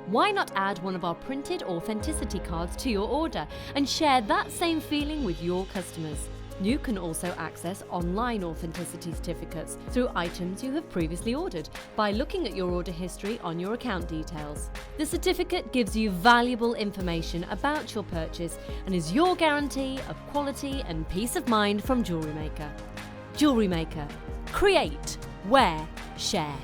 Why not add one of our printed authenticity cards to your order and share that same feeling with your customers? You can also access online authenticity certificates through items you have previously ordered by looking at your order history on your account details. The certificate gives you valuable information about your purchase and is your guarantee of quality and peace of mind from JewelleryMaker. JewelleryMaker. Create, wear, share.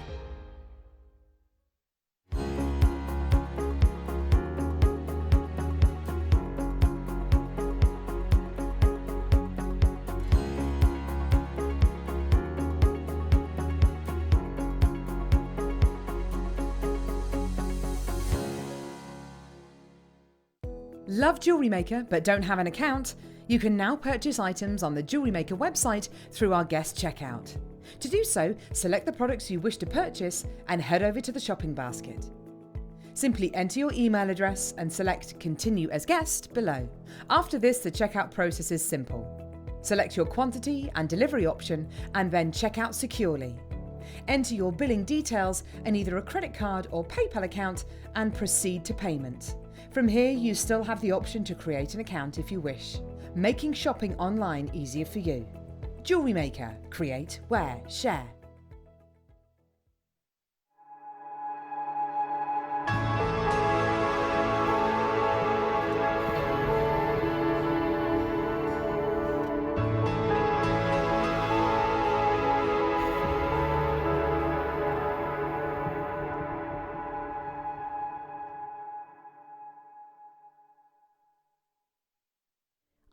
Love JewelleryMaker but don't have an account? You can now purchase items on the JewelleryMaker website through our guest checkout. To do so, select the products you wish to purchase and head over to the shopping basket. Simply enter your email address and select Continue as Guest below. After this, the checkout process is simple. Select your quantity and delivery option and then check out securely. Enter your billing details and either a credit card or PayPal account and proceed to payment. From here, you still have the option to create an account if you wish, making shopping online easier for you. JewelleryMaker. Create, wear, share.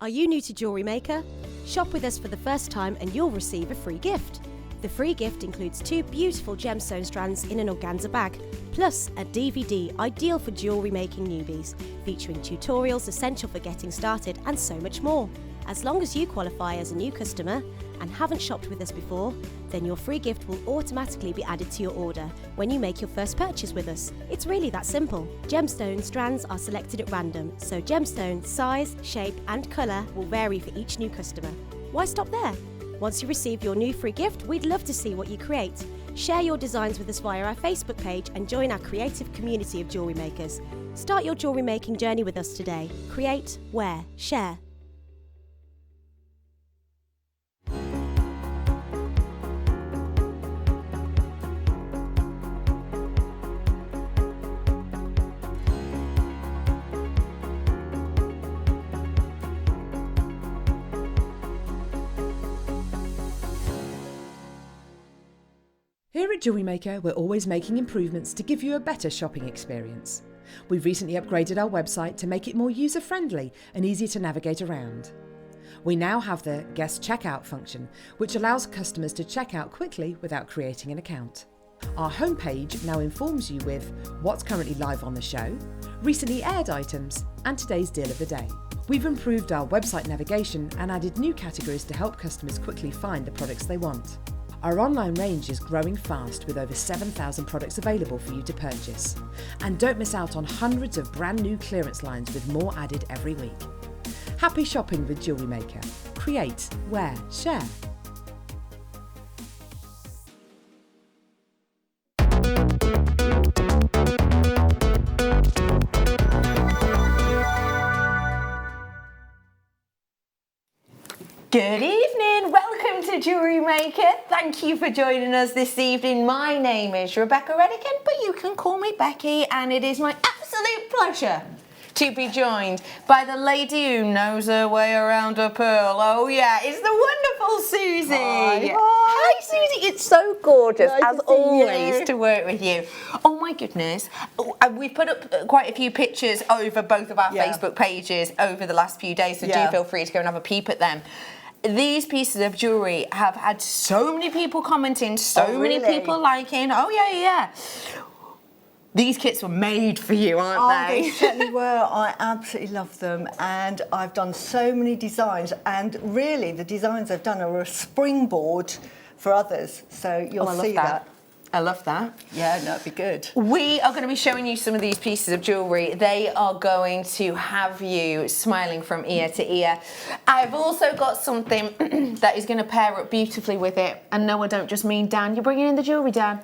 Are you new to JewelleryMaker? Shop with us for the first time and you'll receive a free gift. The free gift includes 2 beautiful gemstone strands in an organza bag, plus a DVD ideal for jewellery making newbies, featuring tutorials essential for getting started and so much more. As long as you qualify as a new customer and haven't shopped with us before, then your free gift will automatically be added to your order when you make your first purchase with us. It's really that simple. Gemstone strands are selected at random, so gemstone size, shape and colour will vary for each new customer. Why stop there? Once you receive your new free gift, we'd love to see what you create. Share your designs with us via our Facebook page and join our creative community of jewellery makers. Start your jewellery making journey with us today. Create, wear, share. Here at JewelleryMaker, we're always making improvements to give you a better shopping experience. We've recently upgraded our website to make it more user-friendly and easier to navigate around. We now have the guest checkout function, which allows customers to check out quickly without creating an account. Our homepage now informs you with what's currently live on the show, recently aired items, and today's deal of the day. We've improved our website navigation and added new categories to help customers quickly find the products they want. Our online range is growing fast with over 7,000 products available for you to purchase. And don't miss out on hundreds of brand new clearance lines with more added every week. Happy shopping with JewelleryMaker. Create, wear, share. Good evening, welcome to JewelleryMaker. Thank you for joining us this evening. My name is Rebecca Redican, but you can call me Becky, and it is my absolute pleasure to be joined by the lady who knows her way around a pearl. Oh yeah, it's the wonderful Susie. Hi Susie, it's so gorgeous as always to work with you. Oh my goodness, we've put up quite a few pictures over both of our Facebook pages over the last few days, so do feel free to go and have a peep at them. These pieces of jewellery have had so many people commenting, so many people liking. Oh yeah. These kits were made for you, aren't they? They certainly were. I absolutely love them, and I've done so many designs, and really the designs I've done are a springboard for others, so you'll see that. I love that. Yeah, no, it'd be good. We are going to be showing you some of these pieces of jewellery. They are going to have you smiling from ear to ear. I've also got something that is going to pair up beautifully with it. And no, I don't just mean Dan. You're bringing in the jewellery, Dan.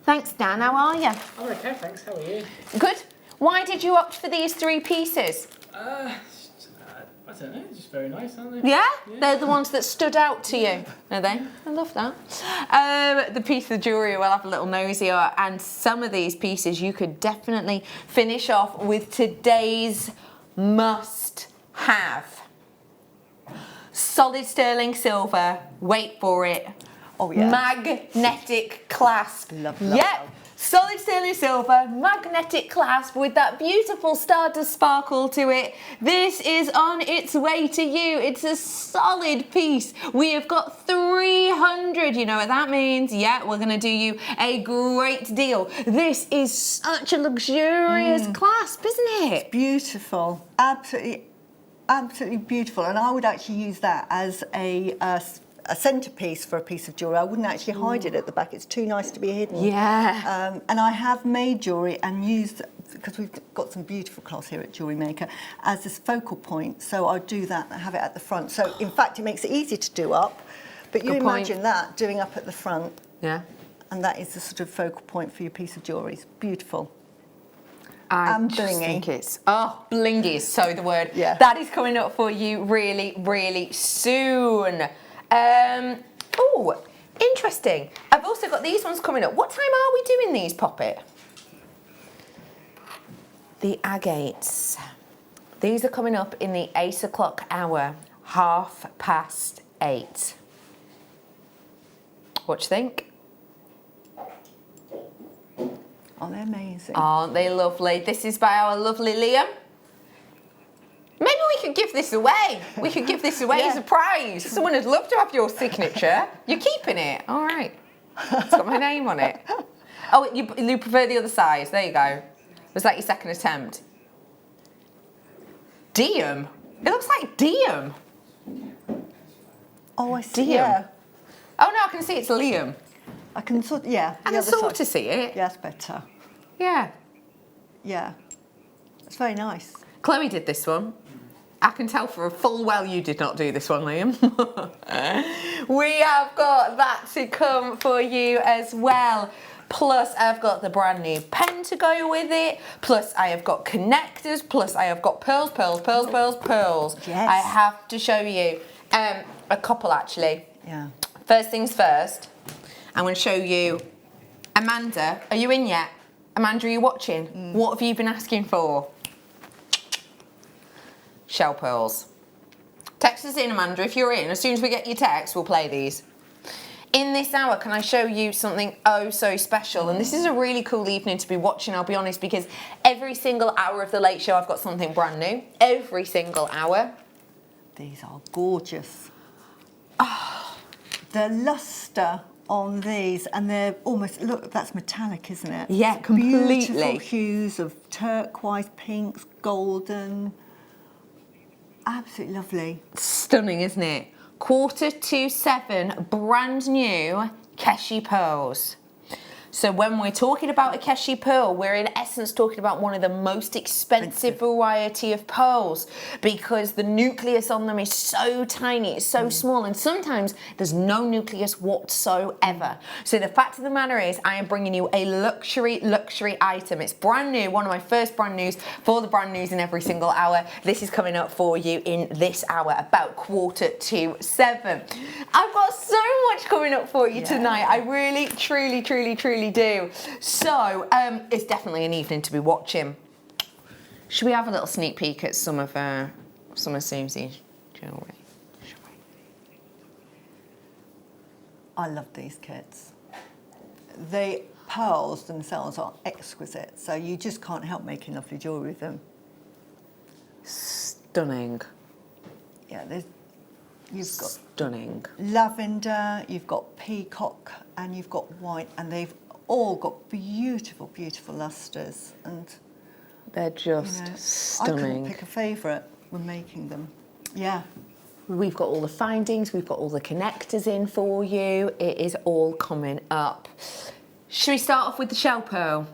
Thanks, Dan. How are you? I'm okay, thanks. How are you? Good. Why did you opt for these 3 pieces? I don't know, just very nice, aren't they? Yeah? They're the ones that stood out to you, are they? I love that. The piece of jewellery we'll have a little nosy at, and some of these pieces you could definitely finish off with today's must-have. Solid sterling silver, wait for it. Oh yeah. Magnetic clasp. Love, Yep. love. Solid sterling silver, magnetic clasp with that beautiful stardust sparkle to it. This is on its way to you. It's a solid piece. We have got 300. You know what that means? Yeah, we're going to do you a great deal. This is such a luxurious clasp, isn't it? Beautiful. Absolutely beautiful. And I would actually use that as a centerpiece for a piece of jewellery. I wouldn't actually hide it at the back. It's too nice to be hidden. Yeah. And I have made jewellery and used, because we've got some beautiful cloths here at JewelleryMaker, as this focal point. So I do that and have it at the front. So in fact, it makes it easy to do up. But you imagine that doing up at the front. Yeah. And that is the sort of focal point for your piece of jewellery. It's beautiful. I just blingy. think it's, blingy is so the word. Yeah. That is coming up for you really, really soon. Oh, interesting. I've also got these ones coming up. What time are we doing these, Poppet? The agates. These are coming up in the 8 o'clock hour, 8:30. What do you think? Oh, they're amazing. Aren't they lovely? This is by our lovely Liam. Maybe we could give this away. We could give this away as a prize. Someone would love to have your signature. You're keeping it. All right. It's got my name on it. Oh, you prefer the other side. There you go. Was that your second attempt? Diem. It looks like Diem. Oh, I see. Diem. Yeah. Oh, no, I can see it's Liam. I can sort of, yeah. I can sort of see it. Yeah, that's better. Yeah. Yeah. It's very nice. Chloe did this one. I can tell for a full well you did not do this one, Liam. We have got that to come for you as well. Plus, I've got the brand new pen to go with it. Plus, I have got connectors. Plus, I have got pearls. Yes. I have to show you a couple, actually. Yeah. First things first, I'm going to show you Amanda. Are you in yet? Amanda, are you watching? What have you been asking for? Shell pearls. Text us in, Amanda, if you're in. As soon as we get your text, we'll play these. In this hour, can I show you something oh so special? And this is a really cool evening to be watching, I'll be honest, because every single hour of the late show, I've got something brand new. Every single hour. These are gorgeous. Oh, the lustre on these, and they're almost, look, that's metallic, isn't it? Yeah, completely. Beautiful hues of turquoise, pinks, golden. Absolutely lovely. Stunning, isn't it? 7:15, brand new Keshi pearls. So when we're talking about a Keshi pearl, we're in essence talking about one of the most expensive variety of pearls, because the nucleus on them is so tiny, it's so small, and sometimes there's no nucleus whatsoever. So the fact of the matter is, I am bringing you a luxury item. It's brand new, one of my first brand news for the brand news in every single hour. This is coming up for you in this hour, about 7:15. I've got so much coming up for you tonight. I really, truly do. So, it's definitely an evening to be watching. Should we have a little sneak peek at some of Susie's jewellery? I love these kits. The pearls themselves are exquisite, so you just can't help making lovely jewellery with them. Stunning. Yeah, you've got Stunning. lavender, you've got peacock, and you've got white, and they've all got beautiful lustres, and They're just I stunning. couldn't pick a favourite when making them. Yeah. We've got all the findings, we've got all the connectors in for you. It is all coming up. Should we start off with the shell pearl?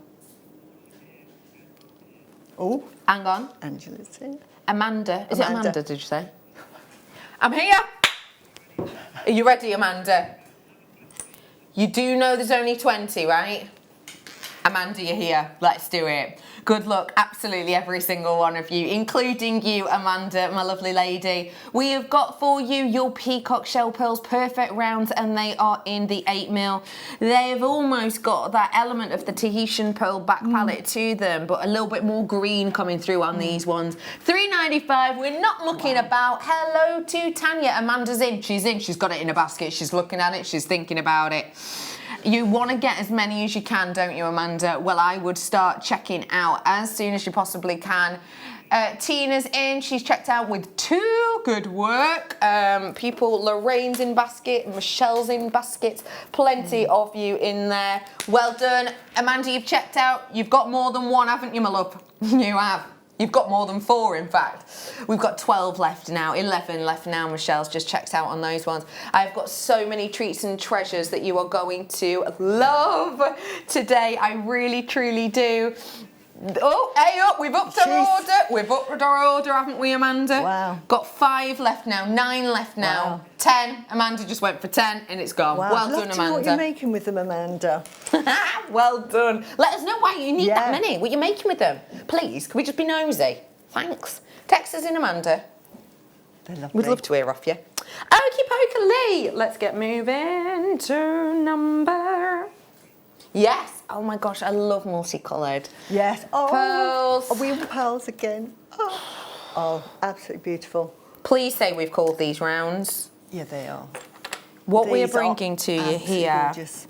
Oh, Hang on. Angela's here. Amanda. Is it Amanda. Amanda, did you say? I'm here. Are you ready, Amanda? You do know there's only 20, right? Amanda, you're here. Let's do it. Good luck, absolutely every single one of you, including you, Amanda, my lovely lady. We have got for you your Peacock shell pearls, perfect rounds, and they are in the 8mm. They have almost got that element of the Tahitian pearl back palette to them, but a little bit more green coming through on these ones. $3.95. We're not mucking about. Hello to Tanya. Amanda's in. She's in. She's got it in a basket. She's looking at it. She's thinking about it. You want to get as many as you can, don't you, Amanda? Well, I would start checking out as soon as you possibly can. Tina's in. She's checked out with 2. Good work. Lorraine's in basket. Michelle's in baskets. Plenty of you in there. Well done. Amanda, you've checked out. You've got more than 1, haven't you, my love? You have. You've got more than 4, in fact. We've got 12 left now, 11 left now. Michelle's just checked out on those ones. I've got so many treats and treasures that you are going to love today. I really, truly do. Oh, hey up, we've upped our order. We've upped our order, haven't we, Amanda? Wow. Got 5 left now, 9 left now. Wow. 10. Amanda just went for 10 and it's gone. Wow. Well done, Love to know what Amanda. you're making with them, Amanda. Well done. Let us know why you need that many, what you're making with them. Please, can we just be nosy? Thanks. Text us in, Amanda. They're lovely. We'd love to hear off you. Okie pokie Lee. Let's get moving to number... Yes. Oh my gosh, I love multicolored. Yes. Oh, pearls. Are we on pearls again? Oh, absolutely beautiful. Please say we've called these rounds. Yeah, they are. What we are These bringing to you here gorgeous.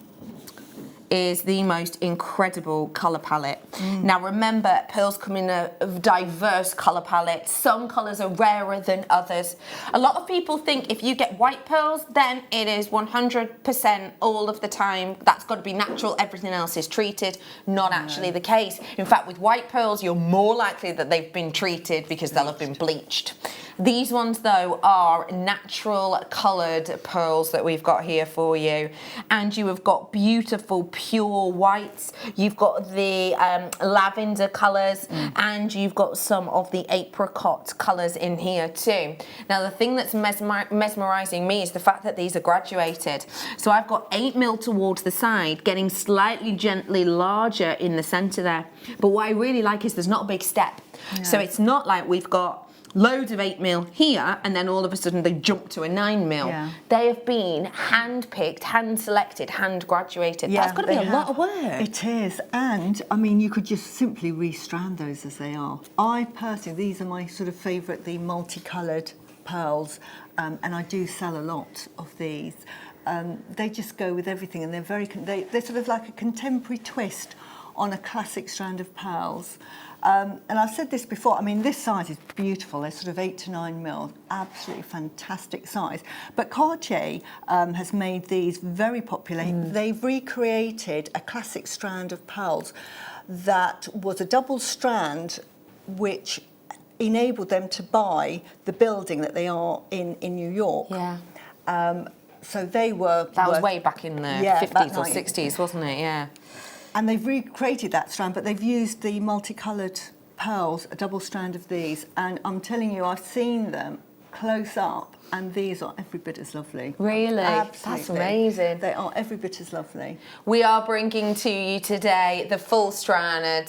is the most incredible colour palette. Now remember, pearls come in a diverse colour palette. Some colours are rarer than others. A lot of people think if you get white pearls, then it is 100% all of the time. That's got to be natural, everything else is treated. Not actually the case. In fact, with white pearls, you're more likely that they've been treated because they'll have been bleached. These ones, though, are natural coloured pearls that we've got here for you. And you have got beautiful, pure whites. You've got the lavender colours, and you've got some of the apricot colours in here too. Now, the thing that's mesmerising me is the fact that these are graduated. So I've got 8mm towards the side, getting slightly gently larger in the centre there. But what I really like is there's not a big step. So it's not like we've got loads of 8mm here, and then all of a sudden they jump to a 9mm. Yeah. They have been hand-picked, hand-selected, hand-graduated. Yeah, that's got to be a lot of work. It is, and I mean, you could just simply restrand those as they are. I personally, these are my sort of favourite, the multicoloured pearls, and I do sell a lot of these. They just go with everything, and they're they're sort of like a contemporary twist on a classic strand of pearls. And I've said this before, I mean, this size is beautiful. They're sort of 8 to 9mm, absolutely fantastic size. But Cartier has made these very popular. They've recreated a classic strand of pearls that was a double strand, which enabled them to buy the building that they are in New York. Yeah. So they were... That was way back in the 50s or 60s, wasn't it? Yeah. And they've recreated that strand, but they've used the multicoloured pearls, a double strand of these. And I'm telling you, I've seen them close up, and these are every bit as lovely. Really? Absolutely. That's amazing. They are every bit as lovely. We are bringing to you today the full stranded.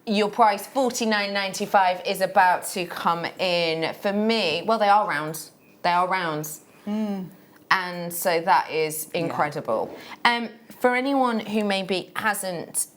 Your price, $49.95, is about to come in. For me, well, they are rounds. They are rounds. And so that is incredible. For anyone who maybe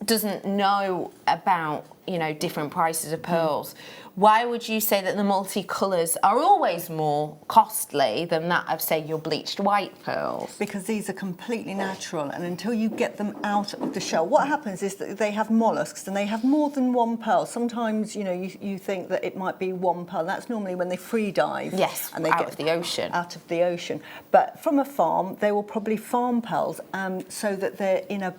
doesn't know about, you know, different prices of pearls, why would you say that the multicolours are always more costly than that of, say, your bleached white pearls? Because these are completely natural, and until you get them out of the shell, what happens is that they have mollusks and they have more than one pearl. Sometimes, you know, you think that it might be one pearl. That's normally when they free dive. Yes, and they out get of the ocean. Out of the ocean. But from a farm, they will probably farm pearls so that they're in a...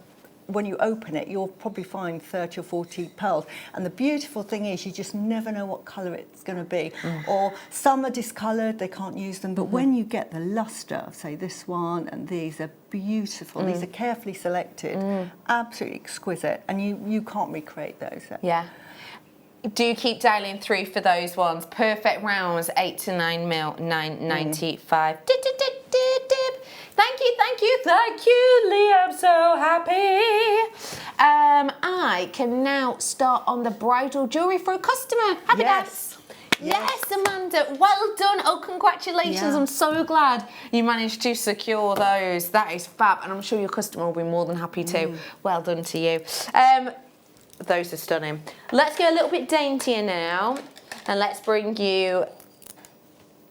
When you open it, you'll probably find 30 or 40 pearls. And the beautiful thing is you just never know what colour it's going to be. Or some are discoloured, they can't use them. But when you get the lustre of, say, this one and these are beautiful. These are carefully selected, absolutely exquisite. And you can't recreate those. Yeah. Do keep dialing through for those ones. Perfect rounds, 8 to 9mm, $9.95. Thank you, Lee. I'm so happy. I can now start on the bridal jewellery for a customer. Have a dance. Yes, Amanda. Well done. Oh, congratulations. Yeah. I'm so glad you managed to secure those. That is fab. And I'm sure your customer will be more than happy too. Well done to you. Those are stunning. Let's go a little bit daintier now. And let's bring you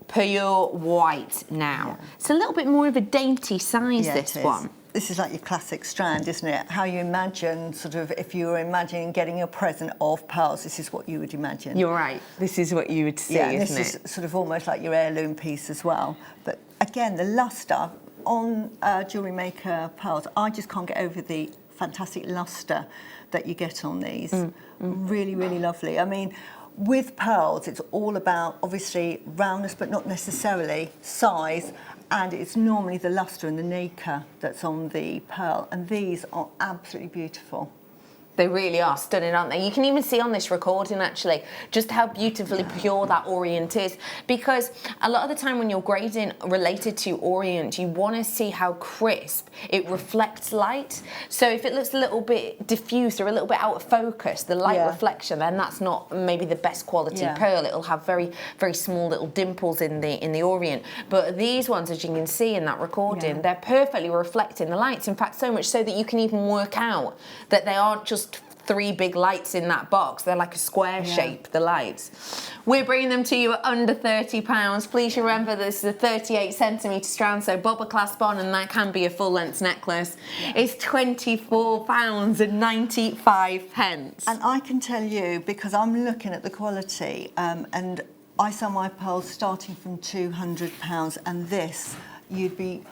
pure white now. Yeah. It's a little bit more of a dainty size, this one. This is like your classic strand, isn't it? How you imagine, sort of, if you were imagining getting a present of pearls, this is what you would imagine. You're right. This is what you would see, yeah, and isn't this it? is sort of almost like your heirloom piece as well. But again, the lustre on Jewellery Maker pearls, I just can't get over the fantastic lustre that you get on these. Really, really lovely. I mean, with pearls, it's all about, obviously, roundness, but not necessarily size. And it's normally the lustre and the nacre that's on the pearl. And these are absolutely beautiful. They really are stunning, aren't they? You can even see on this recording, actually, just how beautifully pure that orient is. Because a lot of the time when you're grading related to orient, you want to see how crisp it reflects light. So if it looks a little bit diffused or a little bit out of focus, the light reflection, then that's not maybe the best quality pearl. It'll have very, very small little dimples in the orient. But these ones, as you can see in that recording, they're perfectly reflecting the lights. In fact, so much so that you can even work out that they aren't just 3 big lights in that box. They're like a square shape, the lights. We're bringing them to you at under £30. Please remember this is a 38cm strand, so bob a clasp on and that can be a full length necklace. It's £24.95. And I can tell you, because I'm looking at the quality, and I sell my pearls starting from £200, and this, you'd be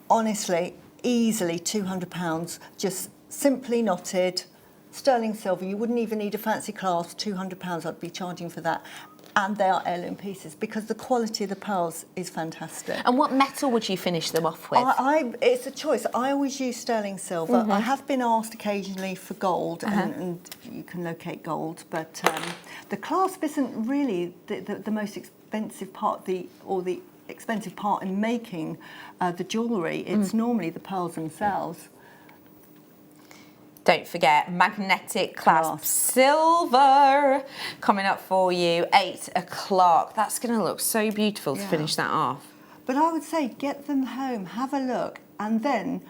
honestly, easily £200, just simply knotted, sterling silver. You wouldn't even need a fancy clasp. £200 I'd be charging for that. And they are heirloom pieces because the quality of the pearls is fantastic. And what metal would you finish them off with? It's a choice. I always use sterling silver. I have been asked occasionally for gold, and you can locate gold, but the clasp isn't really the most expensive part, the expensive part in making the jewellery. It's normally the pearls themselves. Don't forget, magnetic clasp silver coming up for you, 8 o'clock. That's going to look so beautiful to finish that off. But I would say get them home, have a look, and then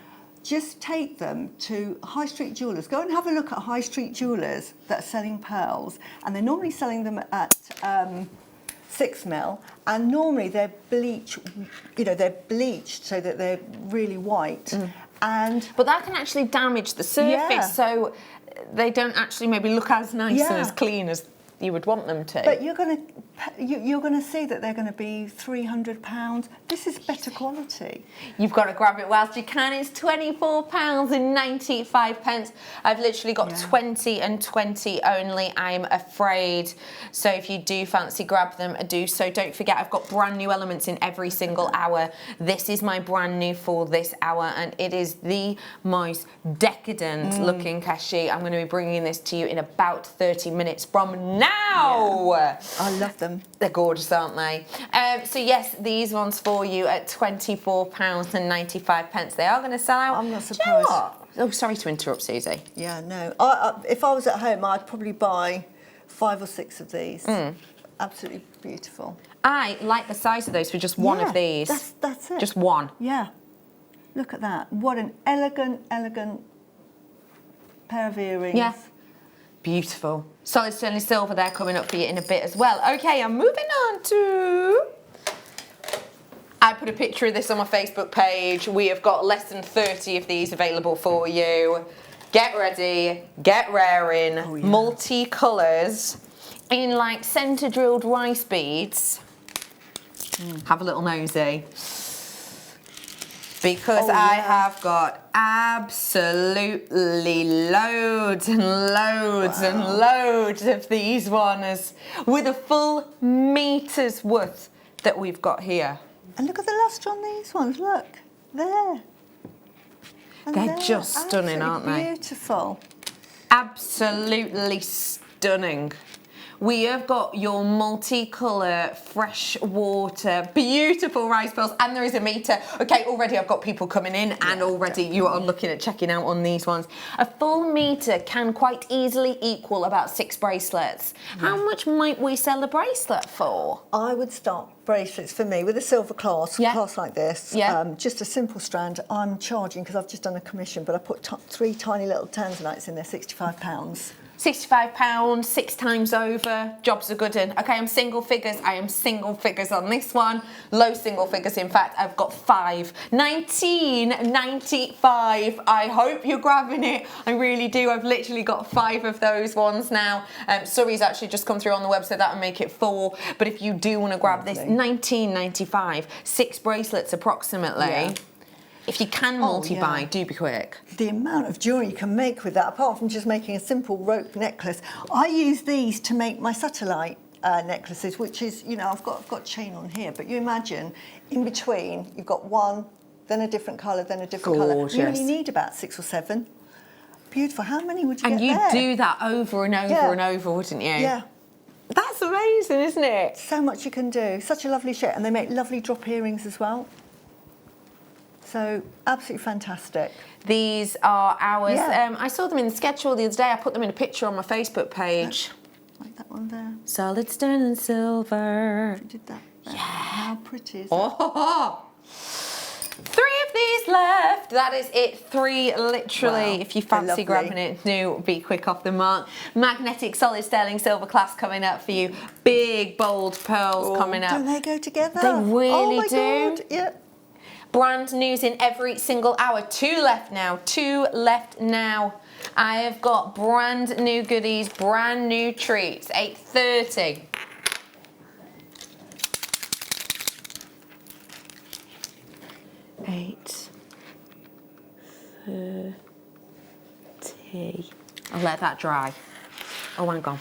just take them to high street jewellers. Go and have a look at high street jewellers that are selling pearls, and they're normally selling them at 6mm, and normally they're bleached so that they're really white. But that can actually damage the surface, so they don't actually maybe look as nice and as clean as you would want them to. But you're going to see that they're going to be £300. This is better quality. You've got to grab it whilst you can. It's £24.95. I've literally got 20 and 20 only, I'm afraid. So if you do fancy grab them, do so. Don't forget, I've got brand new elements in every single hour. This is my brand new for this hour, and it is the most decadent looking Keshi. I'm going to be bringing this to you in about 30 minutes from now. Yeah. I love them. They're gorgeous, aren't they? So yes, these ones for you at £24.95. They are going to sell out. I'm not surprised. Do you know what? Oh, sorry to interrupt, Susie. Yeah, no. If I was at home, I'd probably buy 5 or 6 of these. Absolutely beautiful. I like the size of those for just one of these. That's it. Just one. Yeah. Look at that. What an elegant, elegant pair of earrings. Yeah. Beautiful. Solid sterling silver there coming up for you in a bit as well. Okay, I'm moving on to... I put a picture of this on my Facebook page. We have got less than 30 of these available for you. Get ready, get raring. Oh, yeah. Multicolours in like centre drilled rice beads. Have a little nosy. Because I have got absolutely loads and loads and loads of these ones with a full metre's worth that we've got here. And look at the lustre on these ones, look, there. And they're just stunning, aren't they? Beautiful. Absolutely stunning. We have got your multicolour, freshwater, beautiful rice pearls, and there is a meter. Okay, already I've got people coming in, and already you are looking at checking out on these ones. A full meter can quite easily equal about 6 bracelets. How much might we sell a bracelet for? I would start bracelets for me with a silver clasp, clasp like this. Just a simple strand. I'm charging, because I've just done a commission, but I put 3 tiny little tanzanites in there, £65. £65, 6 times over, jobs are good in. Okay, I'm single figures. I am single figures on this one. Low single figures, in fact, I've got 5. £19.95. I hope you're grabbing it. I really do. I've literally got 5 of those ones now. Surrey's actually just come through on the website. That'll make it 4. But if you do want to grab this, £19.95, 6 bracelets approximately. Yeah. If you can multi-buy, do be quick. The amount of jewellery you can make with that, apart from just making a simple rope necklace. I use these to make my satellite necklaces, which is, you know, I've got chain on here, but you imagine in between you've got one, then a different colour, then a different colour. You only need about 6 or 7. Beautiful. How many would you get there? And you do that over and over and over, wouldn't you? Yeah. That's amazing, isn't it? So much you can do. Such a lovely shape, and they make lovely drop earrings as well. So absolutely fantastic. These are ours. Yeah. I saw them in the schedule the other day. I put them in a picture on my Facebook page. Like that one there. Solid stone and silver. You did that. Yeah. How pretty is that? Oh, 3 of these left. That is it. 3 literally. Wow. If you fancy grabbing it, do be quick off the mark. Magnetic solid sterling silver clasp coming up for you. Big bold pearls coming up. Don't they go together? They really do. God. Yep. Brand news in every single hour. 2 left now. 2 left now. I have got brand new goodies, brand new treats. 8:30. I'll let that dry. Oh, hang on.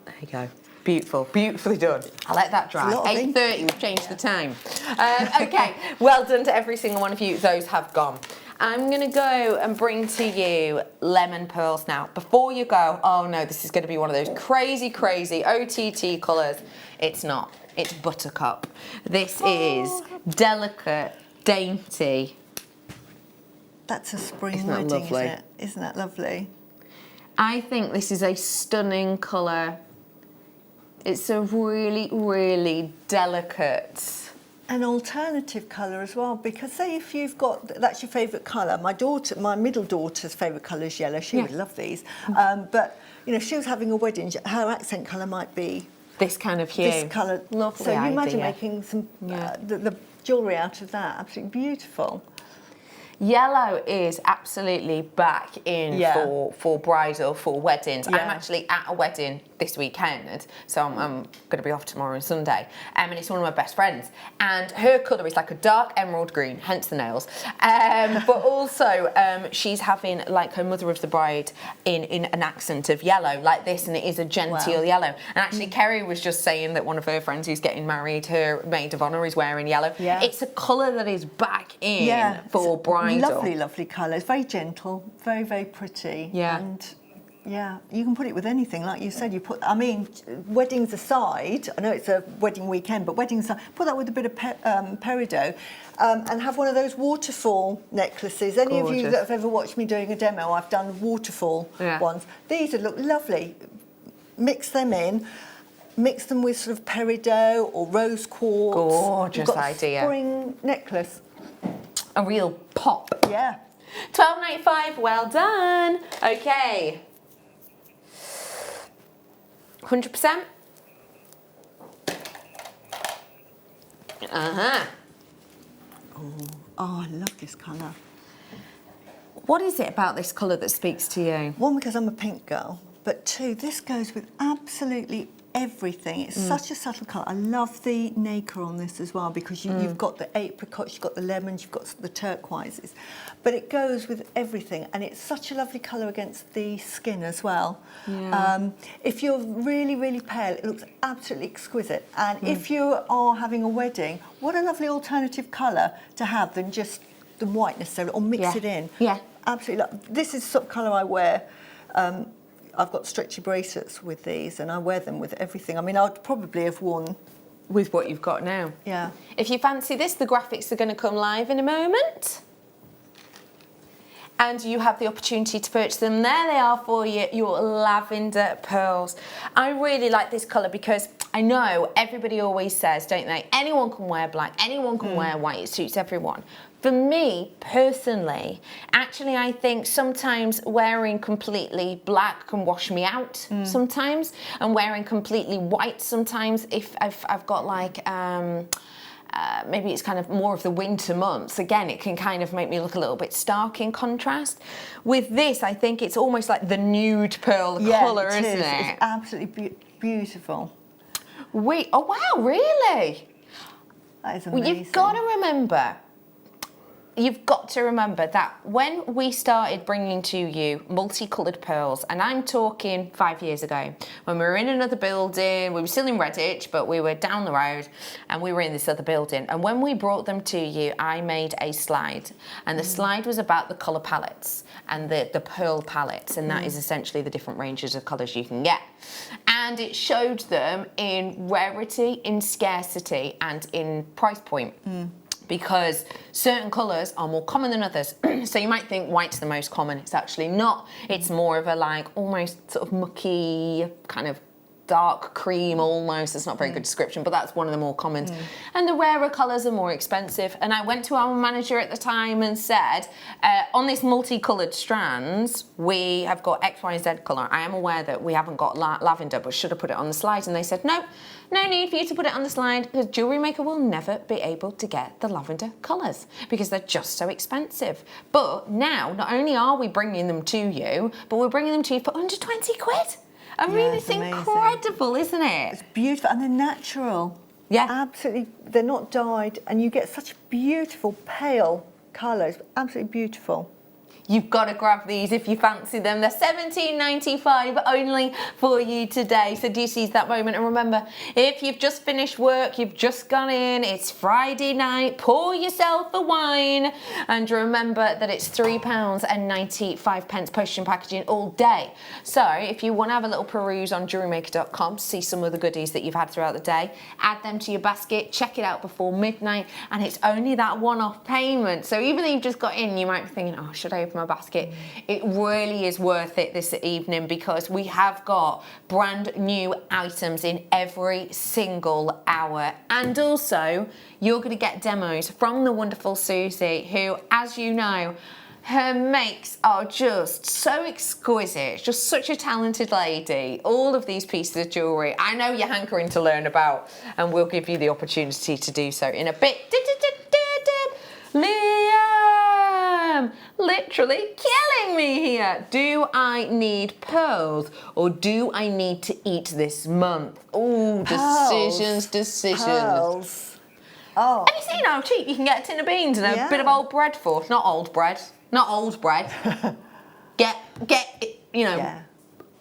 There you go. Beautiful, beautifully done. I'll let that dry. 8:30, we've changed the time. Okay, well done to every single one of you. Those have gone. I'm gonna go and bring to you lemon pearls now. Before you go, oh no, this is gonna be one of those crazy, crazy OTT colours. It's not, it's Buttercup. This is delicate, dainty. That's a spring wedding, isn't it? Isn't that lovely? I think this is a stunning colour. It's a really, really delicate. An alternative colour as well, because say if you've got, that's your favourite colour. My middle daughter's favourite colour is yellow. She would love these. But, you know, if she was having a wedding, her accent colour might be this kind of hue. This colour. Lovely so you idea. imagine making some the jewellery out of that. Absolutely beautiful. Yellow is absolutely back in for bridal, for weddings. I'm actually at a wedding this weekend, so I'm going to be off tomorrow and Sunday, and it's one of my best friends, and her colour is like a dark emerald green, hence the nails, but also she's having like her mother of the bride in an accent of yellow like this, and it is a genteel yellow. And actually Kerry was just saying that one of her friends who's getting married, her maid of honour, is wearing yellow. It's a colour that is back in for bridal. Lovely, lovely colour. It's very gentle, very, very pretty. And you can put it with anything, like you said. I mean, weddings aside, I know it's a wedding weekend, but weddings aside, put that with a bit of peridot, and have one of those waterfall necklaces. Any of you that have ever watched me doing a demo, I've done waterfall ones. These would look lovely. Mix them in. Mix them with sort of peridot or rose quartz. Gorgeous idea. A spring necklace. A real pop. Yeah. $12.95, well done. Okay. 100%. Oh, I love this colour. What is it about this colour that speaks to you? 1, because I'm a pink girl, but 2, this goes with absolutely everything. It's such a subtle colour. I love the nacre on this as well, because you've got the apricots, you've got the lemons, you've got the turquoises, but it goes with everything, and it's such a lovely colour against the skin as well. If you're really, really pale, it looks absolutely exquisite, and if you are having a wedding, what a lovely alternative colour to have than just the white necessarily, or mix it in. Absolutely. This is the sort of colour I wear I've got stretchy bracelets with these, and I wear them with everything. I mean, I'd probably have worn with what you've got now. Yeah. If you fancy this, the graphics are going to come live in a moment. And you have the opportunity to purchase them. There they are for you, your lavender pearls. I really like this colour because I know everybody always says, don't they, anyone can wear black, anyone can wear white, it suits everyone. For me, personally, actually I think sometimes wearing completely black can wash me out sometimes, and wearing completely white sometimes if I've got like, maybe it's kind of more of the winter months. Again, it can kind of make me look a little bit stark in contrast. With this, I think it's almost like the nude pearl colour, isn't it? It's absolutely beautiful. Oh wow, really? That is amazing. Well, you've got to remember that when we started bringing to you multicoloured pearls, and I'm talking 5 years ago, when we were in another building, we were still in Redditch, but we were down the road, and we were in this other building. And when we brought them to you, I made a slide, and the slide was about the colour palettes and the pearl palettes, and that is essentially the different ranges of colours you can get. And it showed them in rarity, in scarcity, and in price point. Because certain colours are more common than others. So you might think white's the most common. It's actually not. It's more of a like almost sort of mucky kind of dark cream almost. It's not a very good description, but that's one of the more commons. And the rarer colours are more expensive. And I went to our manager at the time and said, on this multicoloured strands, we have got X, Y, Z colour. I am aware that we haven't got lavender, but should I put it on the slide? And they said, no need for you to put it on the slide, because Jewellery Maker will never be able to get the lavender colours because they're just so expensive. But now, not only are we bringing them to you, but we're bringing them to you for under 20 quid. I mean, it's incredible, isn't it? It's beautiful, and they're natural. Yeah. Absolutely, they're not dyed, and you get such beautiful pale colours. Absolutely beautiful. You've got to grab these if you fancy them. They're $17.95 only for you today. So do seize that moment. And remember, if you've just finished work, you've just gone in, it's Friday night, pour yourself a wine. And remember that it's £3.95 postage and packaging all day. So if you want to have a little peruse on JewelleryMaker.com, see some of the goodies that you've had throughout the day, add them to your basket, check it out before midnight, and it's only that one-off payment. So even though you've just got in, you might be thinking, oh, should I open my basket? It really is worth it this evening, because we have got brand new items in every single hour. And also, you're going to get demos from the wonderful Susie, who, as you know, her makes are just so exquisite. She's just such a talented lady. All of these pieces of jewellery, I know you're hankering to learn about, and we'll give you the opportunity to do so in a bit. Liam! Literally killing me here. Do I need pearls, or do I need to eat this month? Oh, decisions. Pearls. Oh. Have you seen how cheap you can get a tin of beans and a bit of old bread for? Not old bread. Get you know,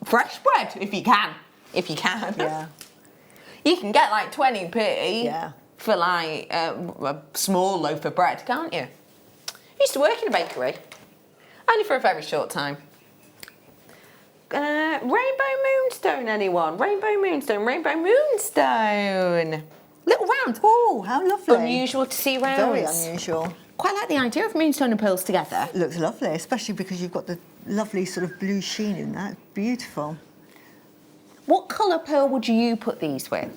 fresh bread if you can. Yeah. You can get like 20p for like a small loaf of bread, can't you? I used to work in a bakery, only for a very short time. Rainbow Moonstone, anyone? Rainbow Moonstone. Little round. Oh, how lovely. Unusual to see rounds. Very unusual. Quite like the idea of Moonstone and pearls together. It looks lovely, especially because you've got the lovely sort of blue sheen in that. Beautiful. What colour pearl would you put these with?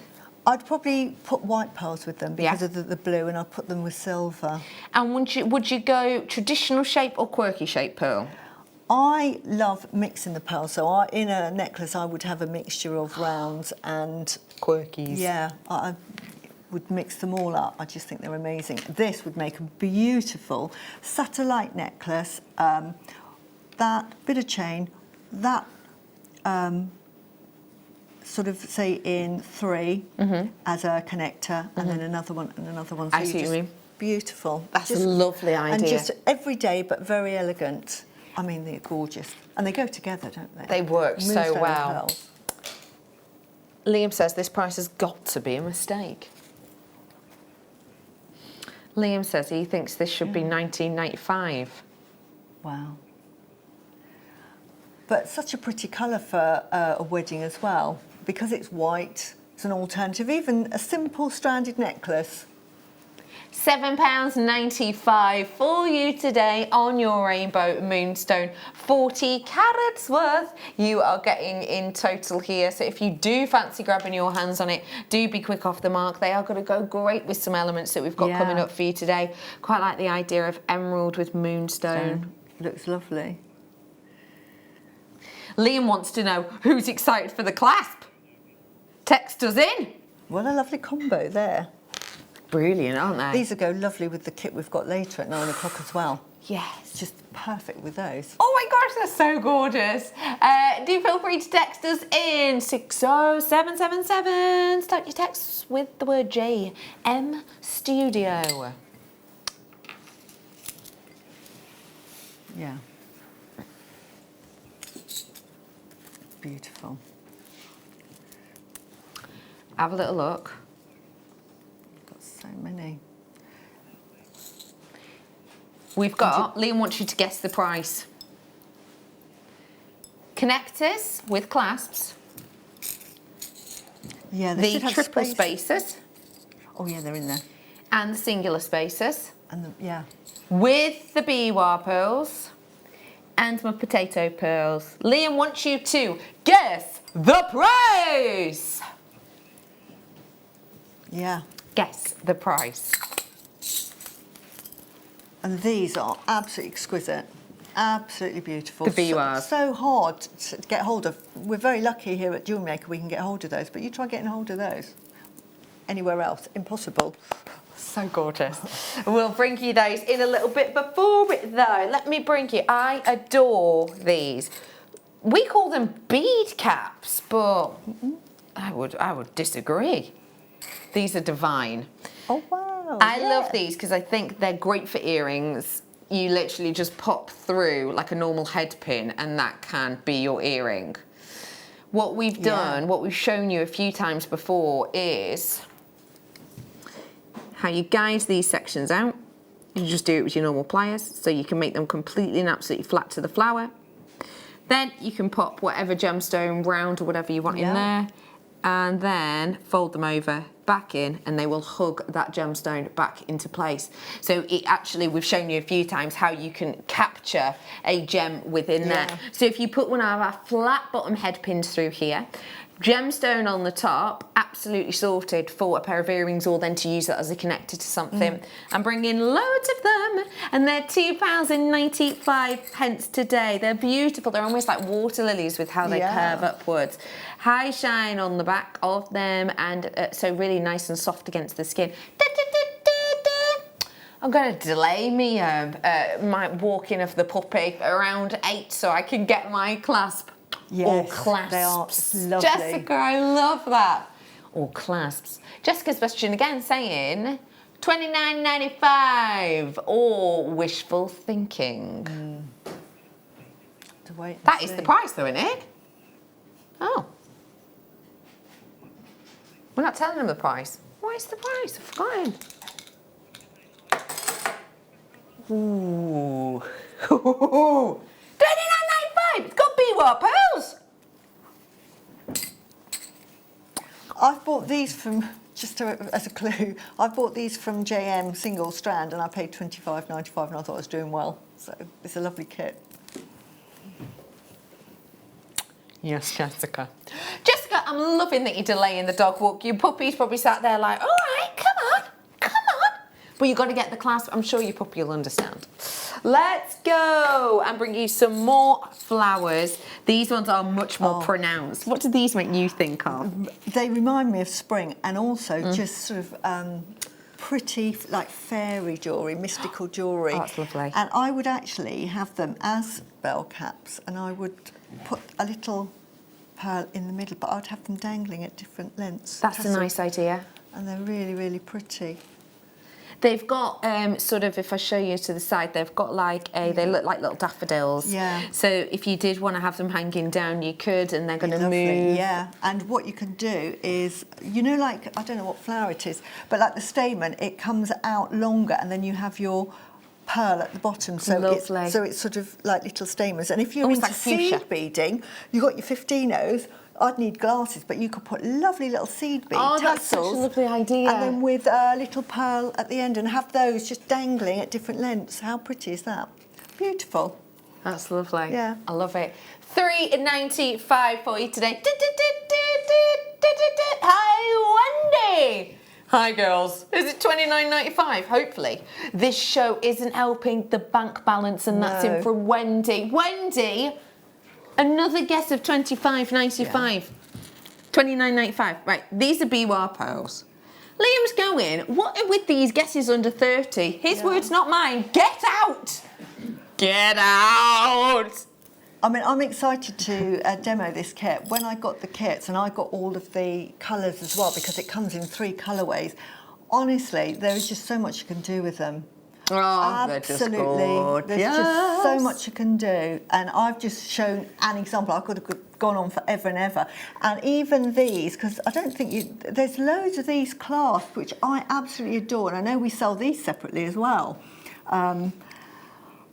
I'd probably put white pearls with them because of the blue, and I'd put them with silver. And would you go traditional shape or quirky shape pearl? I love mixing the pearls, so in a necklace I would have a mixture of rounds and quirkies. Yeah, I would mix them all up. I just think they're amazing. This would make a beautiful satellite necklace. That bit of chain, that sort of say in 3 as a connector, and then another one and another one. So I see what you mean. Beautiful. That's a lovely idea. And just everyday but very elegant. I mean, they're gorgeous. And they go together, don't they? They work so well. Pearls. Liam says this price has got to be a mistake. Liam says he thinks this should be $19.95. Wow. But such a pretty colour for a wedding as well. Because it's white, it's an alternative, even a simple stranded necklace. £7.95 for you today on your rainbow moonstone. 40 carats worth you are getting in total here. So if you do fancy grabbing your hands on it, do be quick off the mark. They are going to go great with some elements that we've got coming up for you today. Quite like the idea of emerald with moonstone. Looks lovely. Liam wants to know who's excited for the clasp. Text us in. What a lovely combo there. Brilliant, aren't they? These will go lovely with the kit we've got later at 9 o'clock as well. Yes. Just perfect with those. Oh my gosh, they're so gorgeous. Do feel free to text us in 60777. Start your texts with the word JM Studio. Yeah. Beautiful. Have a little look. Got so many. We've got, Liam wants you to guess the price. Connectors with clasps. Yeah, they The should have triple space. spaces. Oh yeah, they're in there. And the singular spaces. And yeah. With the Biwa pearls. And my potato pearls. Liam wants you to guess the price. Yeah. Guess the price. And these are absolutely exquisite. Absolutely beautiful. The Biwas. So hard to get hold of. We're very lucky here at JewelleryMaker we can get hold of those, but you try getting hold of those anywhere else, impossible. So gorgeous. We'll bring you those in a little bit. Before it though, let me bring you, I adore these. We call them bead caps, but I would disagree. These are divine. Oh wow. I love these because I think they're great for earrings. You literally just pop through like a normal head pin and that can be your earring. What we've done, what we've shown you a few times before is how you guide these sections out. You just do it with your normal pliers so you can make them completely and absolutely flat to the flower. Then you can pop whatever gemstone round or whatever you want in there and then fold them over back in and they will hug that gemstone back into place. So it actually, we've shown you a few times how you can capture a gem within there. So if you put one of our flat bottom head pins through here, gemstone on the top, absolutely sorted for a pair of earrings or then to use that as a connector to something. And bring in loads of them and they're £2.95 today. They're beautiful. They're almost like water lilies with how they curve upwards. High shine on the back of them and so really nice and soft against the skin. I'm going to delay me my walking of the puppy around 8 so I can get my clasp. Or clasps. They are lovely. Jessica, I love that. Or clasps. Jessica's question again saying $29.95 or wishful thinking. That is the price though, isn't it? Oh. We're not telling them the price. What is the price? I've forgotten. Ooh. $29.95. It's got Biwa pearls. I've bought these from, as a clue, I've bought these from JM single strand and I paid $25.95 and I thought I was doing well. So it's a lovely kit. Yes, Jessica. Jessica, I'm loving that you're delaying the dog walk. Your puppy's probably sat there like, all right, come on. But you've got to get the clasp. I'm sure your puppy will understand. Let's go and bring you some more flowers. These ones are much more pronounced. What do these make you think of? They remind me of spring and also just sort of pretty, like fairy jewellery, mystical jewellery. Oh, that's lovely. And I would actually have them as bell caps and I would put a little pearl in the middle, but I'd have them dangling at different lengths. That's a nice idea. And they're really, really pretty. They've got sort of, if I show you to the side, they've got like they look like little daffodils. Yeah. So if you did want to have them hanging down, you could, and they're going to Lovely, move. yeah. And what you can do is, you know, like, I don't know what flower it is, but like the stamen, it comes out longer and then you have your pearl at the bottom, so it's sort of like little stamens. And if you're Almost into like fuchsia. seed beading, you've got your 15-0s. I'd need glasses, but you could put lovely little seed bead tassels. That's such a lovely idea. And then with a little pearl at the end, and have those just dangling at different lengths. How pretty is that? Beautiful. That's lovely. Yeah. I love it. $3.95 for you today. Hi, Wendy. Hi, girls. Is it $29.95? Hopefully. This show isn't helping the bank balance, and that's in from Wendy. Wendy, another guess of $25.95. $29.95. Right, these are Biwa pearls. Liam's going, what are with these guesses under 30? His words, not mine. Get out! Get out! I mean, I'm excited to demo this kit. When I got the kits, and I got all of the colours as well, because it comes in 3 colourways, honestly, there is just so much you can do with them. Oh, absolutely. There's just so much you can do. And I've just shown an example. I could have gone on forever and ever. And even these, because I don't think there's loads of these clasps, which I absolutely adore. And I know we sell these separately as well.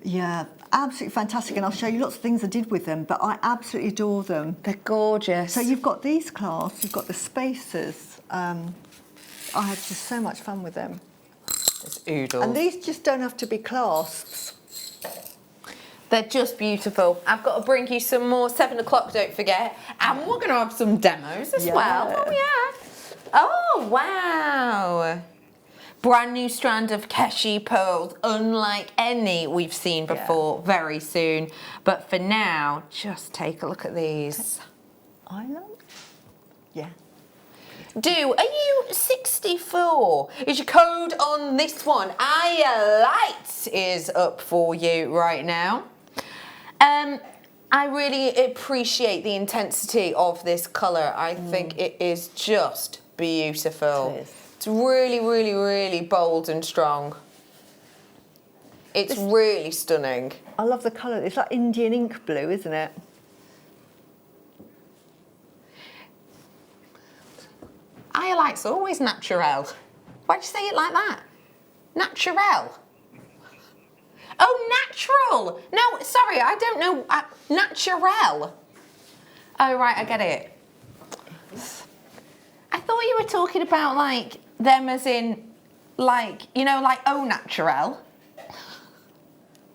Yeah, absolutely fantastic. And I'll show you lots of things I did with them, but I absolutely adore them. They're gorgeous. So you've got these clasps, you've got the spacers. I had just so much fun with them. It's oodles. And these just don't have to be clasps. They're just beautiful. I've got to bring you some more 7 o'clock, don't forget. And we're going to have some demos as well. Oh, yeah. Oh, wow. Brand new strand of Keshi pearls, unlike any we've seen before, very soon. But for now, just take a look at these. Iolite? Yeah. Are you 64? Is your code on this one? Iolite is up for you right now. I really appreciate the intensity of this colour. I think it is just beautiful. It is. It's really, really, really bold and strong. It's really stunning. I love the colour. It's like Indian ink blue, isn't it? Iolite's always natural. Why'd you say it like that? Natural. Oh, natural. No, sorry, I don't know. Natural. Oh, right, I get it. I thought you were talking about, like, them as in, like, you know, like au naturel.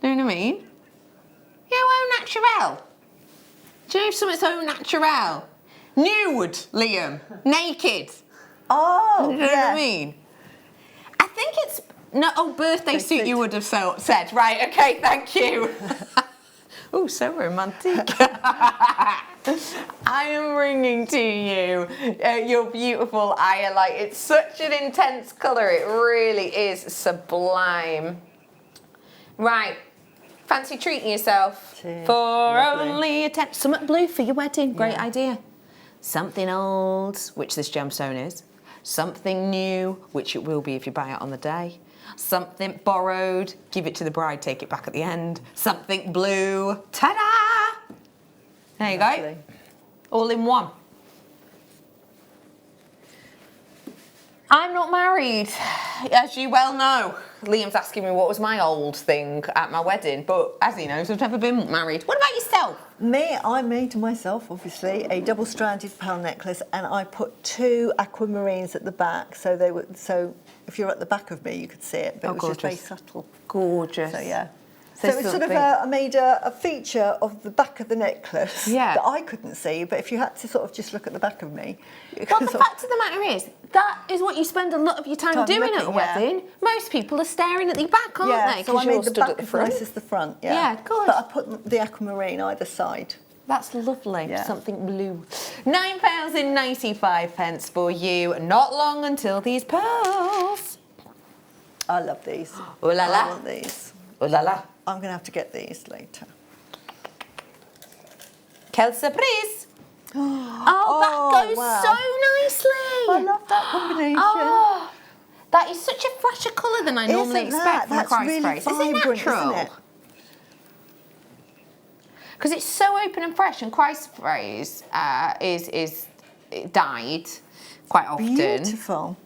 Know what I mean? Yeah, au naturel. Do you know if something's au naturel? Nude, Liam. Naked. Oh, You know what I mean? I think it's... No, birthday suit you would have said. Right, okay, thank you. Oh, so romantic. I am bringing to you your beautiful Iolite. It's such an intense colour. It really is sublime. Right, fancy treating yourself Cheers. for Lovely. only a 10. Something blue for your wedding. Great idea. Something old, which this gemstone is. Something new, which it will be if you buy it on the day. Something borrowed, give it to the bride, take it back at the end. Something blue, ta-da! There you go. All in one. I'm not married, as you well know. Liam's asking me what was my old thing at my wedding, but as he knows, I've never been married. What about yourself? Me, I made myself, obviously, a double-stranded pearl necklace, and I put 2 aquamarines at the back, so they were if you're at the back of me, you could see it, but it was just very subtle. Gorgeous. So yeah. So it's sort of I made a feature of the back of the necklace that I couldn't see, but if you had to sort of just look at the back of me. Well, the fact of the matter is, that is what you spend a lot of your time doing at a wedding. Most people are staring at the back, aren't they? So I made the stood back at the as front. nice as the front, yeah. Yeah, good. But I put the aquamarine either side. That's lovely. Yeah. Something blue. £9.95 for you. Not long until these pearls. I love these. Ooh la la. I want these. Ooh la la. I'm going to have to get these later. Quelle surprise! Oh, that goes so nicely. I love that combination. Oh, that is such a fresher colour than I normally expect from a That's Christ really Price. vibrant, Is it natural? isn't it? Because it's so open and fresh, and Christ Price is dyed quite often. Beautiful.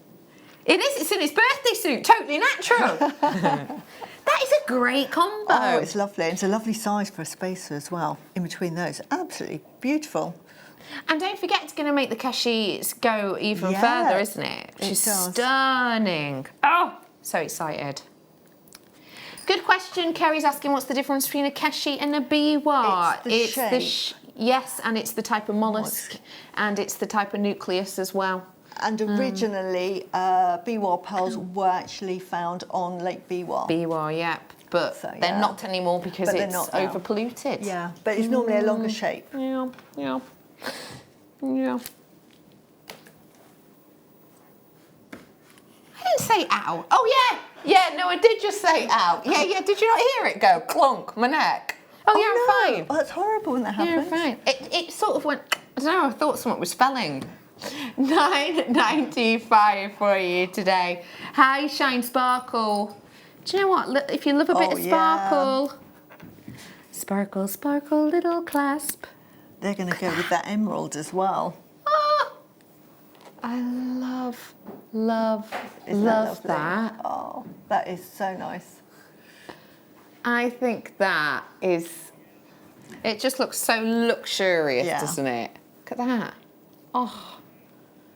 It is. It's in his birthday suit. Totally natural. That That is a great combo. Oh, it's lovely. It's a lovely size for a spacer as well, in between those. Absolutely beautiful. And don't forget, it's going to make the Keshi go even Yeah, further, isn't it? She's does. stunning. Oh, so excited. Good question. Kerry's asking, what's the difference between a Keshi and a Biwa? It's the shape. Yes, and it's the type of mollusk, and it's the type of nucleus as well. And originally, Biwa pearls were actually found on Lake Biwa. Biwa, yep. But So, they're yeah. not anymore because But they're it's not now. over-polluted. Yeah, but it's normally a longer shape. Yeah, yeah, yeah. I didn't say ow. Oh, yeah. Yeah, no, I did just say ow. Yeah, yeah. Did you not hear it go clunk, my neck? Oh, yeah, I'm fine. Oh, that's horrible when that happens. Yeah, fine. It sort of went, I don't know, I thought something was spelling. £9.95 for you today. Hi, Shine Sparkle. Do you know what? If you love a bit of sparkle. Sparkle, sparkle, little clasp. They're going to go with that emerald as well. Ah, I love Isn't lovely? that. Oh, that is so nice. I think that is, it just looks so luxurious, Yeah. doesn't it? Look at that. Oh.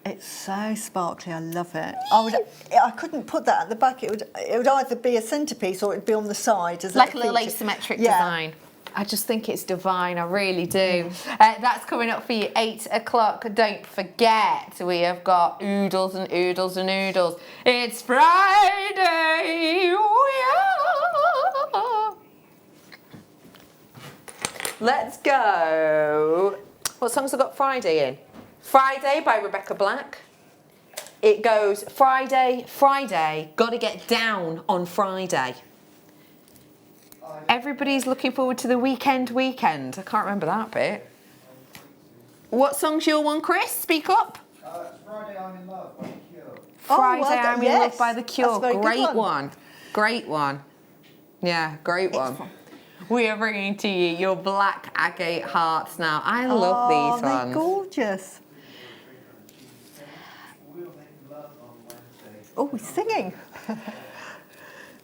It's so sparkly. I love it. I couldn't put that at the back. It would either be a centerpiece or it'd be on the side as Like a little asymmetric design. I just think it's divine, I really do. That's coming up for you, 8 o'clock. Don't forget, we have got oodles and oodles and oodles. It's Friday, oh yeah. Let's go. What songs have got Friday in? Friday by Rebecca Black. It goes Friday, Friday, gotta get down on Friday. Everybody's looking forward to the weekend. I can't remember that bit. What song's your one, Chris? Speak up. It's Friday I'm in Love by The Cure. Friday well done. I'm in Yes, Love by The Cure. that's a very good Great one. one. Great one. Yeah, great one. We are bringing to you your black agate hearts now. I love these they're ones. gorgeous. We'll make love on Wednesday. Oh, he's singing.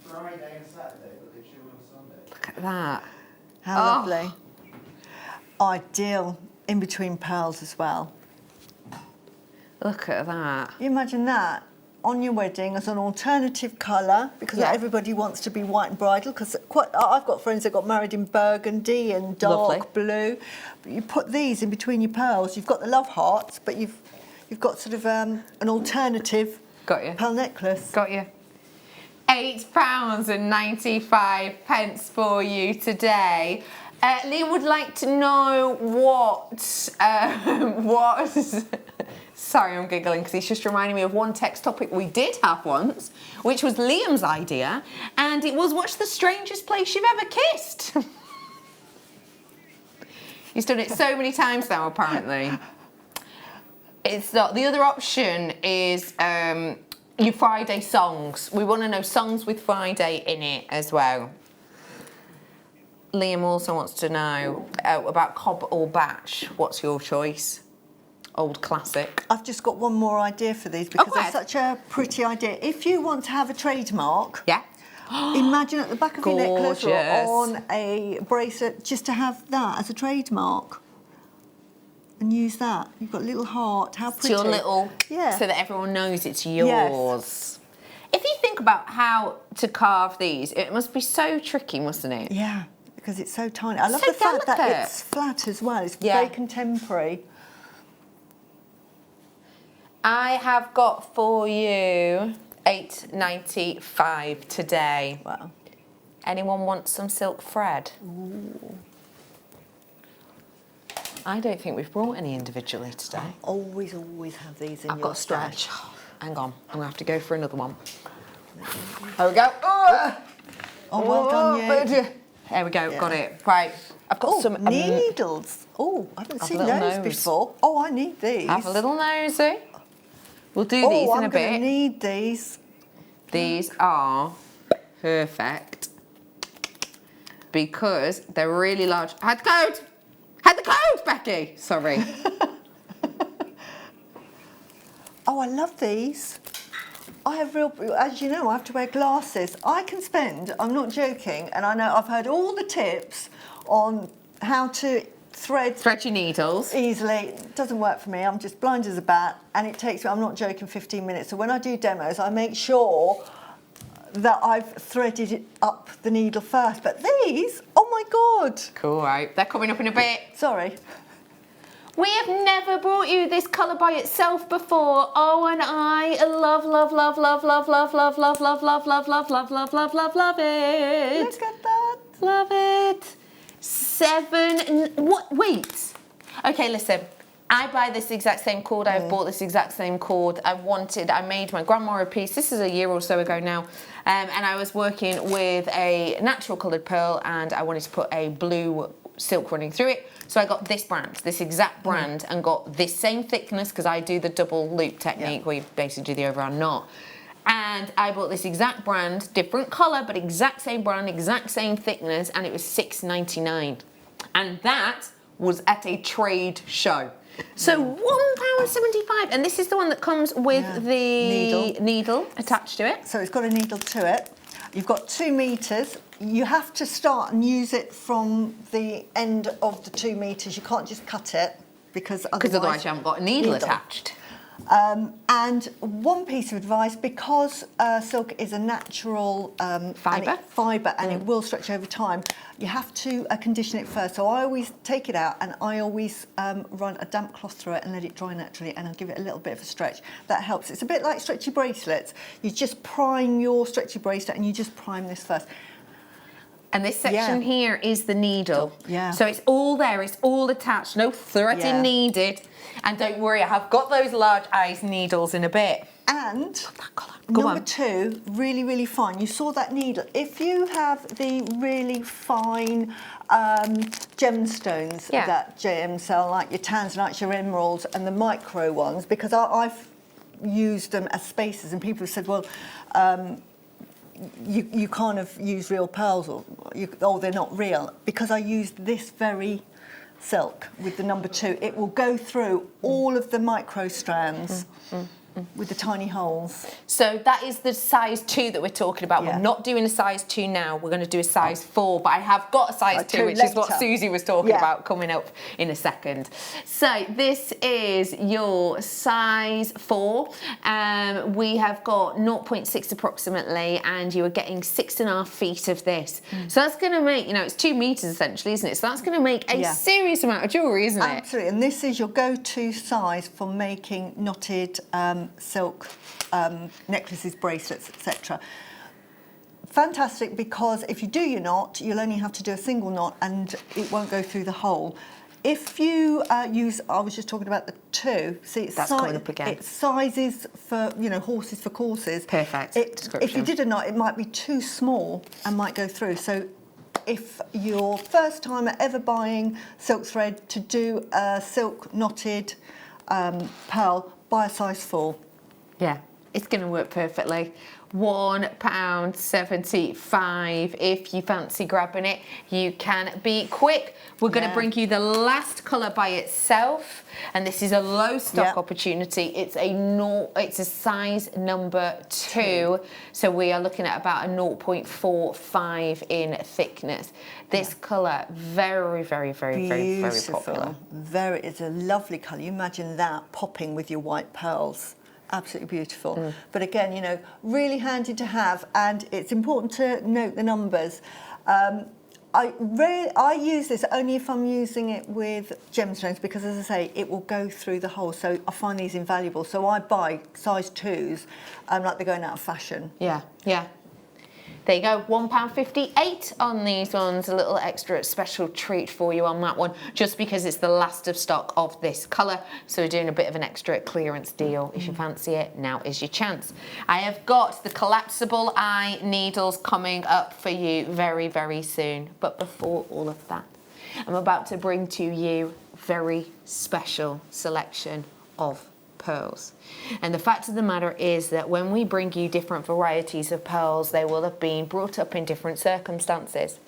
Friday and Saturday, but they chill on Sunday. Look at that. How lovely. Ideal in between pearls as well. Look at that. You imagine that on your wedding as an alternative colour, because not everybody wants to be white and bridal, because I've got friends that got married in burgundy and dark blue. But you put these in between your pearls, you've got the love hearts, but you've got sort of an alternative pearl necklace. Got you. £8.95 for you today. Liam would like to know what sorry, I'm giggling because he's just reminding me of one text topic we did have once, which was Liam's idea, and it was, what's the strangest place you've ever kissed? He's done it so many times now, apparently. It's not. The other option is your Friday songs. We want to know songs with Friday in it as well. Liam also wants to know about Cobb or Batch. What's your choice? Old classic. I've just got one more idea for these because they're such a pretty idea. If you want to have a trademark, imagine at the back of your necklace or on a bracelet, just to have that as a trademark. And use that. You've got a little heart. How pretty. It's your little, so that everyone knows it's yours. Yes. If you think about how to carve these, it must be so tricky, mustn't it? Yeah, because it's so tiny. I love the fact that it's flat as well. It's very contemporary. I have got for you £8.95 today. Wow. Anyone want some silk thread? Ooh. I don't think we've brought any individually today. I always have these in I've your got a stretch. stash. Hang on, I'm gonna have to go for another one. There we go. Oh, well done, you. There we go, got it. Right, I've got some needles. Oh, I haven't seen those before. Oh, I need these. Have a little nosy. We'll do these in a bit. I'm gonna need these. These are perfect because they're really large. Had the code! Had the code, Becky! Sorry. Oh, I love these. I have as you know, I have to wear glasses. I can spend, I'm not joking, and I know I've heard all the tips on how to thread Stretchy needles. easily. It doesn't work for me. I'm just blind as a bat, and it takes me, I'm not joking, 15 minutes. So when I do demos, I make sure that I've threaded it up the needle first. But these, oh my God. Cool, right? They're coming up in a bit. Sorry. We have never brought you this colour by itself before. Oh, and I love, love, love, love, love, love, love, love, love, love, love, love, love, love, love, love, love it. Look at that. Love it. What? Wait. Okay, listen. I buy this exact same cord. I've bought this exact same cord. I made my grandma a piece. This is a year or so ago now. And I was working with a natural coloured pearl, and I wanted to put a blue silk running through it. So I got this brand, this exact brand, and got this same thickness, because I do the double loop technique where you basically do the overround knot. And I bought this exact brand, different colour, but exact same brand, exact same thickness, and it was $6.99. And that was at a trade show. So £1.75, and this is the one that comes with the needle attached to it. So it's got a needle to it. You've got 2 meters. You have to start and use it from the end of the 2 meters. You can't just cut it because otherwise you haven't got a needle attached. And one piece of advice, because silk is a natural fibre and it will stretch over time, you have to condition it first. So I always take it out and I always run a damp cloth through it and let it dry naturally, and I'll give it a little bit of a stretch. That helps. It's a bit like stretchy bracelets. You just prime your stretchy bracelet and you just prime this first. And this section here is the needle. Yeah. So it's all there, it's all attached, no threading needed. And don't worry, I have got those large eyes needles in a bit. And that colour. number 2, really, really fine. You saw that needle. If you have the really fine gemstones that JM sell, like your tanzanites, your emeralds, and the micro ones, because I've used them as spacers, and people have said, well, you kind of use real pearls, or they're not real. Because I used this very silk with the number 2, it will go through all of the micro strands with the tiny holes. So that is the size 2 that we're talking about. We're not doing a size 2 now, we're going to do a size 4, but I have got a size 2, which is what Susie was talking about, coming up in a second. So this is your size 4. We have got 0.6 approximately, and you are getting 6.5 feet of this. So that's going to make, it's 2 meters essentially, isn't it? So that's going to make a serious amount of jewellery, isn't it? Absolutely, and this is your go-to size for making knotted silk necklaces, bracelets, etc. Fantastic, because if you do your knot, you'll only have to do a single knot and it won't go through the hole. If you use, I was just talking about the 2, see, it's coming up again. It's sizes for, horses for courses. Perfect. If you did a knot, it might be too small and might go through. So if you're first time ever buying silk thread to do a silk knotted pearl, buy a size 4. Yeah, it's going to work perfectly. £1.75. If you fancy grabbing it, you can be quick. We're going to bring you the last colour by itself, and this is a low stock opportunity. It's a size number 2, so we are looking at about a 0.45 in thickness. This colour, very, very, very, very, very popular. It's a lovely colour. You imagine that popping with your white pearls. Absolutely beautiful. But again, really handy to have, and it's important to note the numbers. I use this only if I'm using it with gemstones, because, as I say, it will go through the hole. So I find these invaluable. So I buy size 2s, like they're going out of fashion. Yeah, yeah. There you go, £1.58 on these ones. A little extra special treat for you on that one, just because it's the last of stock of this colour. So we're doing a bit of an extra clearance deal. If you fancy it, now is your chance. I have got the collapsible eye needles coming up for you very, very soon. But before all of that, I'm about to bring to you a very special selection of pearls. And the fact of the matter is that when we bring you different varieties of pearls, they will have been brought up in different circumstances.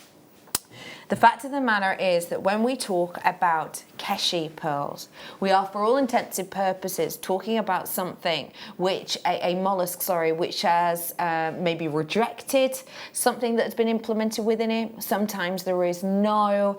The fact of the matter is that when we talk about Keshi pearls, we are for all intents and purposes talking about something which, a mollusk, sorry, which has maybe rejected something that's been implemented within it. Sometimes there is no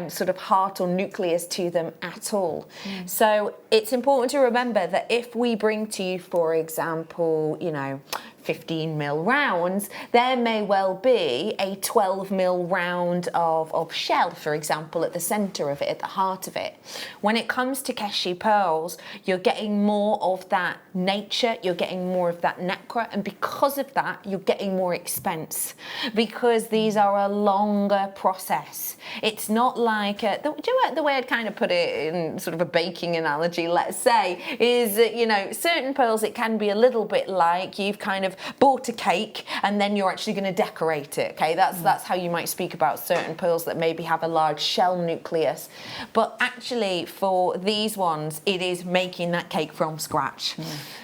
sort of heart or nucleus to them at all. So it's important to remember that if we bring to you, for example, you know, 15mm rounds, there may well be a 12mm round of shell, for example, at the center of it, at the heart of it. When it comes to Keshi pearls, you're getting more of that nature, you're getting more of that nacre, and because of that, you're getting more expense, because these are a longer process. It's not like, the way I'd kind of put it in sort of a baking analogy, let's say, is, you know, certain pearls, it can be a little bit like you've kind of bought a cake and then you're actually going to decorate it. Okay, that's how you might speak about certain pearls that maybe have a large shell nucleus. But actually, for these ones, it is making that cake from scratch.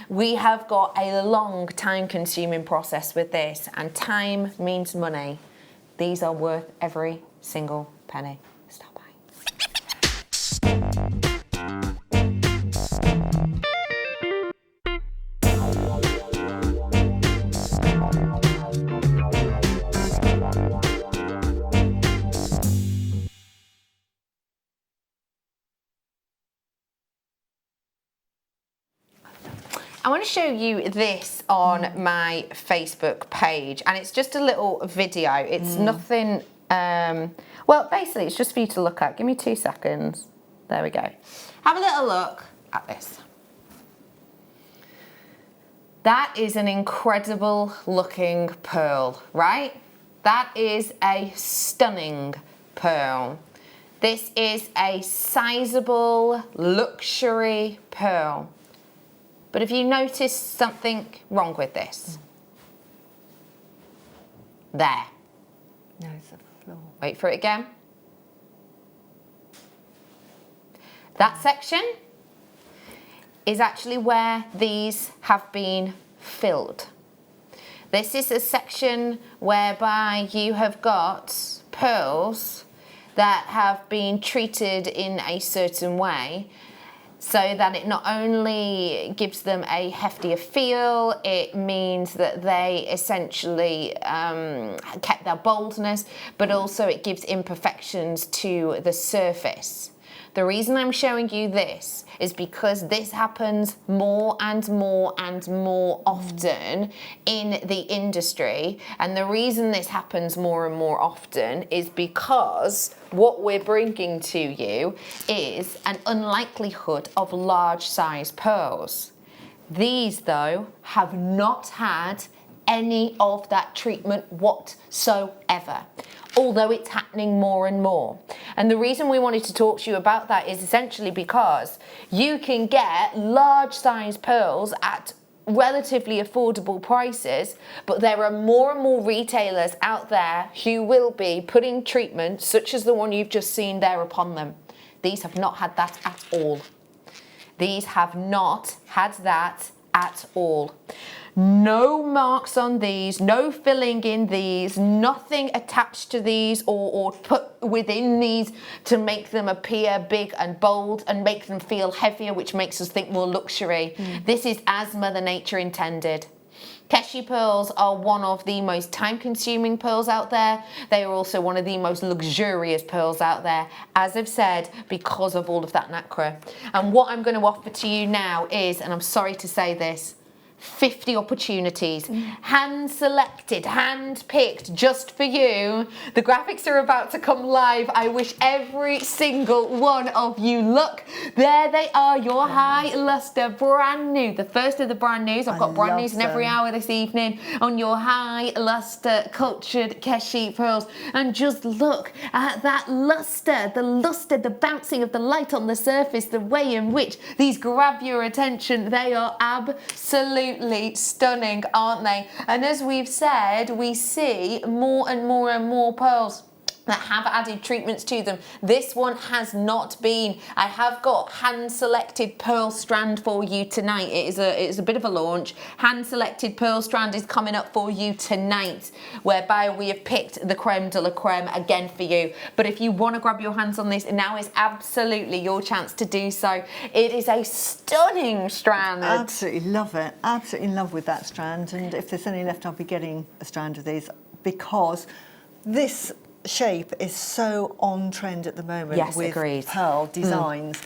We have got a long time-consuming process with this, and time means money. These are worth every single penny. Stop by. I want to show you this on my Facebook page, and it's just a little video. It's nothing, well, basically it's just for you to look at. Give me 2 seconds. There we go. Have a little look at this. That is an incredible looking pearl, right? That is a stunning pearl. This is a sizable luxury pearl. But have you noticed something wrong with this? There. No, it's the floor. Wait for it again. That section is actually where these have been filled. This is a section whereby you have got pearls that have been treated in a certain way, so that it not only gives them a heftier feel, it means that they essentially kept their boldness, but also it gives imperfections to the surface. The reason I'm showing you this is because this happens more and more and more often in the industry. And the reason this happens more and more often is because what we're bringing to you is an unlikelihood of large size pearls. These, though, have not had any of that treatment whatsoever, although it's happening more and more. And the reason we wanted to talk to you about that is essentially because you can get large size pearls at relatively affordable prices, but there are more and more retailers out there who will be putting treatments such as the one you've just seen there upon them. These have not had that at all. These have not had that at all. No marks on these, no filling in these, nothing attached to these or put within these to make them appear big and bold and make them feel heavier, which makes us think more luxury. This is as Mother Nature intended. Keshi pearls are one of the most time-consuming pearls out there. They are also one of the most luxurious pearls out there, as I've said, because of all of that nacre. And what I'm going to offer to you now is, and I'm sorry to say this, 50 opportunities, hand-selected, hand-picked, just for you. The graphics are about to come live. I wish every single one of you luck. There they are, your high luster, brand new. The first of the brand news. I've got brand news in every hour this evening on your high luster cultured Keshi pearls. And just look at that luster, the bouncing of the light on the surface, the way in which these grab your attention. They are absolutely stunning, aren't they? And as we've said, we see more and more and more pearls that have added treatments to them. This one has not been. I have got hand-selected pearl strand for you tonight. It is a bit of a launch. Hand-selected pearl strand is coming up for you tonight, whereby we have picked the creme de la creme again for you. But if you want to grab your hands on this, now is absolutely your chance to do so. It is a stunning strand. Absolutely love it. Absolutely in love with that strand. And if there's any left, I'll be getting a strand of these, because this shape is so on trend at the moment. Yes, with agreed. pearl designs,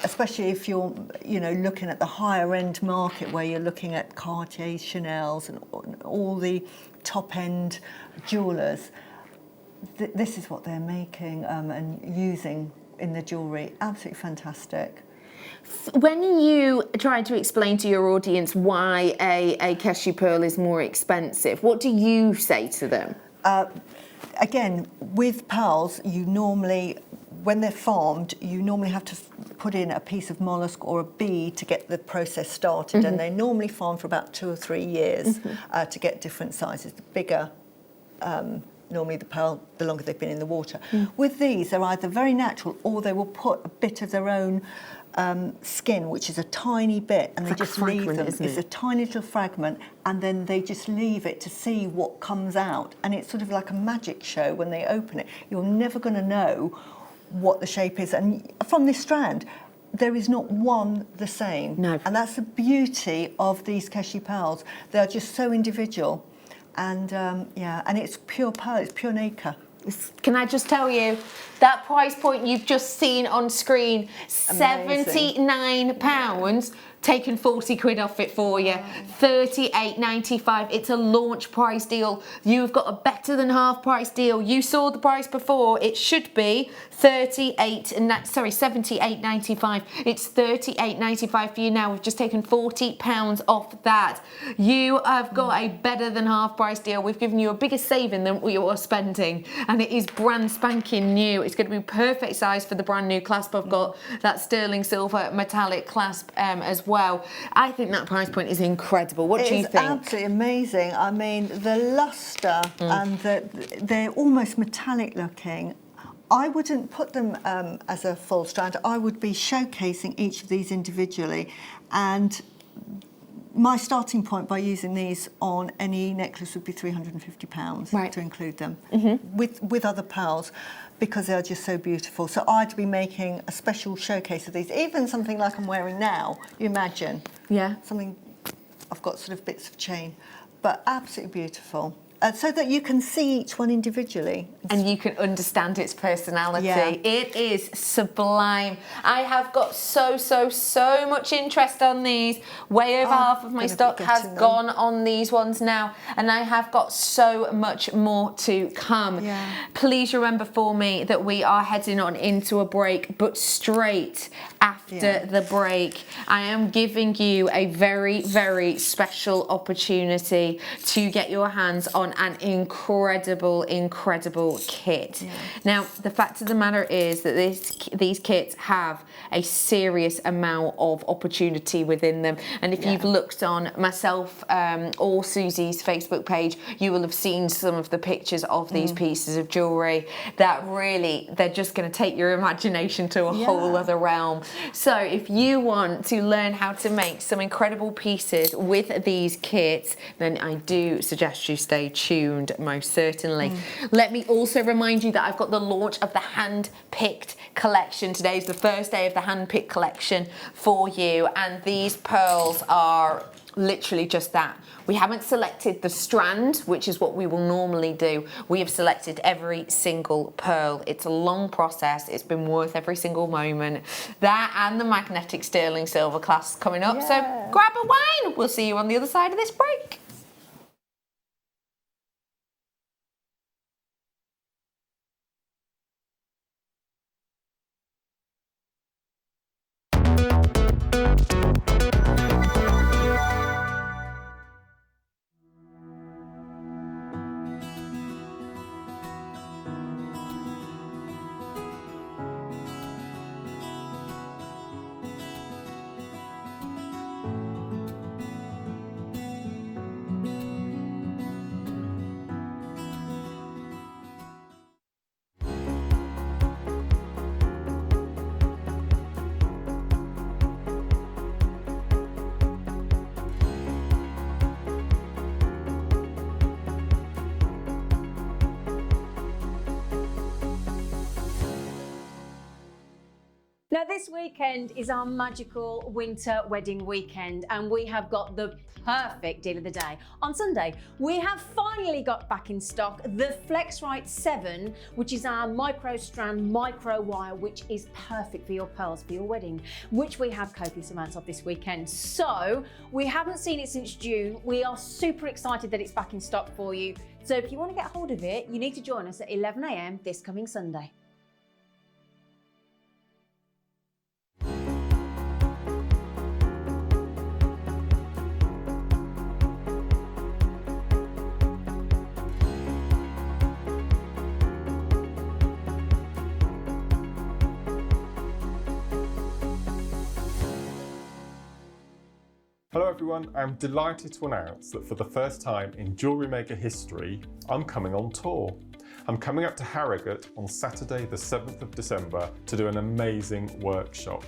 especially if you're, looking at the higher end market, where you're looking at Cartier, Chanel's, and all the top end jewelers. This is what they're making and using in the jewellery. Absolutely fantastic. When you try to explain to your audience why a Keshi pearl is more expensive, what do you say to them? Again, with pearls, you normally, when they're farmed, you normally have to put in a piece of mollusk or a bead to get the process started, and they normally farm for about 2 or 3 years to get different sizes. The bigger, normally the pearl, the longer they've been in the water. With these, they're either very natural, or they will put a bit of their own skin, which is a tiny bit, and they just leave them. It's a tiny little fragment, and then they just leave it to see what comes out. And it's sort of like a magic show when they open it. You're never going to know what the shape is. And from this strand, there is not one the same. No. And that's the beauty of these Keshi pearls. They're just so individual. And and it's pure pearl, it's pure nacre. Can I just tell you, that price point you've just seen on screen, Amazing. £79, taking 40 quid off it for you, $38.95. It's a launch price deal. You've got a better than half price deal. You saw the price before. It should be £78.95. It's $38.95 for you now. We've just taken £40 off that. You have got a better than half price deal. We've given you a bigger saving than what you are spending, and it is brand spanking new. It's going to be perfect size for the brand new clasp. I've got that sterling silver metallic clasp as well. I think that price point is incredible. What do you think? It's absolutely amazing. I mean, the luster and they're almost metallic looking. I wouldn't put them as a full strand. I would be showcasing each of these individually, and my starting point by using these on any necklace would be £350 to include them with other pearls, because they're just so beautiful. So I'd be making a special showcase of these, even something like I'm wearing now. You imagine? Yeah. Something, I've got sort of bits of chain, but absolutely beautiful. So that you can see each one individually. And you can understand its personality. Yeah. It is sublime. I have got so much interest on these. Way over half of my stock has gone on these ones now. And I have got so much more to come. Yeah. Please remember for me that we are heading on into a break, but straight after the break, I am giving you a very, very special opportunity to get your hands on an incredible kit. Yeah. Now, the fact of the matter is that these kits have a serious amount of opportunity within them. And if you've looked on myself or Susie's Facebook page, you will have seen some of the pictures of these pieces of jewellery that really, they're just going to take your imagination to a whole other realm. So if you want to learn how to make some incredible pieces with these kits, then I do suggest you stay tuned, most certainly. Let me also remind you that I've got the launch of the hand-picked collection. Today is the first day of the hand-picked collection for you, and these pearls are literally just that. We haven't selected the strand, which is what we will normally do. We have selected every single pearl. It's a long process. It's been worth every single moment. That and the magnetic sterling silver clasp coming up. So grab a wine. We'll see you on the other side of this break. Now this weekend is our magical winter wedding weekend and we have got the perfect deal of the day. On Sunday, we have finally got back in stock the FlexRite 7, which is our micro strand, micro wire, which is perfect for your pearls for your wedding, which we have copious amounts of this weekend. So we haven't seen it since June. We are super excited that it's back in stock for you. So if you want to get hold of it, you need to join us at 11 AM this coming Sunday. Hello everyone, I'm delighted to announce that for the first time in JewelleryMaker history, I'm coming on tour. I'm coming up to Harrogate on Saturday the 7th of December to do an amazing workshop.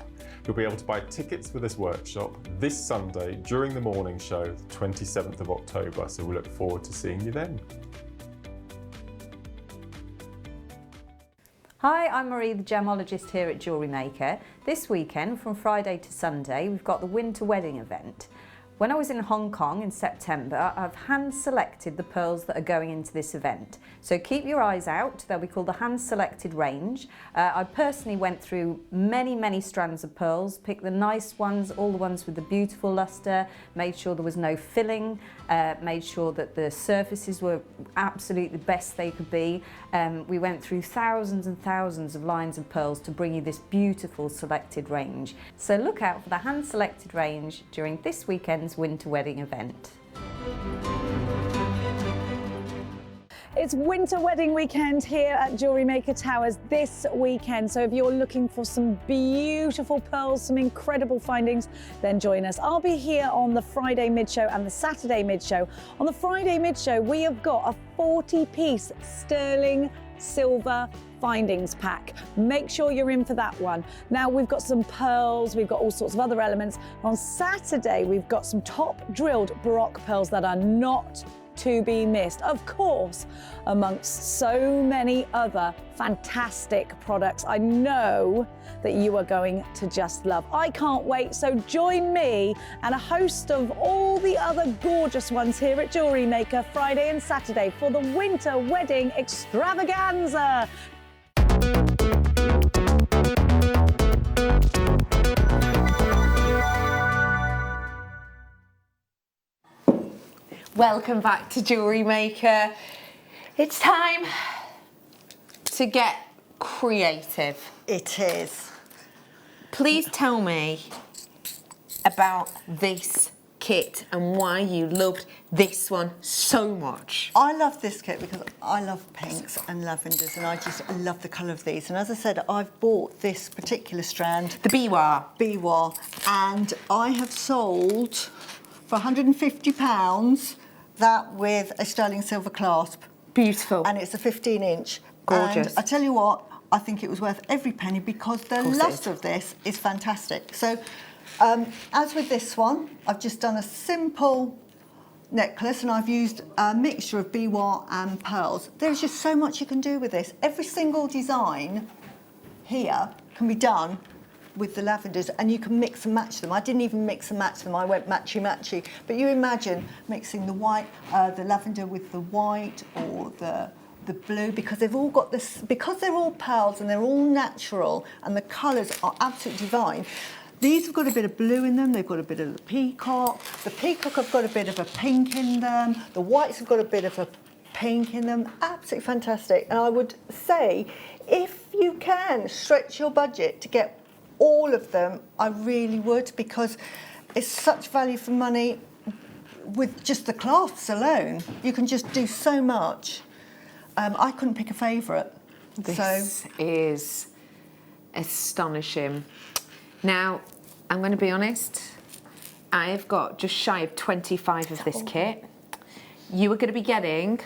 You'll be able to buy tickets for this workshop this Sunday during the morning show, the 27th of October, so we look forward to seeing you then. Hi, I'm Marie, the gemologist here at JewelleryMaker. This weekend, from Friday to Sunday, we've got the winter wedding event. When I was in Hong Kong in September, I've hand-selected the pearls that are going into this event. So keep your eyes out, they'll be called the hand-selected range. I personally went through many strands of pearls, picked the nice ones, all the ones with the beautiful luster, made sure there was no filling, made sure that the surfaces were absolutely the best they could be. We went through thousands and thousands of lines of pearls to bring you this beautiful selected range. So look out for the hand-selected range during this weekend's winter wedding event. It's winter wedding weekend here at JewelleryMaker Towers this weekend. So if you're looking for some beautiful pearls, some incredible findings, then join us. I'll be here on the Friday mid-show and the Saturday mid-show. On the Friday mid-show, we have got a 40-piece sterling silver findings pack. Make sure you're in for that one. Now we've got some pearls, we've got all sorts of other elements. On Saturday, we've got some top drilled Baroque pearls that are not to be missed, of course, amongst so many other fantastic products I know that you are going to just love. I can't wait, so join me and a host of all the other gorgeous ones here at JewelleryMaker Friday and Saturday for the winter wedding extravaganza. Welcome back to JewelleryMaker. It's time to get creative. It is. Please tell me about this kit and why you loved this one so much. I love this kit because I love pinks and lavenders and I just love the colour of these. And as I said, I've bought this particular strand. The Biwa. Biwa. And I have sold for £150 that with a sterling silver clasp. Beautiful. And it's a 15-inch. Gorgeous. And I tell you what, I think it was worth every penny because the luster of this is fantastic. So, as with this one, I've just done a simple necklace and I've used a mixture of Biwa and pearls. There's just so much you can do with this. Every single design here can be done with the lavenders and you can mix and match them. I didn't even mix and match them, I went matchy-matchy. But you imagine mixing the white, the lavender with the white or the blue, because they've all got this, because they're all pearls and they're all natural and the colours are absolutely divine. These have got a bit of blue in them, they've got a bit of the peacock. The peacock have got a bit of a pink in them. The whites have got a bit of a pink in them. Absolutely fantastic. And I would say, if you can stretch your budget to get all of them, I really would, because it's such value for money with just the clasps alone. You can just do so much. I couldn't pick a favourite. This is astonishing. Now, I'm going to be honest, I've got just shy of 25 of this kit. You are going to be getting,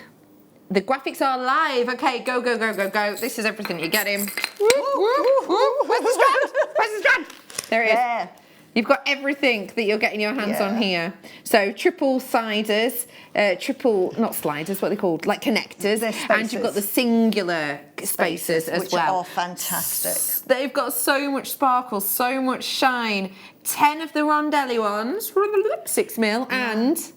the graphics are live. Okay, go, go, go, go, go. This is everything you're getting. Woo, woo, woo. Where's the strand? Where's the strand? There it is. You've got everything that you're getting your hands on here. So triple siders, not sliders, what are they called? Like connectors. And you've got the singular spacers as which well. are fantastic. They've got so much sparkle, so much shine. 10 of the rondelli ones, 6mm, and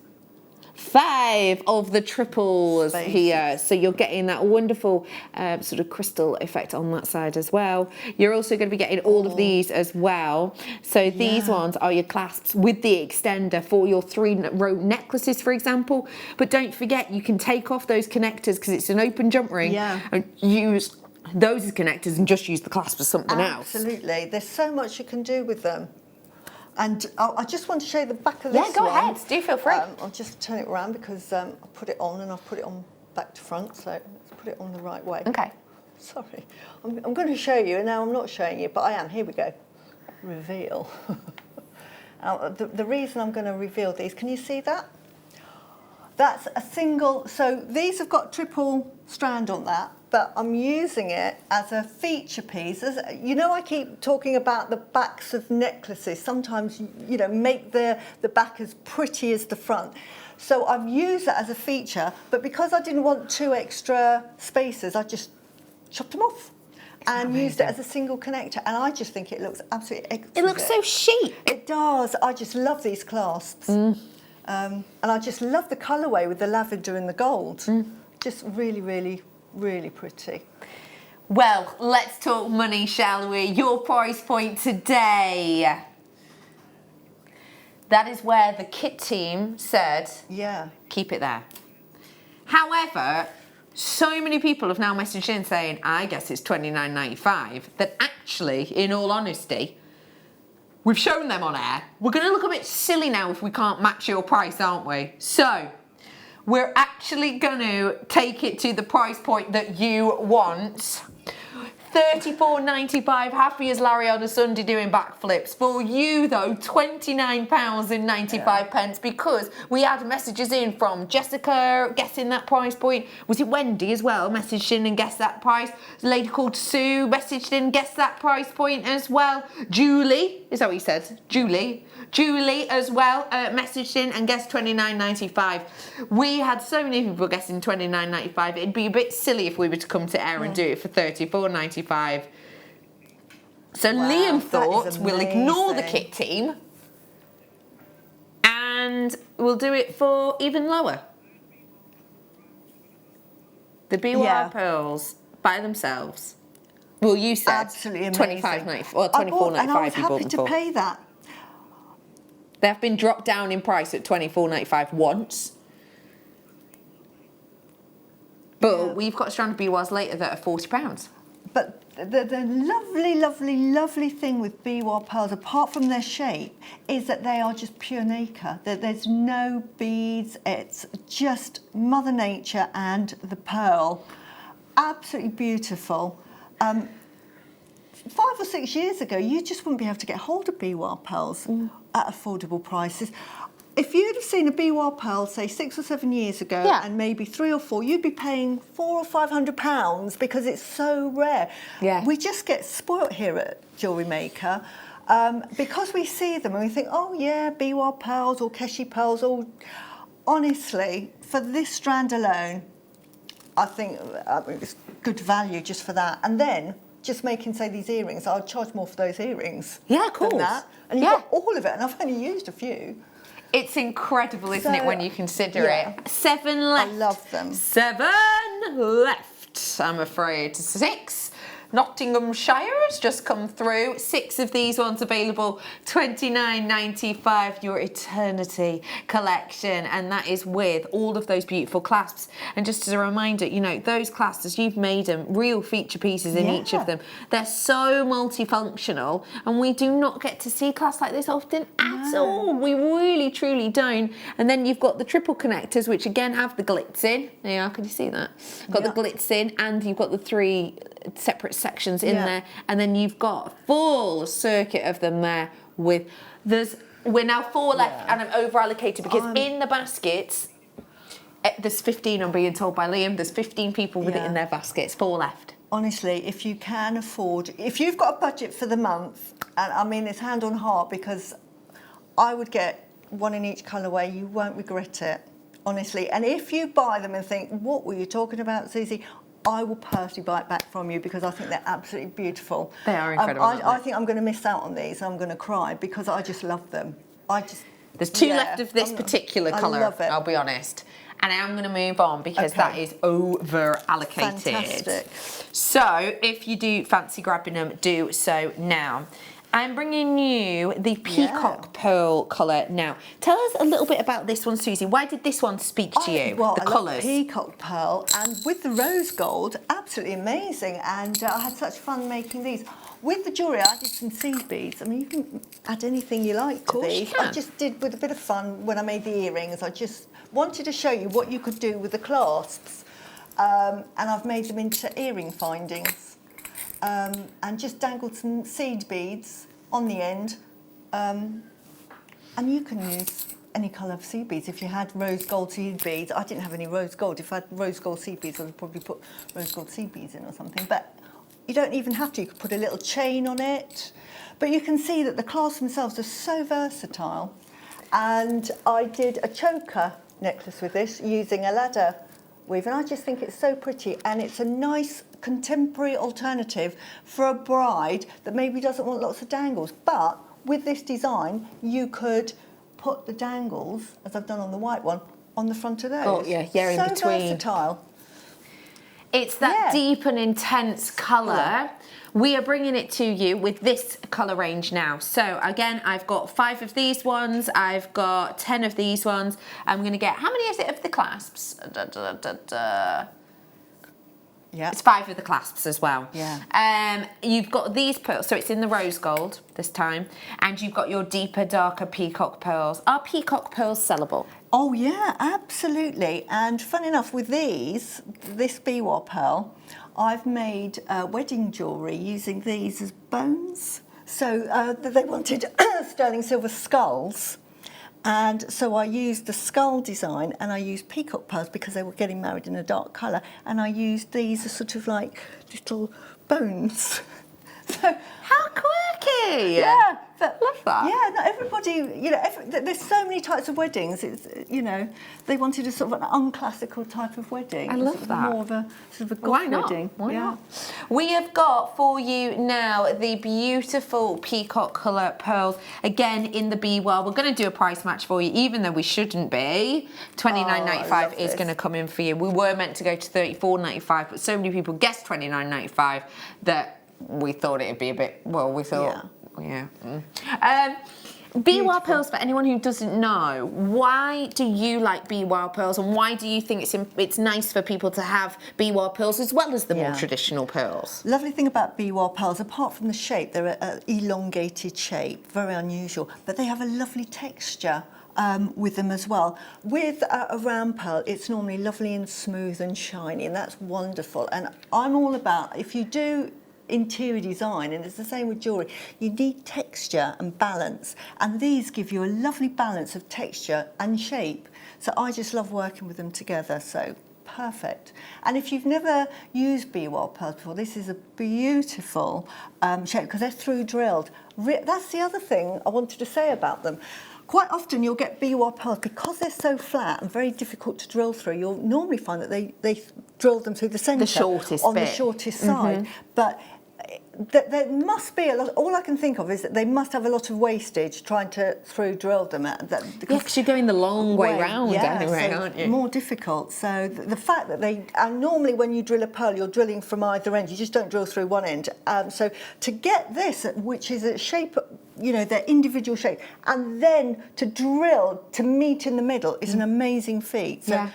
5 of the triples here. So you're getting that wonderful sort of crystal effect on that side as well. You're also going to be getting all of these as well. So these ones are your clasps with the extender for your 3-row necklaces, for example. But don't forget, you can take off those connectors because it's an open jump ring and use those as connectors and just use the clasp as something else. Absolutely. There's so much you can do with them. And I just want to show you the back of this one. Yeah, go ahead. Do feel free. I'll just turn it around because I put it on and I'll put it on back to front. So let's put it on the right way. Okay. Sorry. I'm going to show you, and now I'm not showing you, but I am. Here we go. Reveal. The reason I'm going to reveal these, can you see that? That's a single, so these have got triple strand on that, but I'm using it as a feature piece. You know, I keep talking about the backs of necklaces. Sometimes, you know, make the back as pretty as the front. So I've used it as a feature, but because I didn't want 2 extra spaces, I just chopped them off and used it as a single connector. And I just think it looks absolutely exquisite. It looks so chic. It does. I just love these clasps. And I just love the colourway with the lavender and the gold. Just really, really, really pretty. Well, let's talk money, shall we? Your price point today. That is where the kit team said, keep it there. However, so many people have now messaged in saying, I guess it's $29.95, that actually, in all honesty, we've shown them on air. We're going to look a bit silly now if we can't match your price, aren't we? So, we're actually going to take it to the price point that you want. £34.95, happy as Larry on a Sunday doing backflips. For you though, £29.95 because we had messages in from Jessica guessing that price point. Was it Wendy as well? Messaged in and guessed that price. A lady called Sue messaged in and guessed that price point as well. Julie, is that what you said? Julie as well messaged in and guessed $29.95. We had so many people guessing $29.95. It'd be a bit silly if we were to come to air and do it for $34.95. So Liam thought we'll ignore the kit team and we'll do it for even lower. The Biwa pearls by themselves. Well, you said $25.95 or $24.95. And I was happy to pay that. They have been dropped down in price at $24.95 once. But we've got a strand of Biwas later that are £40. But the lovely, lovely, lovely thing with Biwa pearls, apart from their shape, is that they are just pure nacre. There's no beads. It's just Mother Nature and the pearl. Absolutely beautiful. 5 or 6 years ago, you just wouldn't be able to get hold of Biwa pearls at affordable prices. If you'd have seen a Biwa pearl, say 6 or 7 years ago, and maybe 3 or 4, you'd be paying £400 or £500 because it's so rare. We just get spoilt here at Jewellery Maker because we see them and we think, oh yeah, Biwa pearls or Keshi pearls. Or honestly, for this strand alone, I think it's good value just for that. And then just making, say, these earrings, I'll charge more for those earrings. Yeah, of course. Than that. And you've got all of it, and I've only used a few. It's incredible, isn't it, when you consider it? 7 left. I love them. 7 left, I'm afraid. 6. Nottinghamshire has just come through. 6 of these ones available, $29.95, your Eternity collection. And that is with all of those beautiful clasps. And just as a reminder, you know, those clasps, you've made them real feature pieces in each of them. They're so multifunctional, and we do not get to see clasps like this often at all. We really, truly don't. And then you've got the triple connectors, which again have the glitz in. There you are, can you see that? Got the glitz in, and you've got the 3 separate sections in there, and then you've got a full circuit of them there with we're now 4 left, and I'm over allocated because in the baskets there's 15. I'm being told by Liam there's 15 people with it in their baskets. 4 left. Honestly, if you can afford, if you've got a budget for the month, and I mean it's hand on heart because I would get one in each colourway. You won't regret it, honestly. And if you buy them and think, what were you talking about, Susie? I will personally buy it back from you because I think they're absolutely beautiful. They are incredible. I think I'm going to miss out on these. I'm going to cry because I just love them. There's two left of this particular colour, I love it. I'll be honest. And I'm going to move on because that is over allocated. Fantastic. So if you do fancy grabbing them, do so now. I'm bringing you the Peacock Pearl colour now. Tell us a little bit about this one, Susie. Why did this one speak to you? Well, the I colours. love Peacock Pearl, and with the rose gold, absolutely amazing. And I had such fun making these. With the jewellery, I did some seed beads. I mean, you can add anything you like to these. I just did with a bit of fun when I made the earrings. I just wanted to show you what you could do with the clasps. And I've made them into earring findings. And just dangled some seed beads on the end. And you can use any colour of seed beads. If you had rose gold seed beads, I didn't have any rose gold. If I had rose gold seed beads, I would probably put rose gold seed beads in or something. But you don't even have to. You could put a little chain on it. But you can see that the clasps themselves are so versatile. And I did a choker necklace with this using a ladder weave, and I just think it's so pretty, and it's a nice contemporary alternative for a bride that maybe doesn't want lots of dangles. But with this design, you could put the dangles, as I've done on the white one, on the front of those. Oh yeah, in between. So versatile. It's that deep and intense colour. We are bringing it to you with this colour range now. So again, I've got 5 of these ones. I've got 10 of these ones. I'm going to get, how many is it of the clasps? Yeah. It's 5 of the clasps as well. Yeah. You've got these pearls, so it's in the rose gold this time, and you've got your deeper, darker peacock pearls. Are peacock pearls sellable? Oh yeah, absolutely. And fun enough, with this Biwa pearl, I've made wedding jewellery using these as bones. So they wanted sterling silver skulls. And so I used the skull design, and I used peacock pearls because they were getting married in a dark colour, and I used these as sort of like little bones. So, how quirky! Yeah, but love that. Yeah, not everybody, you know, there's so many types of weddings. It's, you know, they wanted a sort of an unclassical type of wedding. I love that. More of a sort of a Why goth not? wedding. Why not? We have got for you now the beautiful peacock colour pearls, again in the Biwa. We're going to do a price match for you, even though we shouldn't be. $29.95 is going to come in for you. We were meant to go to $34.95, but so many people guessed $29.95 that we thought it'd be a bit, well, we thought, Biwa pearls, for anyone who doesn't know, why do you like Biwa pearls, and why do you think it's nice for people to have Biwa pearls as well as the more traditional pearls? Lovely thing about Biwa pearls, apart from the shape, they're an elongated shape, very unusual, but they have a lovely texture with them as well. With a round pearl, it's normally lovely and smooth and shiny, and that's wonderful. And I'm all about, if you do interior design, and it's the same with jewellery, you need texture and balance, and these give you a lovely balance of texture and shape. So I just love working with them together, so perfect. And if you've never used Biwa pearls before, this is a beautiful shape because they're through drilled. That's the other thing I wanted to say about them. Quite often you'll get Biwa pearls, because they're so flat and very difficult to drill through, you'll normally find that they drill them through the centre, the shortest on bit. The shortest side. But there must be a lot. All I can think of is that they must have a lot of wastage trying to through drill them. Because you're going the long way round anyway, so aren't you? More difficult. So the fact that and normally when you drill a pearl, you're drilling from either end. You just don't drill through one end. So to get this, which is a shape, you know, their individual shape, and then to drill to meet in the middle is an amazing feat. So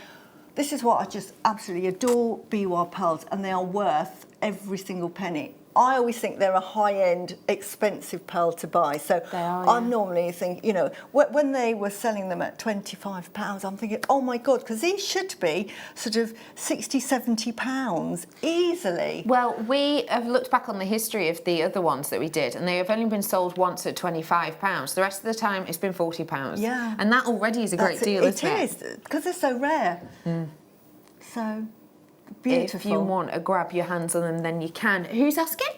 this is what I just absolutely adore, Biwa pearls, and they are worth every single penny. I always think they're a high-end, expensive pearl to buy. So I'm normally thinking, you know, when they were selling them at £25, I'm thinking, oh my God, because these should be sort of £60, £70 easily. Well, we have looked back on the history of the other ones that we did, and they have only been sold once at £25. The rest of the time, it's been £40. Yeah. And that already is a great deal, isn't it? It is, because they're so rare. So beautiful. If you want to grab your hands on them, then you can. Who's asking?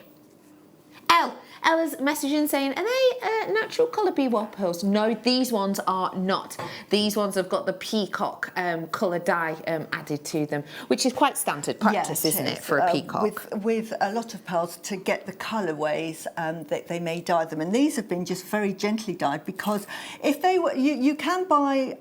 Elle. Ella's messaging saying, are they natural colour Biwa pearls? No, these ones are not. These ones have got the Peacock colour dye added to them, which is quite standard practice, isn't it, for a peacock? With a lot of pearls, to get the colourways, they may dye them, and these have been just very gently dyed, because if they were, you can buy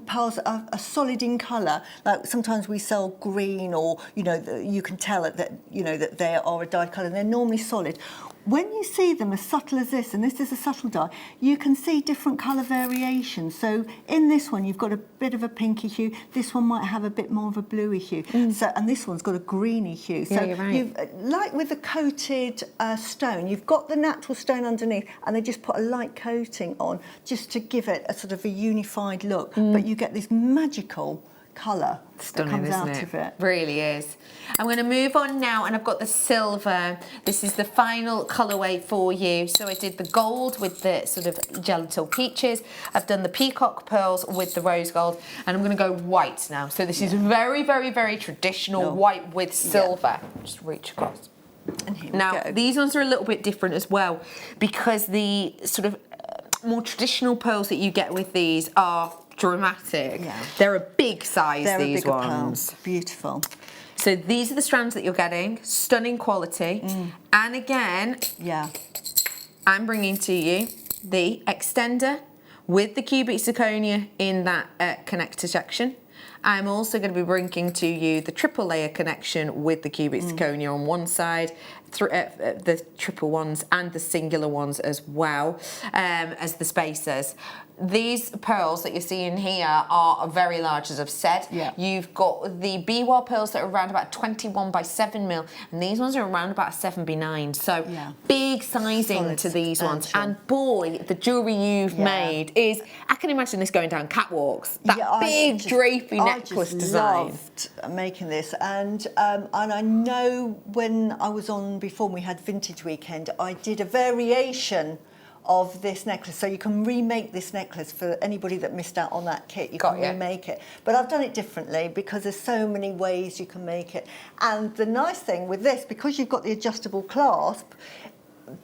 pearls a solid in colour. Like sometimes we sell green, or you can tell that that they are a dyed colour, and they're normally solid. When you see them as subtle as this, and this is a subtle dye, you can see different colour variations. So in this one, you've got a bit of a pinky hue. This one might have a bit more of a bluey hue. So, and this one's got a greeny hue. So you're right. like with the coated stone, you've got the natural stone underneath, and they just put a light coating on just to give it a sort of a unified look. But you get this magical colour that comes out of it. Really is. I'm going to move on now, and I've got the silver. This is the final colourway for you. So I did the gold with the sort of gelatin peaches. I've done the peacock pearls with the rose gold, and I'm going to go white now. So this is very, very, very traditional white with silver. Just reach across. And here now, we go. these ones are a little bit different as well, because the sort of more traditional pearls that you get with these are dramatic. They're a big size, these ones. Pearl. Beautiful. So these are the strands that you're getting. Stunning quality. And again, I'm bringing to you the extender with the cubic zirconia in that connector section. I'm also going to be bringing to you the triple layer connection with the cubic zirconia on one side, the triple ones and the singular ones as well, as the spacers. These pearls that you're seeing here are very large, as I've said. You've got the Biwa pearls that are around about 21 by 7 mil, and these ones are around about 7 by 9. So big sizing solid to these ones. And boy, the jewellery you've made is, I can imagine this going down catwalks. That big drapey necklace design. I just loved making this, and I know when I was on before, we had Vintage Weekend, I did a variation of this necklace, so you can remake this necklace for anybody that missed out on that kit. You can remake it, but I've done it differently because there's so many ways you can make it. And the nice thing with this, because you've got the adjustable clasp,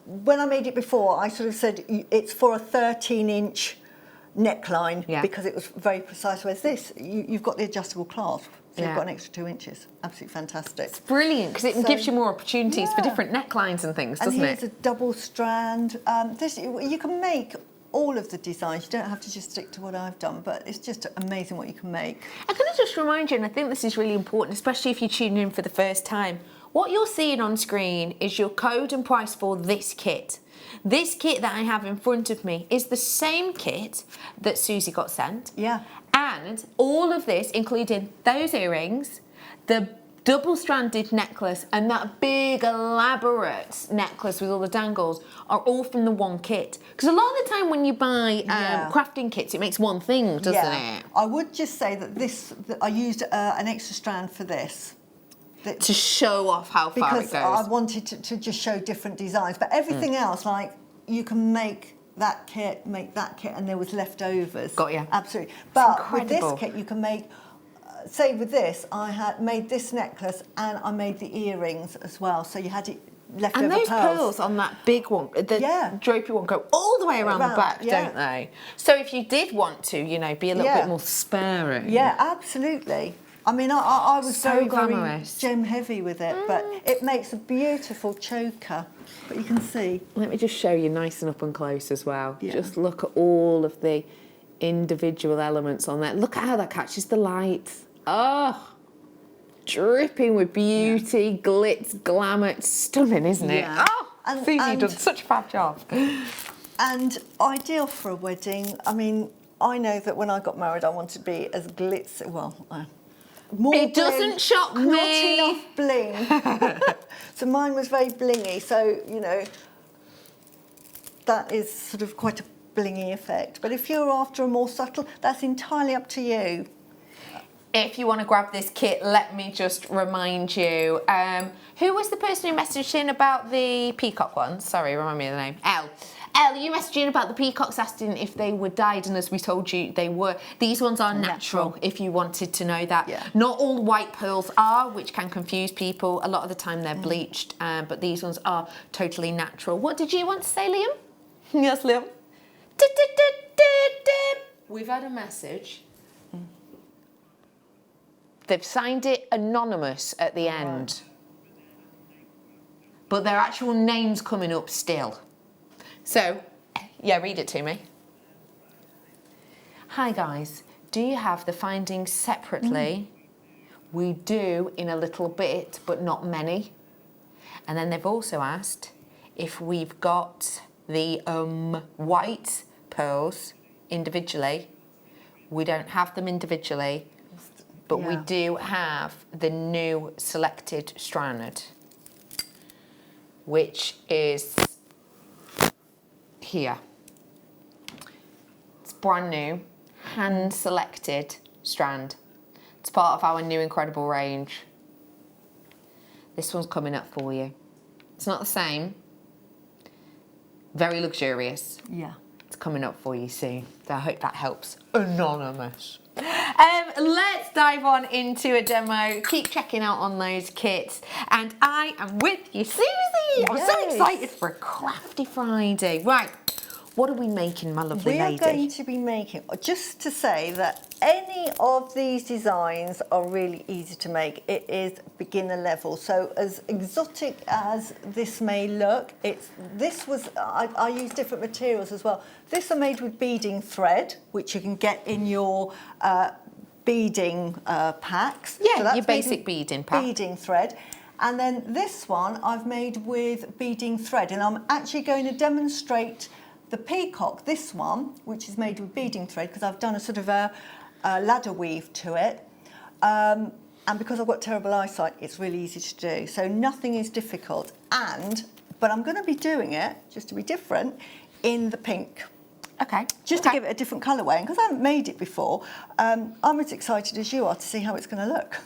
when I made it before, I sort of said it's for a 13-inch neckline because it was very precise. Whereas this, you've got the adjustable clasp. So you've got an extra 2 inches. Absolutely fantastic. It's brilliant, because it gives you more opportunities for different necklines and things, doesn't it? And here's a double strand. You can make all of the designs. You don't have to just stick to what I've done, but it's just amazing what you can make. And can I just remind you, and I think this is really important, especially if you're tuning in for the first time, what you're seeing on screen is your code and price for this kit. This kit that I have in front of me is the same kit that Susie got sent. And all of this, including those earrings, the double-stranded necklace, and that big elaborate necklace with all the dangles, are all from the one kit. Because a lot of the time when you buy crafting kits, it makes one thing, doesn't it? I would just say that I used an extra strand for this. To show off how far it goes. Because I wanted to just show different designs. But everything else, like, you can make that kit, and there was leftovers. Got you. Absolutely. But with this kit, you can make, say with this, I had made this necklace and I made the earrings as well. So you had it leftover pearls. And those pearls on that big one, the drapey one, go all the way around the back, don't they? So if you did want to, be a little bit more sparing. Yeah, absolutely. I mean, I was so very gem heavy with it, but it makes a beautiful choker. But you can see. Let me just show you nice and up and close as well. Just look at all of the individual elements on there. Look at how that catches the light. Oh, dripping with beauty, glitz, glamour. It's stunning, isn't it? Oh, Susie, you've done such a fab job. And ideal for a wedding. I mean, I know that when I got married, I wanted to be as glitz. More it doesn't shock me. Not enough bling. So mine was very blingy. So, that is sort of quite a blingy effect. But if you're after a more subtle, that's entirely up to you. If you want to grab this kit, let me just remind you. Who was the person who messaged in about the peacock one? Sorry, remind me of the name. Elle. Elle, you messaging about the peacocks, asking if they were dyed, and as we told you, they were. These ones are natural, if you wanted to know that. Yeah. Not all white pearls are, which can confuse people. A lot of the time they're bleached, but these ones are totally natural. What did you want to say, Liam? Yes, Liam. We've had a message. They've signed it anonymous at the end. But their actual name's coming up still. So, yeah, read it to me. Hi guys, do you have the findings separately? We do in a little bit, but not many. And then they've also asked if we've got the white pearls individually. We don't have them individually, but we do have the new selected strand, which is here. It's brand new, hand selected strand. It's part of our new incredible range. This one's coming up for you. It's not the same. Very luxurious. Yeah. It's coming up for you soon. So I hope that helps. Anonymous. Let's dive on into a demo. Keep checking out on those kits. And I am with you, Susie. I'm so excited for a crafty Friday. Right, what are we making, my lovely lady? We are going to be making, just to say that any of these designs are really easy to make. It is beginner level. So as exotic as this may look, I use different materials as well. This are made with beading thread, which you can get in your beading packs. Yeah, so that's your basic beading pack. Beading thread. And then this one I've made with beading thread, and I'm actually going to demonstrate the peacock, this one, which is made with beading thread, because I've done a sort of a ladder weave to it. And because I've got terrible eyesight, it's really easy to do. So nothing is difficult. But I'm going to be doing it, just to be different, in the pink. Okay. Just to give it a different colourway. And because I haven't made it before, I'm as excited as you are to see how it's going to look.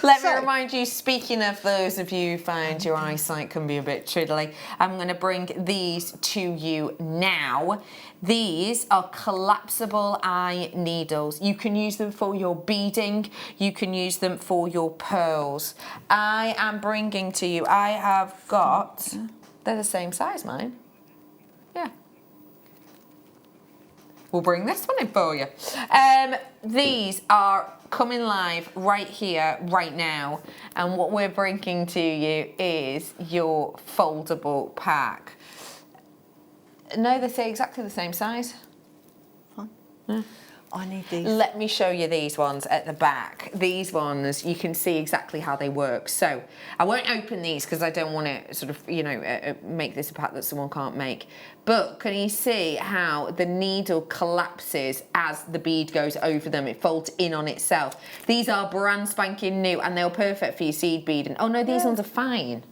Let me remind you, speaking of those of you who find your eyesight can be a bit twiddly, I'm going to bring these to you now. These are collapsible eye needles. You can use them for your beading. You can use them for your pearls. I am bringing to you, I have got, they're the same size, mine. Yeah. We'll bring this one in for you. These are coming live right here, right now. And what we're bringing to you is your foldable pack. No, they say exactly the same size. Fine. Yeah. I need these. Let me show you these ones at the back. These ones, you can see exactly how they work. So I won't open these because I don't want to sort of, you know, make this a pack that someone can't make. But can you see how the needle collapses as the bead goes over them? It folds in on itself. These are brand spanking new and they're perfect for your seed beading. Oh no, these ones are fine.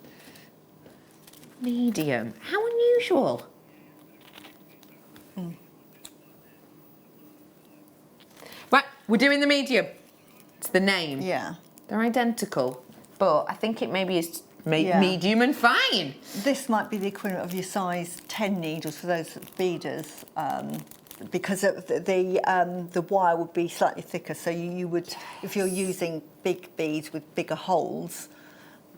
Medium. How unusual. Right, we're doing the medium. It's the name. Yeah. They're identical, but I think it maybe is medium and fine. This might be the equivalent of your size 10 needles for those beaders, because the wire would be slightly thicker. So you would, if you're using big beads with bigger holes,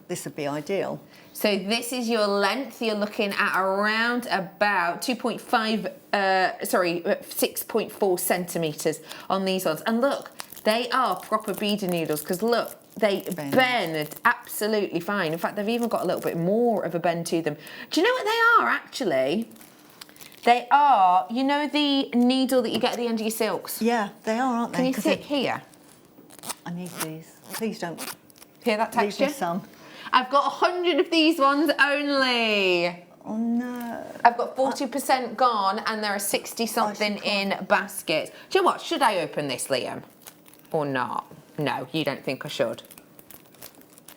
this would be ideal. So this is your length. You're looking at around about 6.4 centimetres on these ones. And look, they are proper beader needles because look, they bend absolutely fine. In fact, they've even got a little bit more of a bend to them. Do you know what they are actually? They are, you know the needle that you get at the end of your silks? Yeah, they are, aren't they? Can you see it here? I need these. Please don't. Hear that texture? Leave me some. I've got 100 of these ones only. Oh no. I've got 40% gone and there are 60 something in baskets. Do you know what? Should I open this, Liam? Or not? No, you don't think I should.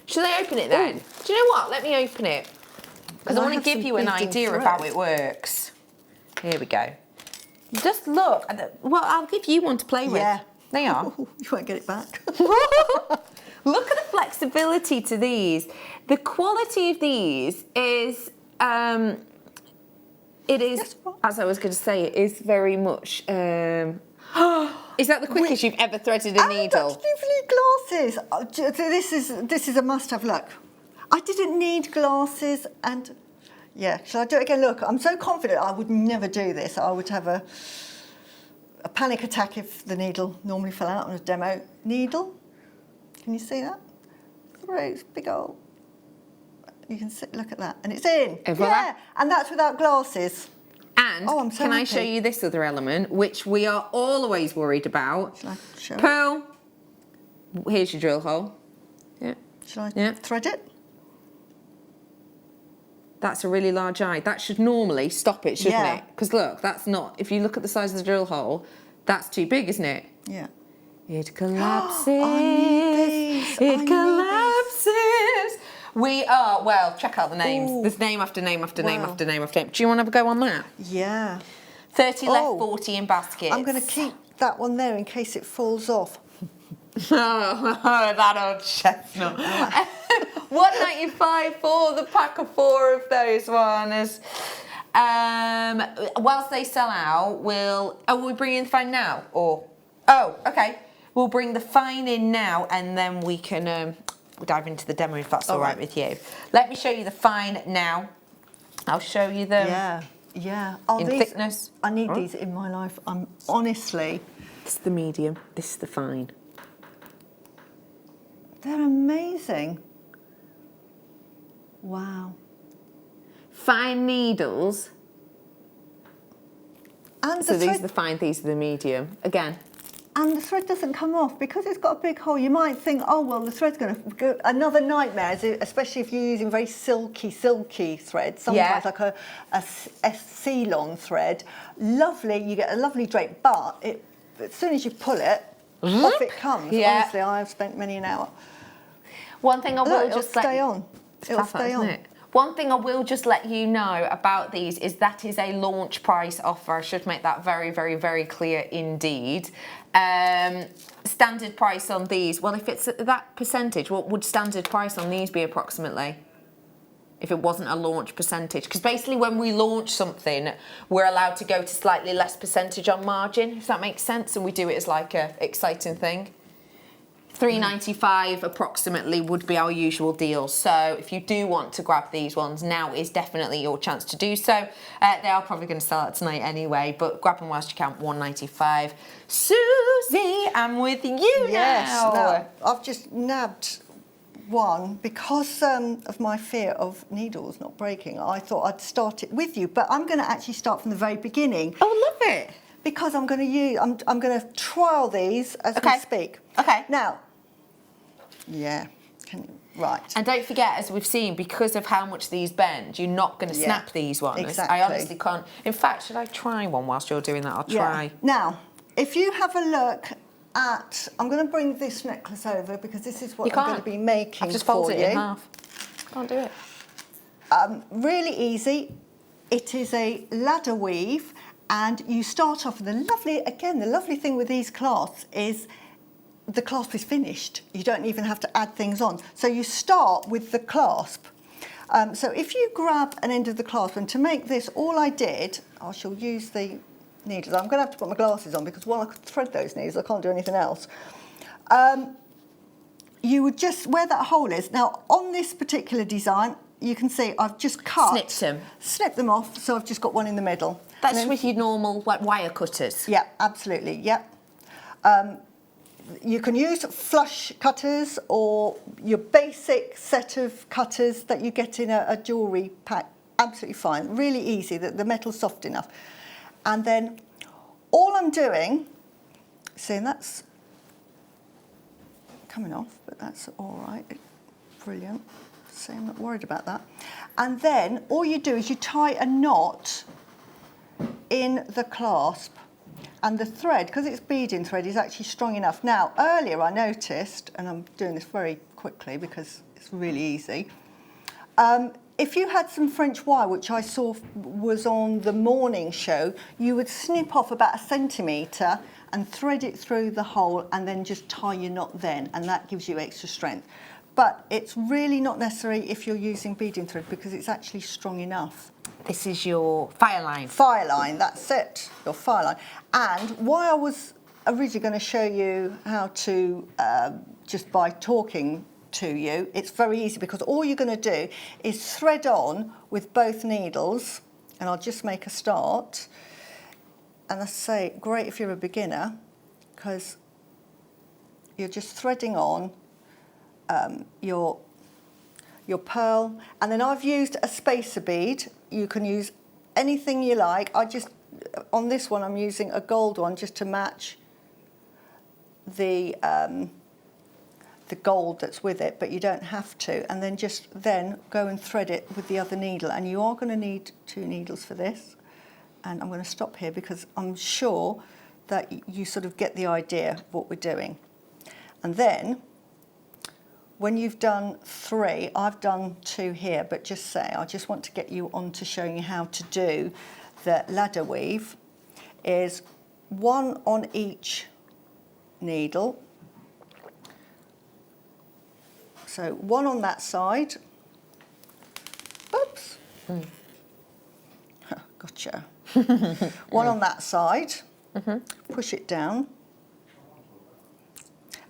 Should I open it then? Ooh. Do you know what? Let me open it. Because I want to give you an idea of how it works. Here we go. Just look. Well, I'll give you one to play with. Yeah. They are. You won't get it back. Look at the flexibility to these. The quality of these is It is, as I was going to say, it is very much... is that the quickest you've ever threaded a needle? Lovely glasses. This is a must-have. Look, I didn't need glasses, and yeah, shall I do it again? Look, I'm so confident I would never do this. I would have a panic attack if the needle normally fell out on a demo needle. Can you see that? It's big old. You can see, look at that, and it's in. Yeah, and that's without glasses. And I'm so can I happy. show you this other element, which we are always worried about? Shall I show it? Pearl, here's your drill hole. Yeah. Shall I thread it? That's a really large eye. That should normally stop it, shouldn't Yeah. it? Because look, that's not, if you look at the size of the drill hole, that's too big, isn't it? Yeah. It collapses. I need these. It collapses. We are, well, check out the names. Ooh. There's name after name after name Wow. after name after name. Do you want to have a go on that? Yeah. 30 left, 40 in baskets. I'm going to keep that one there in case it falls off. Oh, that old chestnut. $1.95 for the pack of 4 of those ones. Whilst they sell out, will we bring in the fine now? Or, okay. We'll bring the fine in now, and then we can dive into the demo if that's all right with you. Let me show you the fine now. I'll show you them. Yeah. In thickness. I need these in my life. I'm honestly. This is the medium. This is the fine. They're amazing. Wow. Fine needles. And So these are the fine, these are the medium. Again. And the thread doesn't come off because it's got a big hole. You might think, oh, well, the thread's going to go. Another nightmare, especially if you're using very silky thread. Sometimes like a Ceylon thread. Lovely, you get a lovely drape, but as soon as you pull it, off it comes. Yeah. Honestly, I have spent many an hour. One thing I will just stay on. It'll stay on. One thing I will just let you know about these is that is a launch price offer. I should make that very, very, very clear indeed. Standard price on these, well, if it's that percentage, what would standard price on these be approximately? If it wasn't a launch percentage? Because basically when we launch something, we're allowed to go to slightly less percentage on margin, if that makes sense, and we do it as like a exciting thing. $3.95 approximately would be our usual deal. So if you do want to grab these ones, now is definitely your chance to do so. They are probably going to sell out tonight anyway, but grab them whilst you can. $1.95. Susie, I'm with you now. Now, I've just nabbed one because of my fear of needles not breaking. I thought I'd start it with you, but I'm going to actually start from the very beginning. Oh, love it. Because I'm going to use, I'm going to trial these as we speak. Okay. Now, right. And don't forget, as we've seen, because of how much these bend, you're not going to snap these ones. Exactly. I honestly can't. In fact, should I try one whilst you're doing that? I'll try. Yeah. Now, if you have a look at, I'm going to bring this necklace over because this is what I'm going to be making. I've just for folded you. it in half. Can't do it. Really easy. It is a ladder weave, and you start off with the lovely thing with these cloths is the clasp is finished. You don't even have to add things on. So you start with the clasp. So if you grab an end of the clasp, and to make this, all I did, I shall use the needles. I'm going to have to put my glasses on because while I could thread those needles, I can't do anything else. You would just, where that hole is, now on this particular design, you can see I've just snipped them off, so I've just got one in the middle. That's with your normal like wire cutters. Yeah, absolutely, yeah. You can use flush cutters or your basic set of cutters that you get in a jewellery pack. Absolutely fine, really easy, the metal's soft enough. And then all I'm doing, see, that's coming off, but that's all right, brilliant. See, I'm not worried about that. And then all you do is you tie a knot in the clasp. And the thread, because it's beading thread, is actually strong enough. Now, earlier I noticed, and I'm doing this very quickly because it's really easy, if you had some French wire, which I saw was on the morning show, you would snip off about 1 centimetre and thread it through the hole and then just tie your knot then, and that gives you extra strength. But it's really not necessary if you're using beading thread because it's actually strong enough. This is your fire line. Fire line, that's it, your fire line. And why I was originally going to show you how to, just by talking to you, it's very easy because all you're going to do is thread on with both needles, and I'll just make a start. And I say, great if you're a beginner, because you're just threading on your pearl. And then I've used a spacer bead. You can use anything you like. On this one, I'm using a gold one just to match the gold that's with it, but you don't have to. And then go and thread it with the other needle. And you are going to need 2 needles for this. And I'm going to stop here because I'm sure that you sort of get the idea of what we're doing. And then, when you've done 3, I've done 2 here, but I just want to get you on to showing you how to do the ladder weave, is 1 on each needle. So 1 on that side. Oops. Gotcha. 1 on that side. Push it down.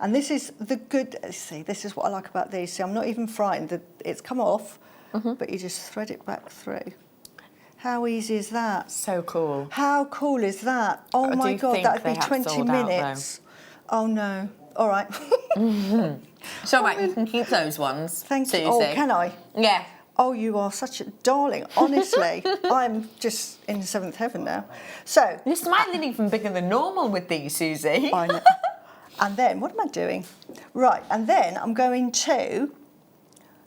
And this is the good, see, this is what I like about these. See, I'm not even frightened that it's come off, but you just thread it back through. How easy is that? So cool. How cool is that? Oh my God, that would be 20 minutes. Oh no. All right. So, right, you can keep those ones. Thank you. Susie. Oh, can I? Yeah. Oh, you are such a darling. Honestly, I'm just in 7th heaven now. So you're smiling even bigger than normal with these, Susie. I know. And then, what am I doing? Right, and then I'm going to,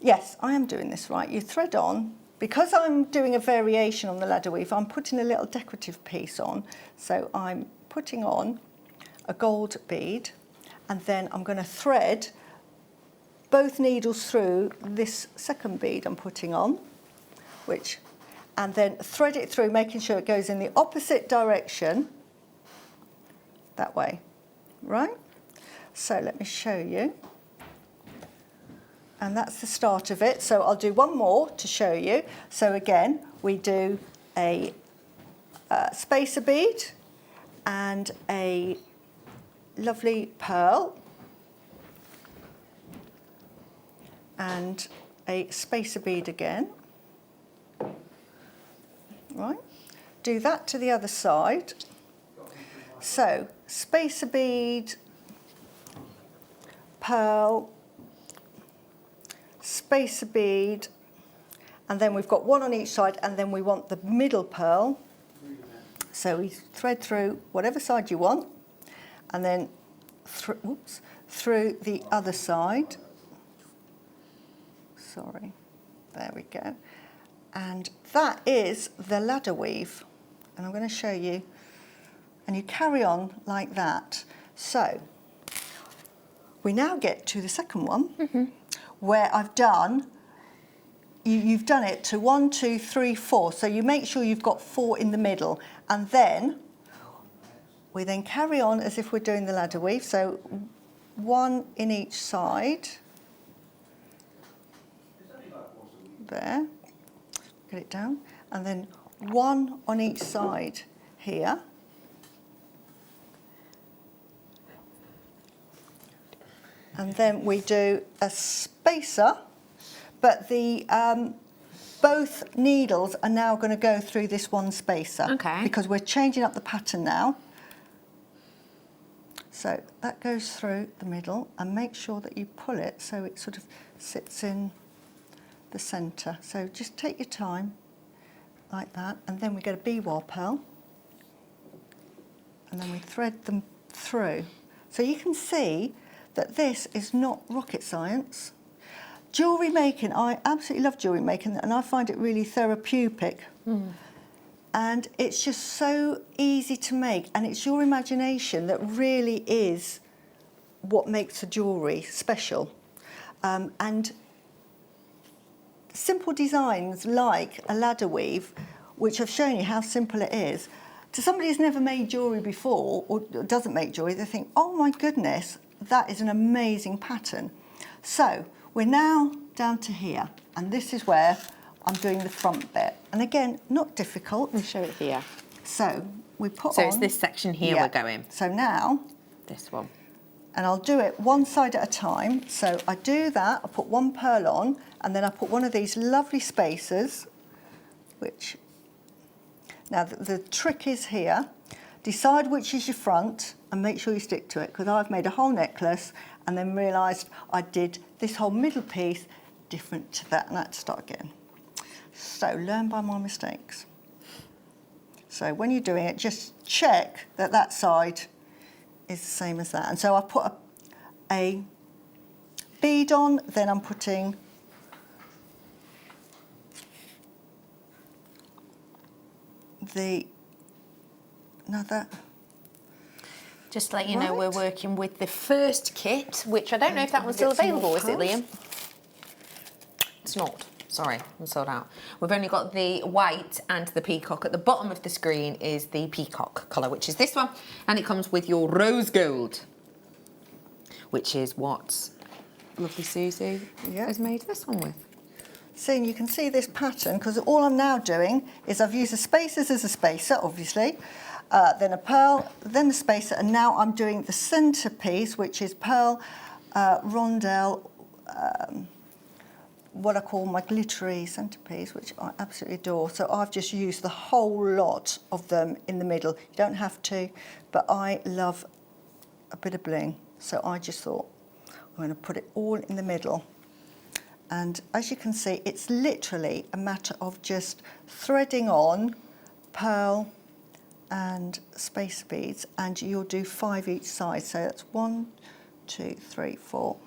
yes, I am doing this right. You thread on, because I'm doing a variation on the ladder weave, I'm putting a little decorative piece on. So I'm putting on a gold bead, and then I'm going to thread both needles through this second bead I'm putting on, and then thread it through, making sure it goes in the opposite direction, that way, right? So let me show you. And that's the start of it. So I'll do one more to show you. So again, we do a spacer bead and a lovely pearl and a spacer bead again. Right, do that to the other side. So spacer bead, pearl, spacer bead, and then we've got 1 on each side, and then we want the middle pearl. So we thread through whatever side you want, and then through the other side. Sorry, there we go. And that is the ladder weave. And I'm going to show you, and you carry on like that. So we now get to the second one, where I've done, you've done it to 1, 2, 3, 4. So you make sure you've got 4 in the middle. And then we then carry on as if we're doing the ladder weave. So 1 in each side. There. Get it down. And then 1 on each side here. And then we do a spacer, but the both needles are now going to go through this one spacer. Okay. Because we're changing up the pattern now. So that goes through the middle, and make sure that you pull it so it sort of sits in the centre. So just take your time, like that, and then we get a Biwa pearl, and then we thread them through. So you can see that this is not rocket science. Jewellery making, I absolutely love jewellery making, and I find it really therapeutic. And it's just so easy to make, and it's your imagination that really is what makes the jewellery special. And simple designs like a ladder weave, which I've shown you how simple it is, to somebody who's never made jewellery before or doesn't make jewellery, they think, oh my goodness, that is an amazing pattern. So we're now down to here, and this is where I'm doing the front bit. And again, not difficult. Let me show it here. So we put on... So it's this section here we're going. So now... This one. And I'll do it one side at a time. So I do that, I put one pearl on, and then I put one of these lovely spacers, which... Now the trick is here, decide which is your front and make sure you stick to it, because I've made a whole necklace and then realised I did this whole middle piece different to that, and I had to start again. So learn by my mistakes. So when you're doing it, just check that that side is the same as that. And so I put a bead on, then I'm putting another. Just to let you know, we're working with the first kit, which I don't know if that one's still available, is it, Liam? It's not. Sorry, I'm sold out. We've only got the white and the peacock. At the bottom of the screen is the peacock colour, which is this one, and it comes with your rose gold, which is what lovely Susie has made this one with. See, and you can see this pattern, because all I'm now doing is I've used the spacers as a spacer, obviously, then a pearl, then the spacer, and now I'm doing the centrepiece, which is pearl, rondelle, what I call my glittery centrepiece, which I absolutely adore. So I've just used the whole lot of them in the middle. You don't have to, but I love a bit of bling. So I just thought, I'm going to put it all in the middle. And as you can see, it's literally a matter of just threading on pearl and spacer beads, and you'll do 5 each side. So that's 1, 2, 3, 4.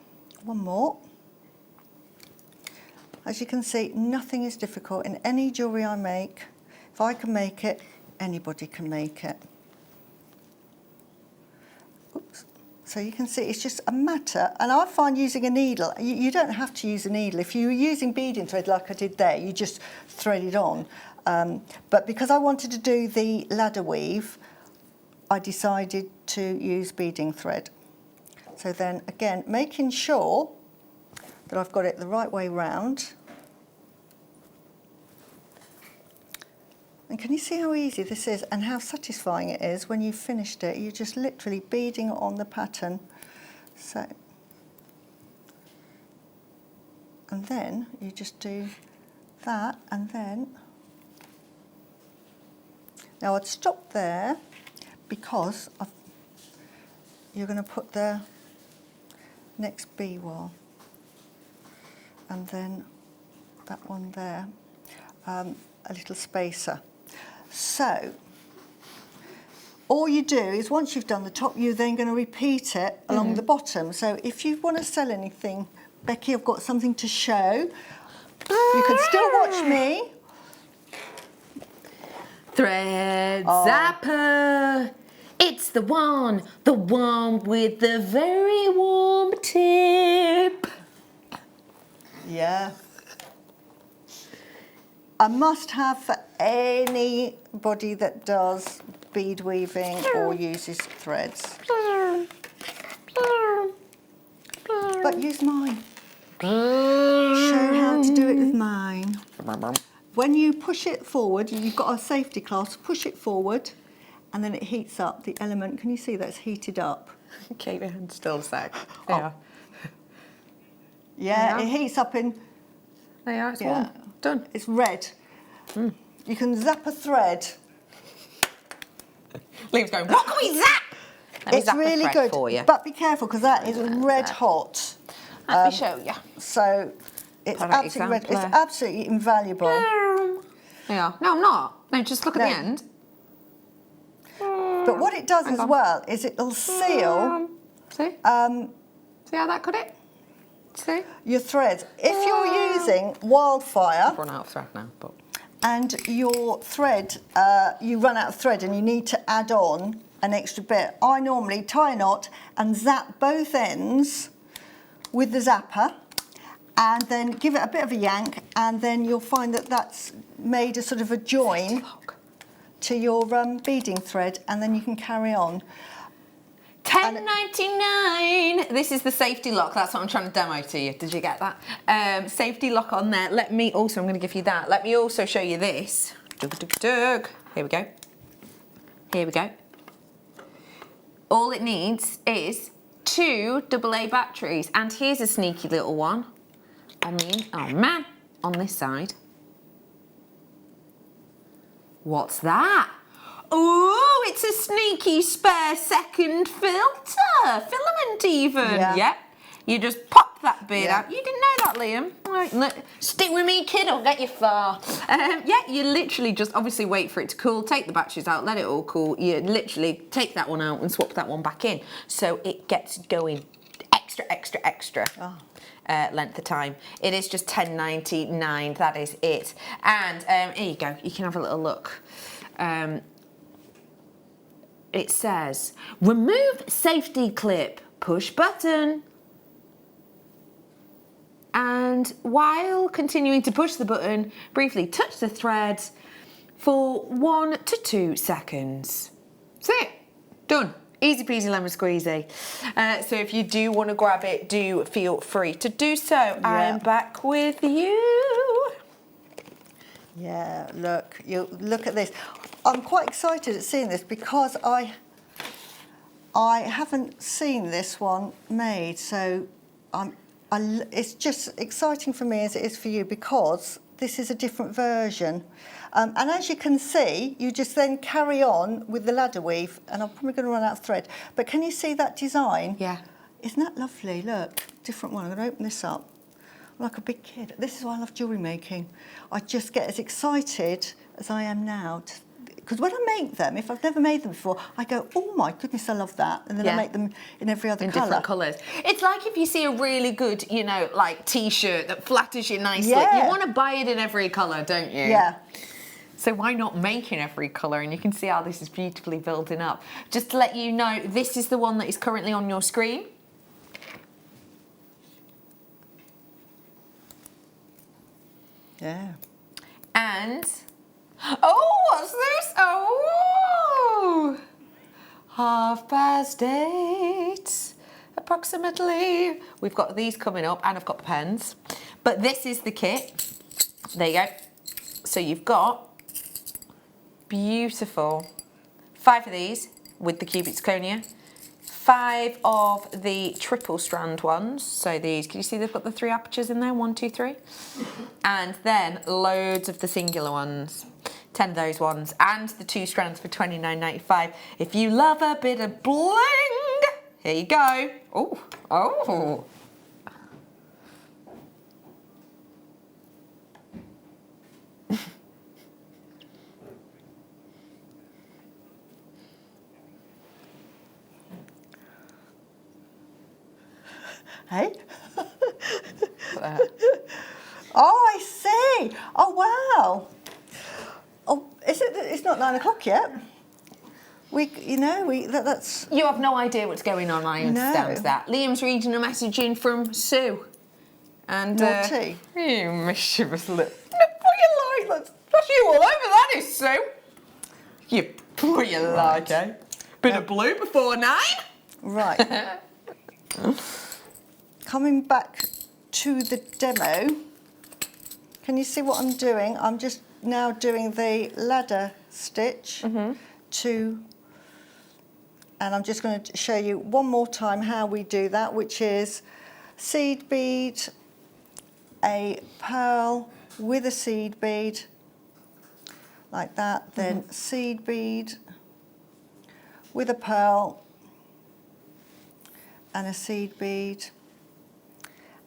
One more. As you can see, nothing is difficult in any jewellery I make. If I can make it, anybody can make it. Oops. So you can see it's just a matter, and I find using a needle, you don't have to use a needle. If you were using beading thread like I did there, you just thread it on. But because I wanted to do the ladder weave, I decided to use beading thread. So then again, making sure that I've got it the right way round. And can you see how easy this is and how satisfying it is when you've finished it? You're just literally beading on the pattern. So, and then you just do that, and then, now I'd stop there because you're going to put the next Biwa, and then that one there, a little spacer. So all you do is once you've done the top, you're then going to repeat it along the bottom. So if you want to sell anything, Becky, I've got something to show. You can still watch me. Thread zapper. It's the one with the very warm tip. Yeah. A must-have for anybody that does bead weaving or uses threads. But use mine. Show how to do it with mine. When you push it forward, you've got a safety clasp, push it forward, and then it heats up. The element, can you see that's heated up? Keep your hand still a sec. There. Yeah, it heats up in... There you are, it's warm. Done. It's red. You can zap a thread. Liam's going, what can we zap? Let me it's zap really a thread good, for you. but be careful because that is red hot. Let me show you. So it's absolutely red. It's absolutely invaluable. Yeah. No, I'm not. No, just look at the end. But what it does as well is it'll seal. See? See how that cut it? See? Your threads. If you're using wildfire, I've run out of thread now, but and your thread, you run out of thread and you need to add on an extra bit. I normally tie a knot and zap both ends with the zapper, and then give it a bit of a yank, and then you'll find that that's made a sort of a join to your beading thread, and then you can carry on. $10.99. This is the safety lock. That's what I'm trying to demo to you. Did you get that? Safety lock on there. Let me also, I'm going to give you that. Let me also show you this. Here we go. Here we go. All it needs is 2 AA batteries. And here's a sneaky little one. Oh man, on this side. What's that? Oh, it's a sneaky spare second filament even. Yep. You just pop that bit out. You didn't know that, Liam. Right, stick with me, kid, I'll get you far. Yeah, you literally just obviously wait for it to cool, take the batteries out, let it all cool. You literally take that one out and swap that one back in. So it gets going extra length of time. It is just $10.99, that is it. And here you go, you can have a little look. It says, remove safety clip, push button. And while continuing to push the button, briefly touch the thread for 1 to 2 seconds. That's it, done. Easy peasy lemon squeezy. So if you do want to grab it, do feel free to do so. I'm back with you. Yeah, look, you look at this. I'm quite excited at seeing this because I haven't seen this one made, so it's just exciting for me as it is for you because this is a different version. And as you can see, you just then carry on with the ladder weave, and I'm probably going to run out of thread. But can you see that design? Yeah. Isn't that lovely? Look, different one. I'm going to open this up. I'm like a big kid. This is why I love jewellery making. I just get as excited as I am now. Because when I make them, if I've never made them before, I go, oh my goodness, I love that. And then I make them in every other colour. In different colours. It's like if you see a really good, you know, like T-shirt that flatters you nicely. You want to buy it in every colour, don't you? Yeah. So why not make in every colour? And you can see how this is beautifully building up. Just to let you know, this is the one that is currently on your screen. Yeah. And, oh, what's this? Oh, 8:30, approximately. We've got these coming up, and I've got the pens. But this is the kit. There you go. So you've got beautiful 5 of these with the cubic zirconia, 5 of the triple strand ones. So these, can you see they've got the 3 apertures in there? 1, 2, 3. And then loads of the singular ones. 10 of those ones. And the 2 strands for $29.95. If you love a bit of bling, here you go. Oh, oh. Hey? Oh, I see. Oh, wow. Oh, is it? It's not 9 o'clock yet. That's. You have no idea what's going on. I understand that. Liam's reading a message in from Sue. And naughty. You mischievous little. What you like? That's you all over that is, Sue. You what you like, eh? Bit of blue before 9. Right. Coming back to the demo, can you see what I'm doing? I'm just now doing the ladder stitch and I'm just going to show you one more time how we do that, which is seed bead, a pearl with a seed bead, like that, then seed bead with a pearl and a seed bead.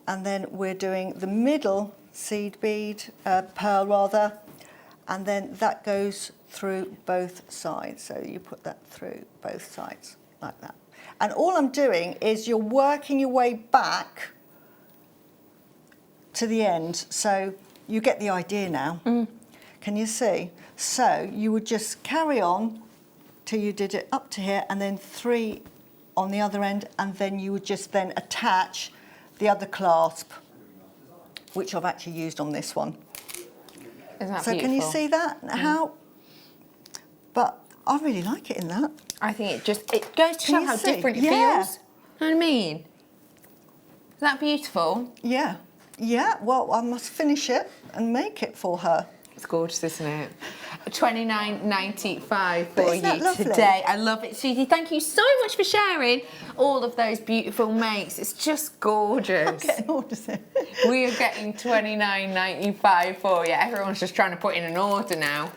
And then we're doing the middle seed bead, pearl rather, and then that goes through both sides. So you put that through both sides, like that. And all I'm doing is you're working your way back to the end. So you get the idea now. Can you see? So you would just carry on till you did it up to here, and then 3 on the other end, and then you would just then attach the other clasp, which I've actually used on this one. Isn't that so beautiful? Can you see that? How? But I really like it in that. I think it goes to show you how see? different it Yeah. feels. You know what I mean? Is that beautiful? Yeah. Yeah, well, I must finish it and make it for her. It's gorgeous, isn't it? $29.95 for Isn't you that lovely? today. I love it, Susie. Thank you so much for sharing all of those beautiful makes. It's just gorgeous. I'm getting orders in. We are getting $29.95 for you. Everyone's just trying to put in an order now.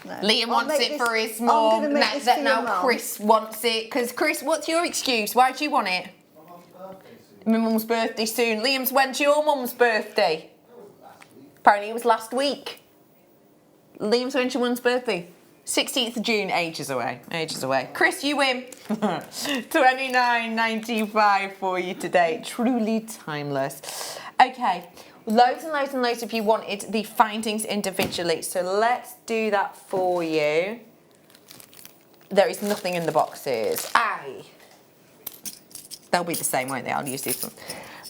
No. Liam I'll wants make it this- for his I'm mum. gonna make this for your Now mum. Chris wants it. Because Chris, what's your excuse? Why do you want it? My mum's birthday soon. Liam's, when's your mum's birthday? Apparently it was last week. Liam's, when's your mum's birthday? 16th of June, ages away. Ages away. Chris, you win. $29.95 for you today. Truly timeless. Okay. Loads and loads and loads of you wanted the findings individually, so let's do that for you. There is nothing in the boxes. Aye. They'll be the same, won't they? I'll use these ones.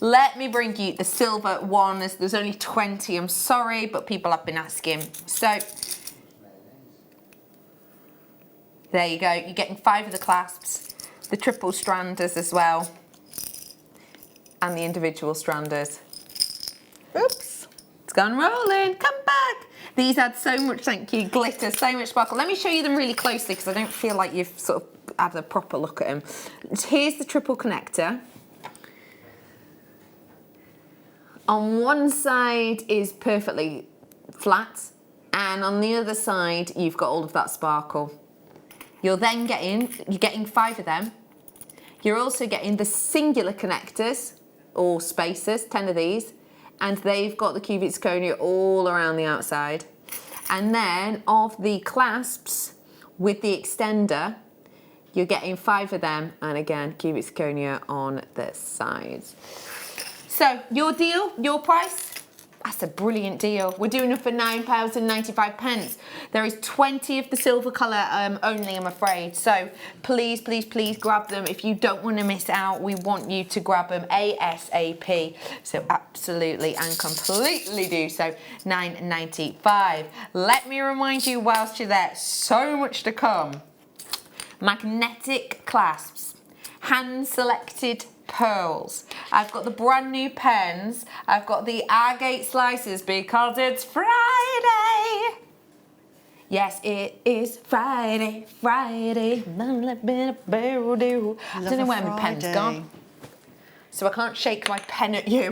Let me bring you the silver ones. There's only 20, I'm sorry, but people have been asking. So, there you go. You're getting 5 of the clasps, the triple stranders as well, and the individual stranders. Oops, it's gone rolling, come back. These add so much, thank you, glitter, so much sparkle. Let me show you them really closely because I don't feel like you've sort of had a proper look at them. Here's the triple connector. On one side is perfectly flat, and on the other side, you've got all of that sparkle. You're getting 5 of them. You're also getting the singular connectors, or spacers, 10 of these, and they've got the cubic zirconia all around the outside. And then of the clasps with the extender, you're getting 5 of them, and again, cubic zirconia on the sides. So, your deal, your price, that's a brilliant deal. We're doing it for £9.95. There is 20 of the silver colour only, I'm afraid. So please, please, please grab them. If you don't want to miss out, we want you to grab them ASAP. So absolutely and completely do so. £9.95. Let me remind you whilst you're there, so much to come. Magnetic clasps, hand-selected pearls. I've got the brand new pens. I've got the Agate slices because it's Friday. Yes, it is Friday, Friday. I don't know where my pen's gone. So I can't shake my pen at you.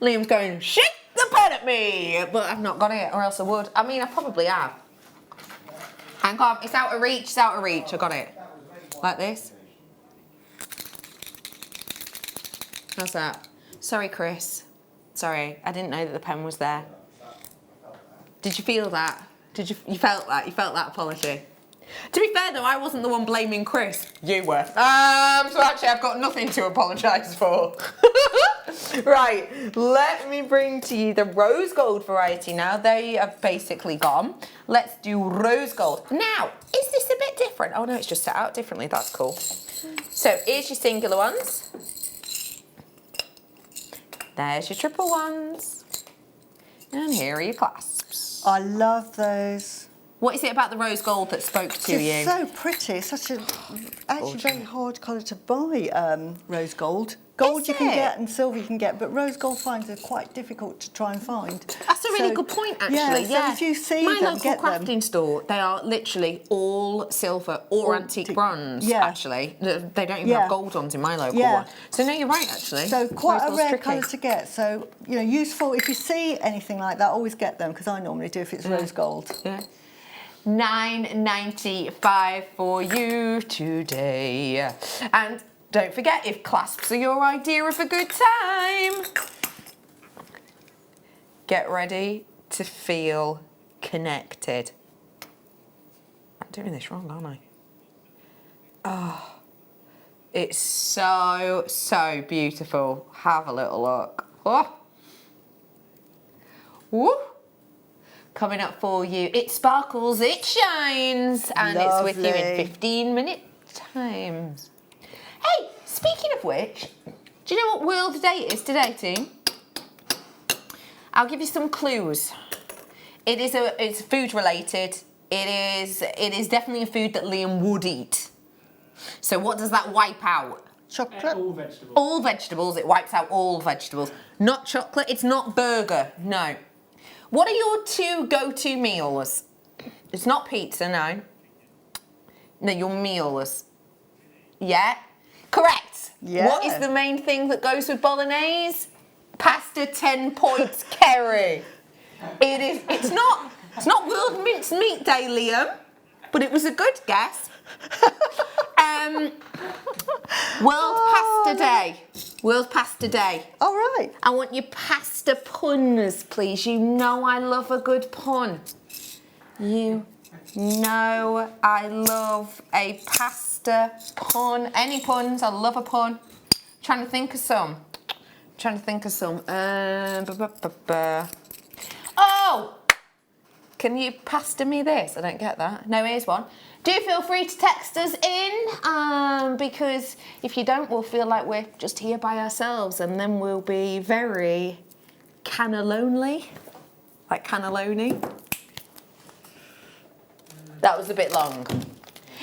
Liam's going, shake the pen at me! But I've not got it, or else I would. I mean, I probably have. Hang on, it's out of reach, it's out of reach. I got it. Like this. How's that? Sorry, Chris. Sorry, I didn't know that the pen was there. Did you feel that? You felt that? You felt that apology? To be fair though, I wasn't the one blaming Chris. You were. So actually I've got nothing to apologise for. Right, let me bring to you the rose gold variety now. They are basically gone. Let's do rose gold. Now, is this a bit different? Oh no, it's just set out differently. That's cool. So here's your singular ones. There's your triple ones. And here are your clasps. I love those. What is it about the rose gold that spoke to you? It's so pretty. It's such a actually very hard colour to buy. Rose gold. Gold you can get and silver you can get, but rose gold finds are quite difficult to try and find. That's a really good point, actually. Yeah. So if you see my them, local get crafting them. store, they are literally all silver or antique bronze. Yeah. Actually, they don't even have gold ones in my local one. So no, you're right, actually. So quite Rose a gold's rare tricky. colour to get. So useful if you see anything like that. Always get them because I normally do if it's rose gold. Yeah. $9.95 for you today. And don't forget, if clasps are your idea of a good time, get ready to feel connected. I'm doing this wrong, aren't I? Oh, it's so, so beautiful. Have a little look. Oh. Woo. Coming up for you, it sparkles, it shines, and it's with you in 15-minute times. Hey, speaking of which, do you know what World Day is today, team? I'll give you some clues. It's food related. It is definitely a food that Liam would eat. So what does that wipe out? Chocolate? All vegetables. All vegetables. It wipes out all vegetables. Not chocolate. It's not burger. No. What are your two go-to meals? It's not pizza, no. No, your meals. Yeah? Correct. Yeah. What is the main thing that goes with bolognese? Pasta 10 points, Kerry. It's not World Minced Meat Day, Liam, but it was a good guess. World Pasta Day. World Pasta Day. All right. I want your pasta puns, please. You know I love a good pun. You know I love a pasta pun. Any puns? I love a pun. Trying to think of some. Oh! Can you pasta me this? I don't get that. No, here's one. Do feel free to text us in, because if you don't, we'll feel like we're just here by ourselves, and then we'll be very cannellonely, like cannelloni. That was a bit long.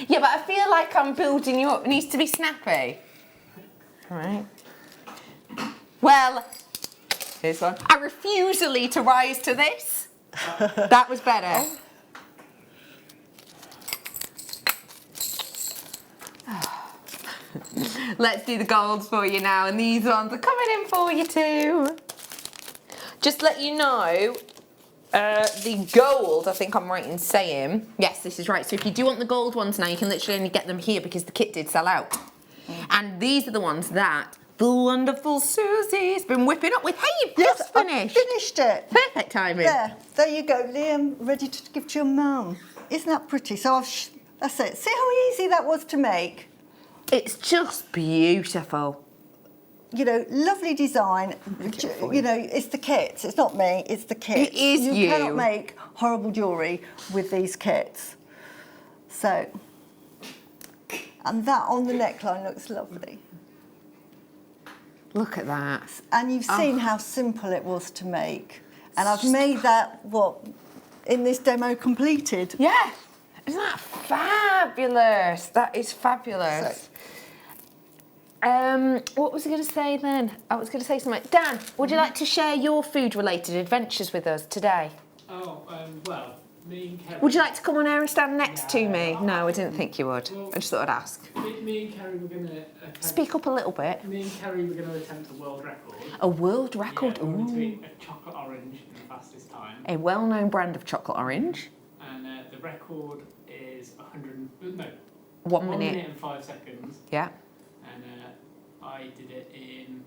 Yeah, but I feel like I'm building you up. It needs to be snappy. All right. Well, here's one. I refusally to rise to this. That was better. Let's do the golds for you now, and these ones are coming in for you too. Just let you know, the gold, I think I'm right in saying, yes, this is right. So if you do want the gold ones now, you can literally only get them here because the kit did sell out. And these are the ones that the wonderful Susie's been whipping up with. Hey, you've just finished. I finished it. Perfect timing. There you go, Liam, ready to give to your mum. Isn't that pretty? So that's it. See how easy that was to make? It's just beautiful. You know, lovely design. You know, it's the kits. It's not me, it's the kits. It is you. You cannot make horrible jewellery with these kits. So, and that on the neckline looks lovely. Look at that. And you've seen how simple it was to make. And I've made that, in this demo completed. Yeah. Isn't that fabulous? That is fabulous. What was I going to say then? I was going to say something. Dan, would you like to share your food-related adventures with us today? Oh, well, me and Kerry... Would you like to come on air and stand next to me? No, I didn't think you would. Well, I just thought I'd ask. Me and Kerry were going to... Speak up a little bit. Me and Kerry were going to attempt a world record. A world record? Yeah, we wanted to eat a chocolate orange in the fastest time. A well-known brand of chocolate orange. And the record is 1 minute and 5 seconds. Yeah. And I did it in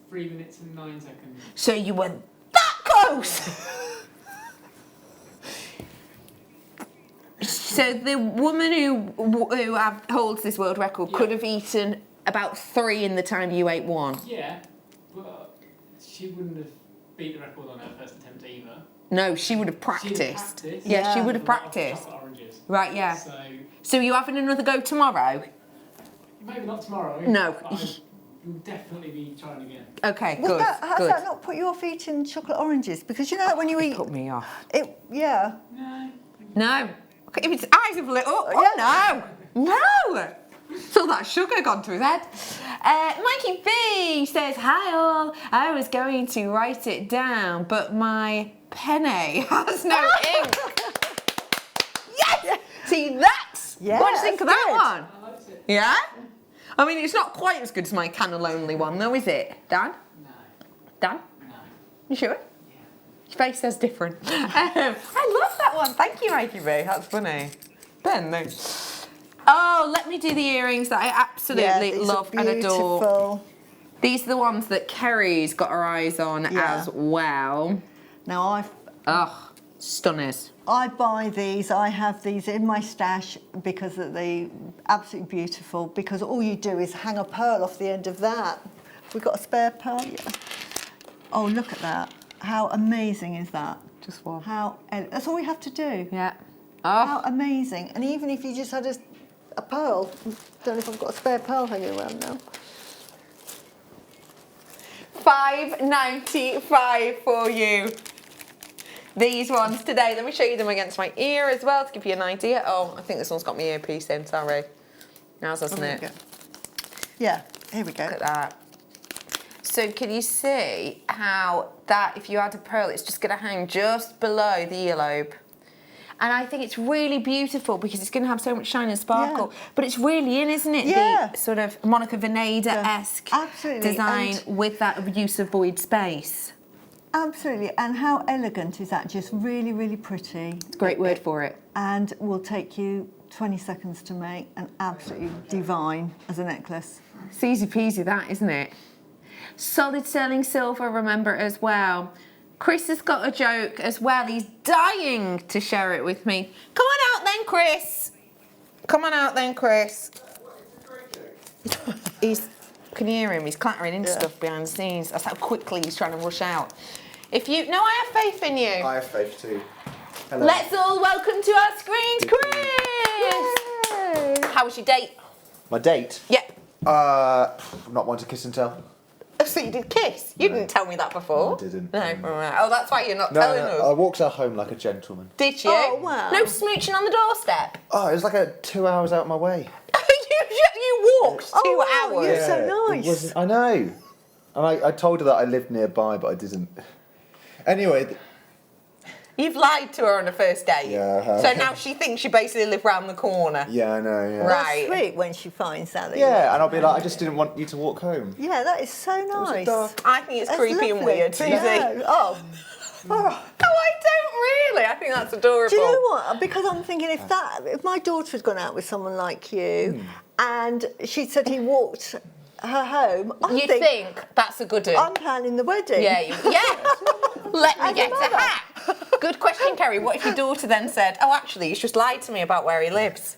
3 minutes and 9 seconds. So you were that close! So the woman who holds this world record could have eaten about 3 in the time you ate 1. Yeah, but she wouldn't have beat the record on her first attempt either. No, she would have practiced. Yeah, she would have practiced. Chocolate oranges. Right, yeah. So you're having another go tomorrow? Maybe not tomorrow. No. You'll definitely be trying again. Okay, Has good. that not put you off eeting chocolate oranges? Because you know that when you eat... It put me off. Yeah. No. Okay, if its eyes have lit up. Oh, no. No. Saw that sugar gone to his head. Mikey B says, hi all. I was going to write it down, but my penny has no ink. Yes! See, that's... Yeah, what do you think of that good. one? I liked it. Yeah? I mean, it's not quite as good as my cannelloni one, though, is it? Dan? No. Dan? No. You sure? Yeah. Your face says different. I love that one. Thank you, Mikey B. That's funny. Ben, no. Oh, let me do the earrings that I absolutely love and adore. These are the ones that Kerry's got her eyes on as well. Now stunners. I buy these, I have these in my stash because they're absolutely beautiful, because all you do is hang a pearl off the end of that. We've got a spare pearl, yeah. Oh, look at that. How amazing is that? Just one. That's all we have to do. Yeah. How amazing. And even if you just had a pearl, don't know if I've got a spare pearl hanging around now. $5.95 for you. these ones today. Let me show you them against my ear as well to give you an idea. Oh, I think this one's got my earpiece in, sorry. Now's doesn't it? Yeah, here we go. Look at that. So can you see how that, if you add a pearl, it's just going to hang just below the earlobe? And I think it's really beautiful because it's going to have so much shine and sparkle. But it's really in, isn't it? The sort of Monica Vinader-esque design with that use of void space. Absolutely. And how elegant is that? Just really, really pretty. It's a great word for it. And will take you 20 seconds to make, and absolutely divine as a necklace. It's easy peasy, that, isn't it? Solid sterling silver, remember, as well. Chris has got a joke as well. He's dying to share it with me. Come on out then, Chris. Come on out then, Chris. Can you hear him? He's clattering into stuff behind the scenes. That's how quickly he's trying to rush out. No, I have faith in you. I have faith too. Hello. Let's all welcome to our screens, Chris. Yay. How was your date? My date? Yeah. Not one to kiss and tell. So you did kiss? You didn't tell me that before. No, I didn't. No, right. Oh, that's why you're not telling us. I walked her home like a gentleman. Did you? Oh, wow. No smooching on the doorstep? Oh, it was like 2 hours out of my way. you walked 2 hours? You're so nice. I know. And I told her that I lived nearby, but I didn't. Anyway. You've lied to her on the first date. Yeah, I have. So now she thinks you basically live round the corner. Yeah, I know, yeah. Right. That's sweet when she finds that. Yeah, and I'll be like, I just didn't want you to walk home. Yeah, that is so nice. I think it's creepy and weird, Susie. Yeah. Oh, I don't really. I think that's adorable. do you know what? Because I'm thinking if my daughter had gone out with someone like you, and she said he walked her home, You think that's a good one? I'm planning the wedding. Yeah. Let me get a hat. Good question, Kerry. What if your daughter then said, "Oh, actually, he's just lied to me about where he lives"?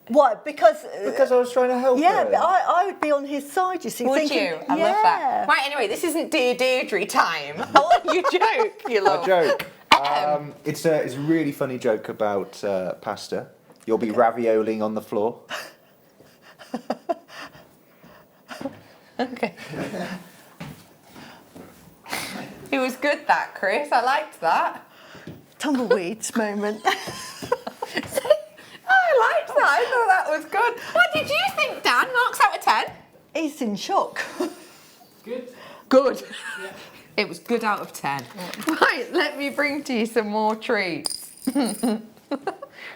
What? Because I was trying to help her. Yeah, but I would be on his side, you see. Would you? I love that. Right, anyway, this isn't Dear Deirdre time. I love your joke, you love. A joke. It's a really funny joke about pasta. You'll be ravioling on the floor. Okay. It was good, that, Chris. I liked that. Tumbleweeds moment. I liked that. I thought that was good. What did you think, Dan? Marks out of 10? He's in shock. Good. Yeah. It was good out of 10. Right, let me bring to you some more treats.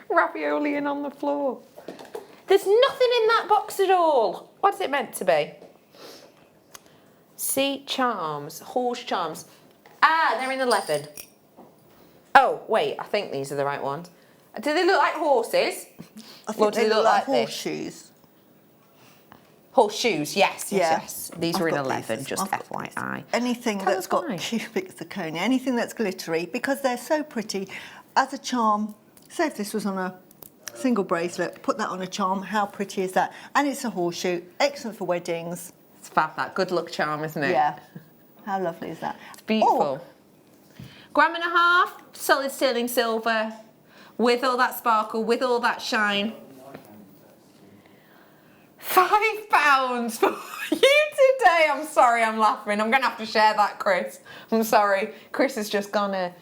Ravioli on the floor. There's nothing in that box at all. What is it meant to be? See, charms, horse charms. Ah, they're in 11. Oh, wait, I think these are the right ones. Do they look like horses? I think they look like horseshoes. Horseshoes, yes. These were in 11, just FYI. Anything that's got cubic zirconia, anything that's glittery, because they're so pretty. As a charm, say if this was on a single bracelet, put that on a charm, how pretty is that? And it's a horseshoe, excellent for weddings. It's fab, that good luck charm, isn't it? Yeah. How lovely is that? It's beautiful. £1.50, solid sterling silver, with all that sparkle, with all that shine. £5 for you today. I'm sorry, I'm laughing. I'm going to have to share that, Chris. I'm sorry. Chris has just gone,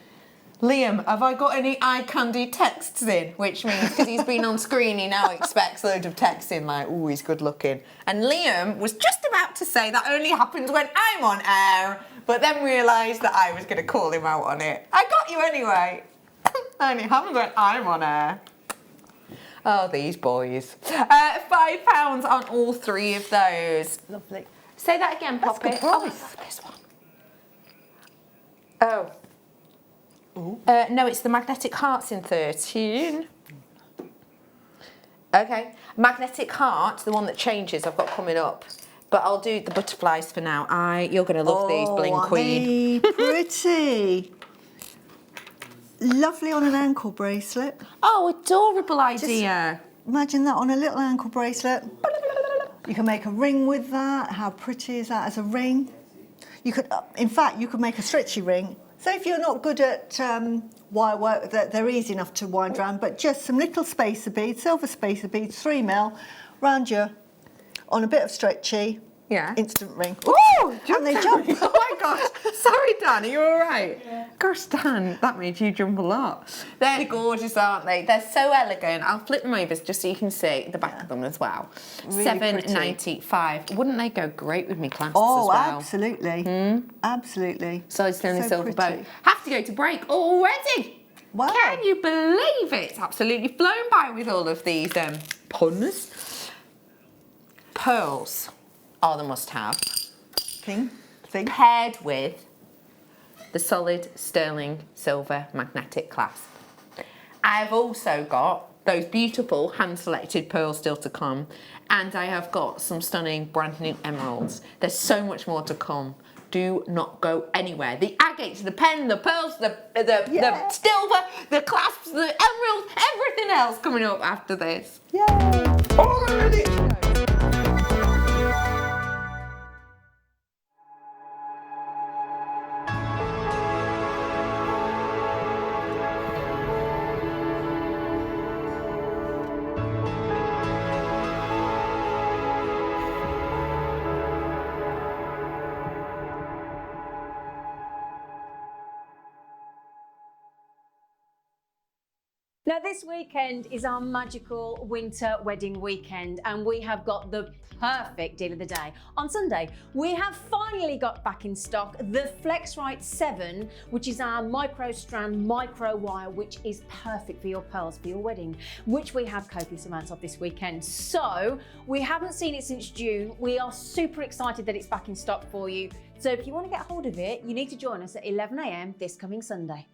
Liam, have I got any eye candy texts in? Which means, because he's been on screen, he now expects loads of texts in, like, ooh, he's good looking. And Liam was just about to say that only happens when I'm on air, but then realised that I was going to call him out on it. I got you anyway. Only happens when I'm on air. Oh, these boys. £5 on all three of those. Lovely. Say that again, Poppy. That's a good price. Oh, I love this one. Oh. No, it's the magnetic hearts in 13. Okay. Magnetic heart, the one that changes, I've got coming up. But I'll do the butterflies for now. You're going to love these, Bling Queen. Aren't they pretty? Lovely on an ankle bracelet. Oh, adorable idea. Just imagine that on a little ankle bracelet. You can make a ring with that. How pretty is that as a ring? You could, in fact, you could make a stretchy ring. So if you're not good at wire work, they're easy enough to wind around, but just some little spacer beads, silver spacer beads, 3mm, round your, on a bit of stretchy. Yeah. Instant ring. Ooh, and they jump. Oh my gosh. Sorry, Dan, are you all right? Yeah. Gosh, Dan, that made you jump a lot. They're gorgeous, aren't they? They're so elegant. I'll flip them over just so you can see the back of them as well. Really $7.95. Wouldn't they go great with me clasps as well? Oh, absolutely. Absolutely. Solid sterling So silver pretty. boat. Have to go to break already. Wow. Can you believe it? It's absolutely flown by with all of these puns. Pearls are the must-have. Thing. Paired with the solid sterling silver magnetic clasp. I've also got those beautiful hand-selected pearls still to come, and I have got some stunning brand new emeralds. There's so much more to come. Do not go anywhere. The agates, the pen, the pearls, the silver, the clasps, the emeralds, everything else coming up after this. Yay! Already. Now this weekend is our magical winter wedding weekend, and we have got the perfect deal of the day. On Sunday, we have finally got back in stock the FlexRite 7, which is our micro strand, micro wire, which is perfect for your pearls, for your wedding, which we have copious amounts of this weekend. So we haven't seen it since June. We are super excited that it's back in stock for you. So if you want to get hold of it, you need to join us at 11 AM this coming Sunday.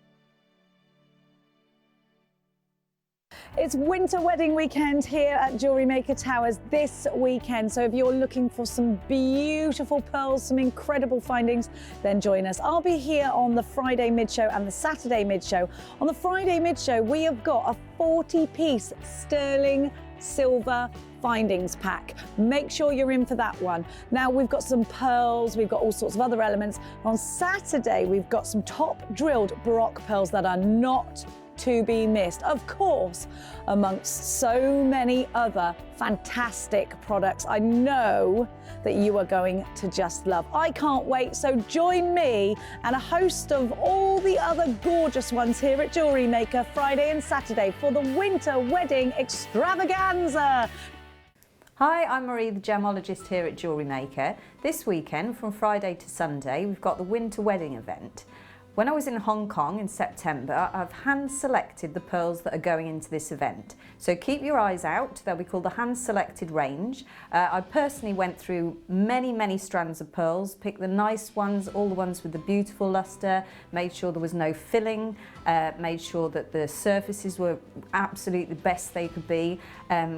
It's winter wedding weekend here at JewelleryMaker Towers this weekend. So if you're looking for some beautiful pearls, some incredible findings, then join us. I'll be here on the Friday mid-show and the Saturday mid-show. On the Friday mid-show, we have got a 40-piece sterling silver findings pack. Make sure you're in for that one. Now we've got some pearls, we've got all sorts of other elements. On Saturday, we've got some top drilled Baroque pearls that are not to be missed, of course, amongst so many other fantastic products I know that you are going to just love. I can't wait, so join me and a host of all the other gorgeous ones here at JewelleryMaker Friday and Saturday for the winter wedding extravaganza. Hi, I'm Marie, the gemologist here at JewelleryMaker. This weekend, from Friday to Sunday, we've got the winter wedding event. When I was in Hong Kong in September, I've hand-selected the pearls that are going into this event. So keep your eyes out. They'll be called the hand-selected range. I personally went through many strands of pearls, picked the nice ones, all the ones with the beautiful luster, made sure there was no filling, made sure that the surfaces were absolutely the best they could be.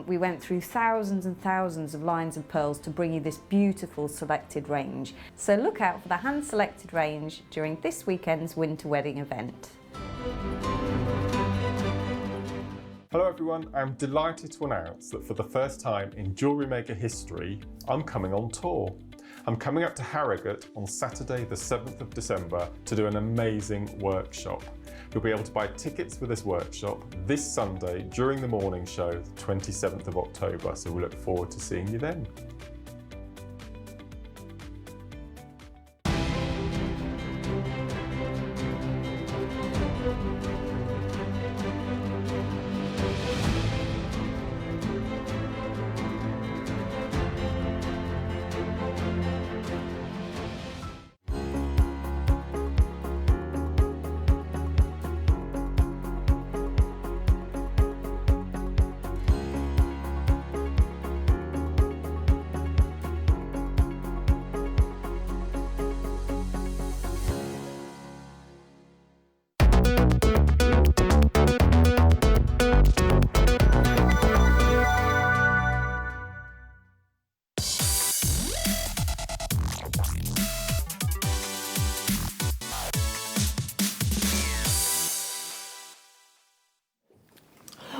We went through thousands and thousands of lines of pearls to bring you this beautiful selected range. So look out for the hand-selected range during this weekend's winter wedding event. Hello everyone, I'm delighted to announce that for the first time in JewelleryMaker history, I'm coming on tour. I'm coming up to Harrogate on Saturday the 7th of December to do an amazing workshop. You'll be able to buy tickets for this workshop this Sunday during the morning show, the 27th of October, so we look forward to seeing you then.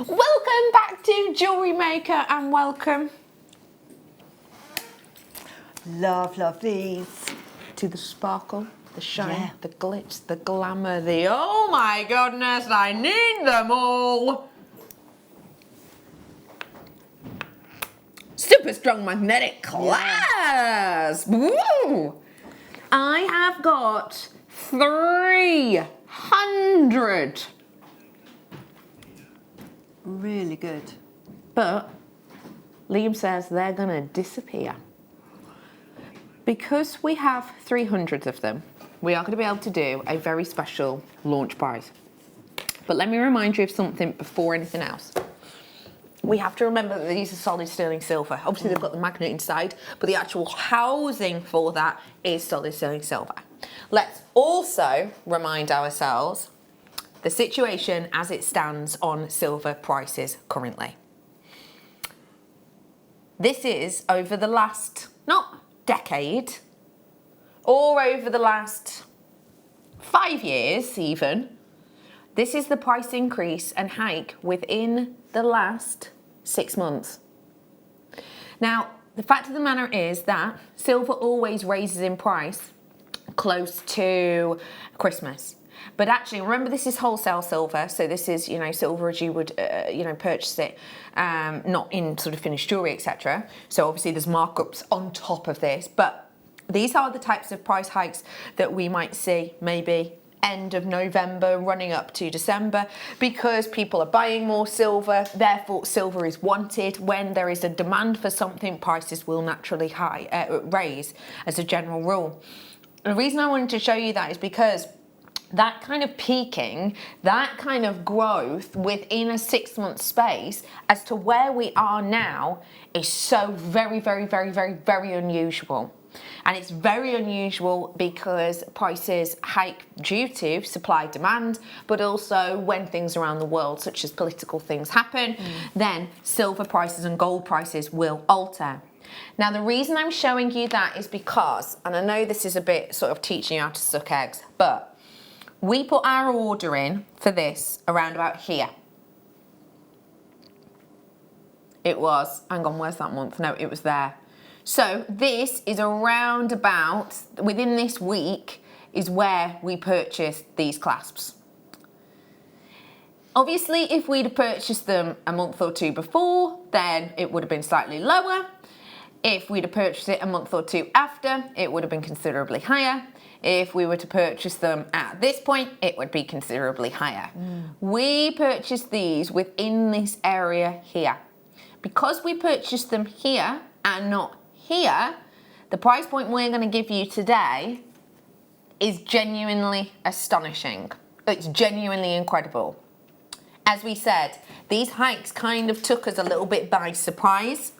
Welcome back to JewelleryMaker and welcome. Love these. To the sparkle, the shine, the glitz, the glamour, the oh my goodness, I need them all. Super strong magnetic clasp. Ooh. I have got 300. Really good. But Liam says they're going to disappear. Because we have 300 of them, we are going to be able to do a very special launch prize. But let me remind you of something before anything else. We have to remember that these are solid sterling silver. Obviously they've got the magnet inside, but the actual housing for that is solid sterling silver. Let's also remind ourselves the situation as it stands on silver prices currently. This is over the last, not decade, or over the last 5 years even, this is the price increase and hike within the last 6 months. Now, the fact of the matter is that silver always raises in price close to Christmas. But actually, remember, this is wholesale silver, so this is, you know, silver as you would, you know, purchase it, not in sort of finished jewellery, etc. So obviously there's markups on top of this, but these are the types of price hikes that we might see maybe end of November running up to December, because people are buying more silver, therefore silver is wanted. When there is a demand for something, prices will naturally raise as a general rule. The reason I wanted to show you that is because that kind of peaking, that kind of growth within a 6 month space as to where we are now is so very, very, very, very, very unusual. And it's very unusual because prices hike due to supply demand, but also when things around the world, such as political things, happen, then silver prices and gold prices will alter. Now, the reason I'm showing you that is because, and I know this is a bit sort of teaching you how to suck eggs, but we put our order in for this around about here. It was, hang on, where's that month? No, it was there. So this is around about, within this week, is where we purchased these clasps. Obviously, if we'd have purchased them a month or two before, then it would have been slightly lower. If we'd have purchased it a month or two after, it would have been considerably higher. If we were to purchase them at this point, it would be considerably higher. We purchased these within this area here. Because we purchased them here and not here, the price point we're going to give you today is genuinely astonishing. It's genuinely incredible. As we said, these hikes kind of took us a little bit by surprise.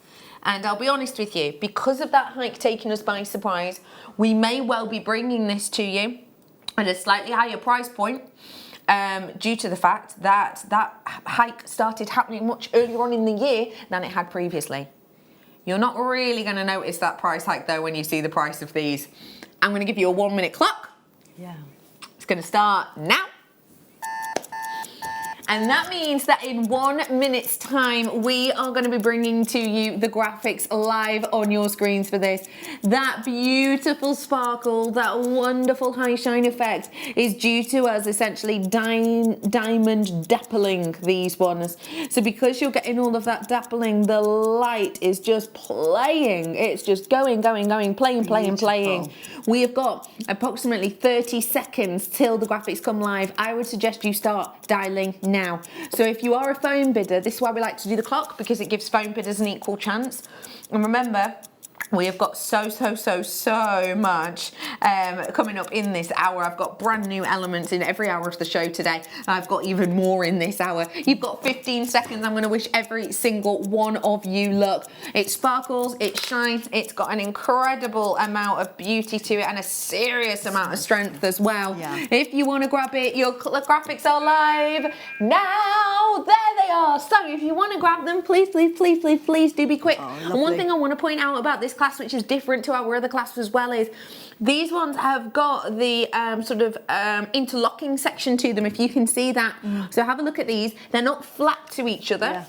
And I'll be honest with you, because of that hike taking us by surprise, we may well be bringing this to you at a slightly higher price point due to the fact that that hike started happening much earlier on in the year than it had previously. You're not really going to notice that price hike though when you see the price of these. I'm going to give you a 1 minute clock. Yeah. It's going to start now. And that means that in 1 minute's time, we are going to be bringing to you the graphics live on your screens for this. That beautiful sparkle, that wonderful high shine effect is due to us essentially diamond dappling these ones. So because you're getting all of that dappling, the light is just playing. It's just going, playing. We have got approximately 30 seconds till the graphics come live. I would suggest you start dialing now. So if you are a phone bidder, this is why we like to do the clock, because it gives phone bidders an equal chance. And remember, we have got so much coming up in this hour. I've got brand new elements in every hour of the show today. I've got even more in this hour. You've got 15 seconds. I'm going to wish every single one of you luck. It sparkles, it shines, it's got an incredible amount of beauty to it and a serious amount of strength as well. Yeah. If you want to grab it, your graphics are live now. There they are. So if you want to grab them, please do be quick. And one thing I want to point out about this clasp, which is different to our other clasps as well, is these ones have got the sort of interlocking section to them, if you can see that. So have a look at these. They're not flat to each other.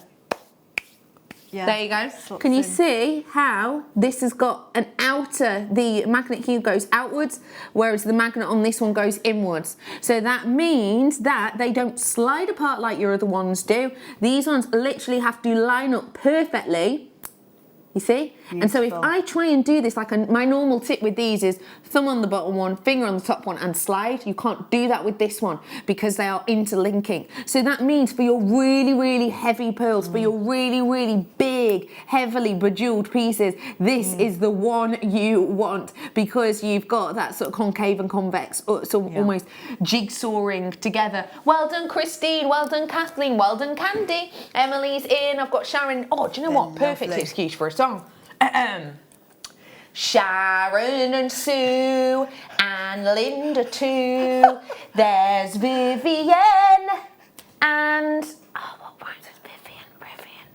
Yeah. There you go. Can you see how this has got an outer, the magnet here goes outwards, whereas the magnet on this one goes inwards. So that means that they don't slide apart like your other ones do. These ones literally have to line up perfectly You see? And so if I try and do this, like my normal tip with these is thumb on the bottom one, finger on the top one and slide. You can't do that with this one because they are interlinking. So that means for your really, really heavy pearls, for your really, really big, heavily bejeweled pieces, this is the one you want because you've got that sort of concave and convex, almost jigsawing together. Well done, Christine. Well done, Kathleen. Well done, Candy. Emily's in. I've got Sharon. Oh, do you know what? Perfect excuse for a song. Sharon and Sue and Linda too. There's Vivian and what rhymes with Vivian?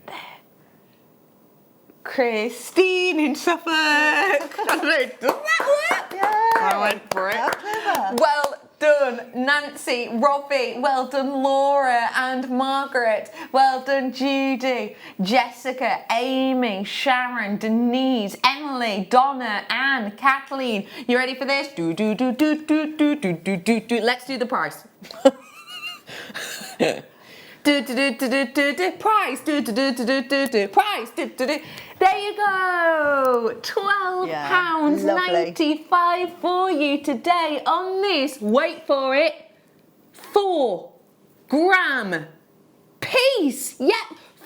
There. Christine in Suffolk. I don't know, does that work? Yeah. I went for it. Well done, Nancy, Robbie. Well done, Laura and Margaret. Well done, Judy, Jessica, Amy, Sharon, Denise, Emily, Donna, Anne, Kathleen. You ready for this? Do. Let's do the price. Price. Price. There you go. £12.95 for you today on this. Wait for it. 4 gram piece. Yep.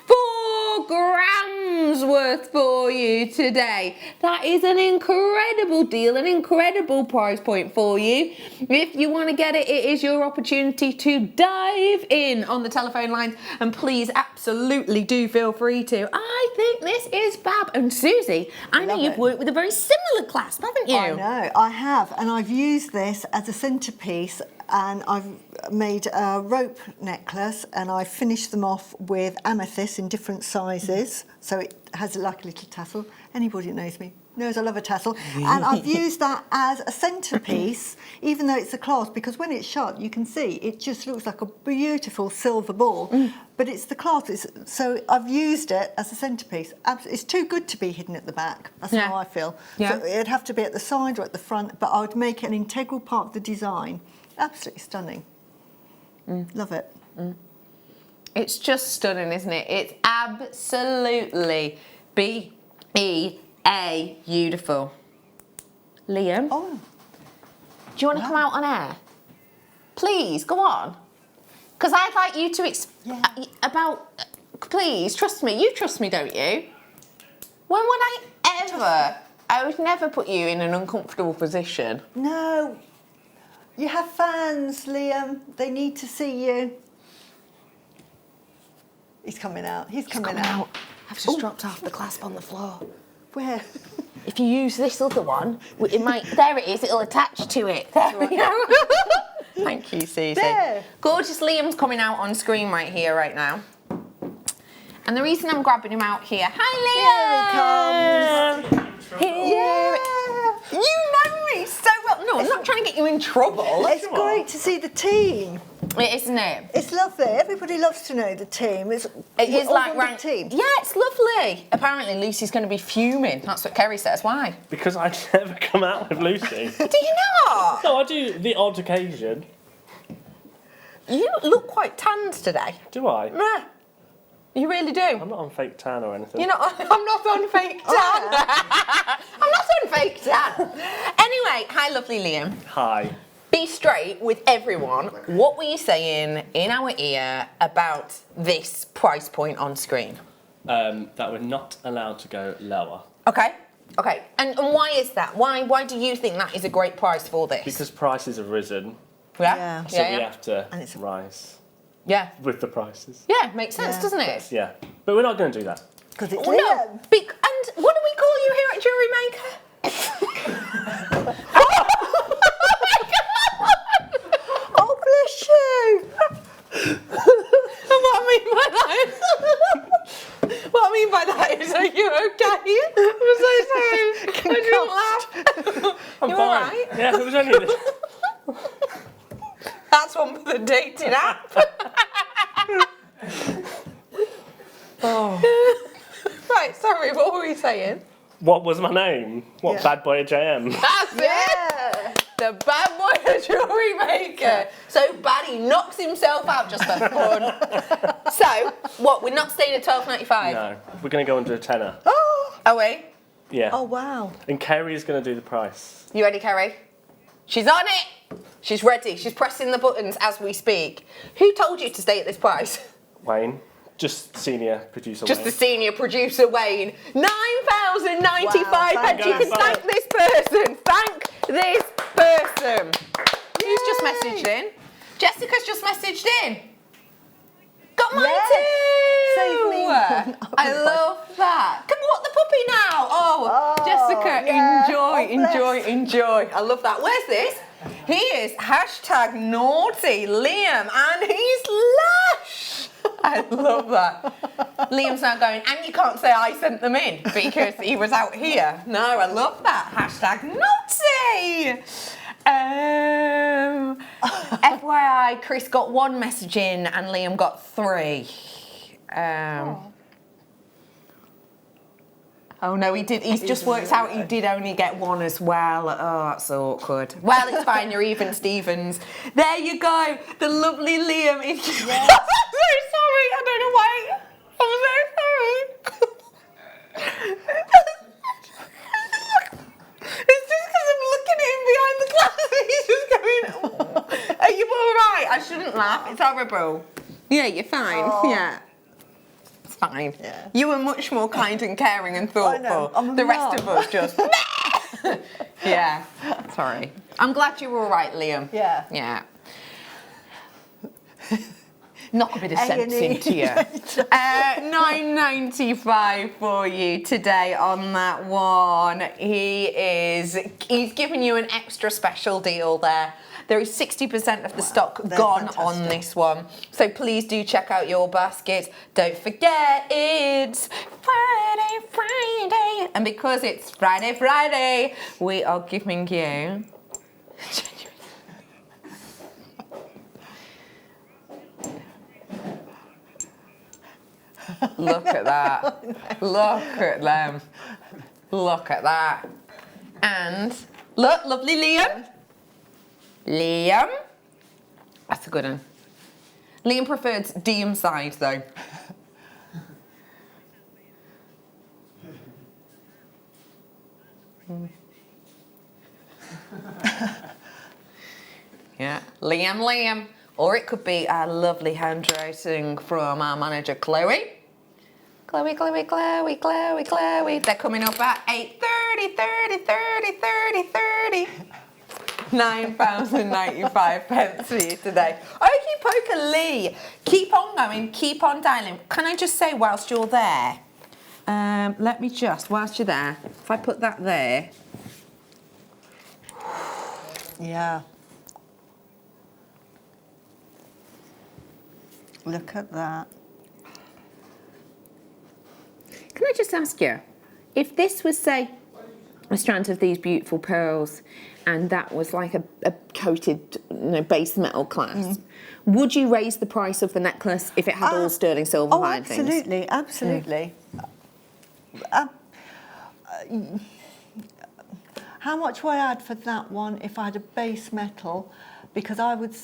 4 grams worth for you today. That is an incredible deal, an incredible price point for you. If you want to get it, it is your opportunity to dive in on the telephone lines, and please absolutely do feel free to. I think this is fab. And Susie, I know you've worked with a very similar clasp, haven't you? I know, I have, and I've used this as a centrepiece. And I've made a rope necklace and I finished them off with amethyst in different sizes. So it has like a little tassel. Anybody that knows me knows I love a tassel. And I've used that as a centrepiece, even though it's a clasp, because when it's shut, you can see it just looks like a beautiful silver ball. But it's the clasp. So I've used it as a centrepiece. It's too good to be hidden at the back. That's how I feel. So it'd have to be at the side or at the front, but I would make it an integral part of the design. Absolutely stunning. Love it. It's just stunning, isn't it? It's absolutely B-E-A beautiful. Liam? Oh. Do you want to come out on air? Please, go on. Because I'd like you to please, trust me. You trust me, don't you? When would I ever... I would never put you in an uncomfortable position. No. You have fans, Liam. They need to see you. He's coming out. He's coming out. I've just dropped off the clasp on the floor. Where? If you use this other one, it might... There it is. It'll attach to it. There we go. Thank you, Susie. There. Gorgeous Liam's coming out on screen right here, right now. And the reason I'm grabbing him out here... Hi, Liam! Here he comes. Here. You know me so well. No, I'm not trying to get you in trouble. It's great to see the team. It isn't it? It's lovely. Everybody loves to know the team. It is like the team. Yeah, it's lovely. Apparently, Lucy's going to be fuming. That's what Kerry says. Why? Because I never come out with Lucy. Do you not? No, I do the odd occasion. You look quite tanned today. Do I? Yeah. You really do. I'm not on fake tan or anything. You're not. I'm not on fake tan. I'm not on fake tan. Anyway, hi, lovely Liam. Hi. Be straight with everyone. What were you saying in our ear about this price point on screen? That we're not allowed to go lower. Okay. Okay. And why is that? Why do you think that is a great price for this? Because prices have risen. Yeah. So we have to rise. Yeah. With the prices. Yeah, makes sense, doesn't it? Yeah. But we're not going to do that. Because it's no. And what do we call you here at JewelleryMaker? Oh, bless you. And what I mean by that is, are you okay? I'm so sorry. I didn't laugh. I'm you fine. all right? Yeah, it was only this. That's one for the dating app. Right, sorry, what were we saying? What was my name? What bad boy of JM? That's it! The bad boy of JewelleryMaker. So bad he knocks himself out just for fun. So, what, we're not staying at £12.95? No, we're going to go under a tenner. Oh, Are we? Yeah. Oh, wow. And Kerry's going to do the price. You ready, Kerry? She's on it. She's ready. She's pressing the buttons as we speak. Who told you to stay at this price? Wayne, just senior producer Just Wayne. the senior producer, Wayne. £9,095. Wow, You can thank this person. Thank this person. Who's just messaged in? Jessica's just messaged in. Got mine too. Save me. I love that. Come on, the puppy now. Oh, Jessica, yeah. enjoy. I love that. Where's this? He is #naughty Liam, and he's lush. I love that. Liam's now going, and you can't say I sent them in because he was out here. No, I love that. #naughty. FYI, Chris got 1 message in and Liam got 3. Oh no, he did. He's just worked out he did only get 1 as well. Oh, that's awkward. Well, it's fine. You're even, Stevens. There you go. The lovely Liam. I'm so sorry. I don't know why. I'm so sorry. It's just because I'm looking at him behind the glass and he's just going, oh. Are you all right? I shouldn't laugh. It's horrible. Yeah, you're fine. Oh. Yeah. It's fine. Yeah. You were much more kind and caring and thoughtful. The rest of us just... Yeah. Sorry. I'm glad you were all right, Liam. Yeah. Yeah. Knock a bit of sense into you. £9.95 for you today on that one. He's giving you an extra special deal there. There is 60% of the stock gone on this one. So please do check out your baskets. Don't forget it's Friday. And because it's Friday, we are giving you... Look at that. Look at them. Look at that. And look, lovely Liam. Liam. That's a good one. Liam preferred DM side though. Yeah, Liam. Or it could be our lovely handwriting from our manager, Chloe. Chloe. They're coming up at 8:30. £9.95 for you today. Okey poker Lee. Keep on going, keep on dialing. Can I just say whilst you're there, let me just, whilst you're there, if I put that there. Yeah. Look at that. Can I just ask you, if this was, say, a strand of these beautiful pearls and that was like a coated base metal clasp, would you raise the price of the necklace if it had all sterling silver findings? Absolutely. How much would I add for that one if I had a base metal? Because I would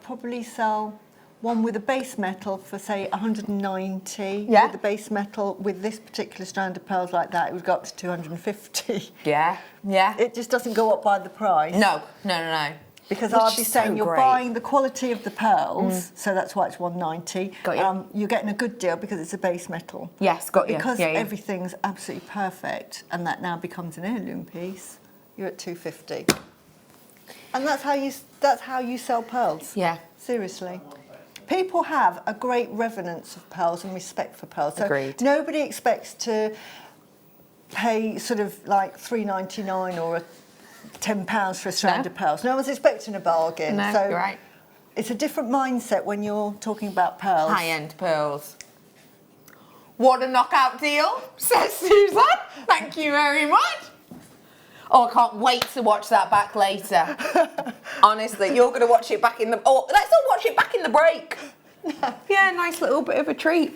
probably sell one with a base metal for, say, 190. Yeah. With the base metal, with this particular strand of pearls like that, it would go up to 250. Yeah. It just doesn't go up by the price. No. Because I'll be saying you're buying the quality of the pearls, so that's why it's 190. Got you. You're getting a good deal because it's a base metal. Yes, got you. Because everything's absolutely perfect, and that now becomes an heirloom piece, you're at 250. And that's how you sell pearls. Yeah. Seriously. People have a great reverence of pearls and respect for pearls. So Agreed. Nobody expects to pay sort of like $3.99 or £10 for a strand of pearls. No one's expecting a bargain. No, so you're right. It's a different mindset when you're talking about pearls. High-end pearls. What a knockout deal, says Susan. Thank you very much. Oh, I can't wait to watch that back later. Honestly, you're going to watch it back in the... Oh, let's all watch it back in the break. Yeah, nice little bit of a treat.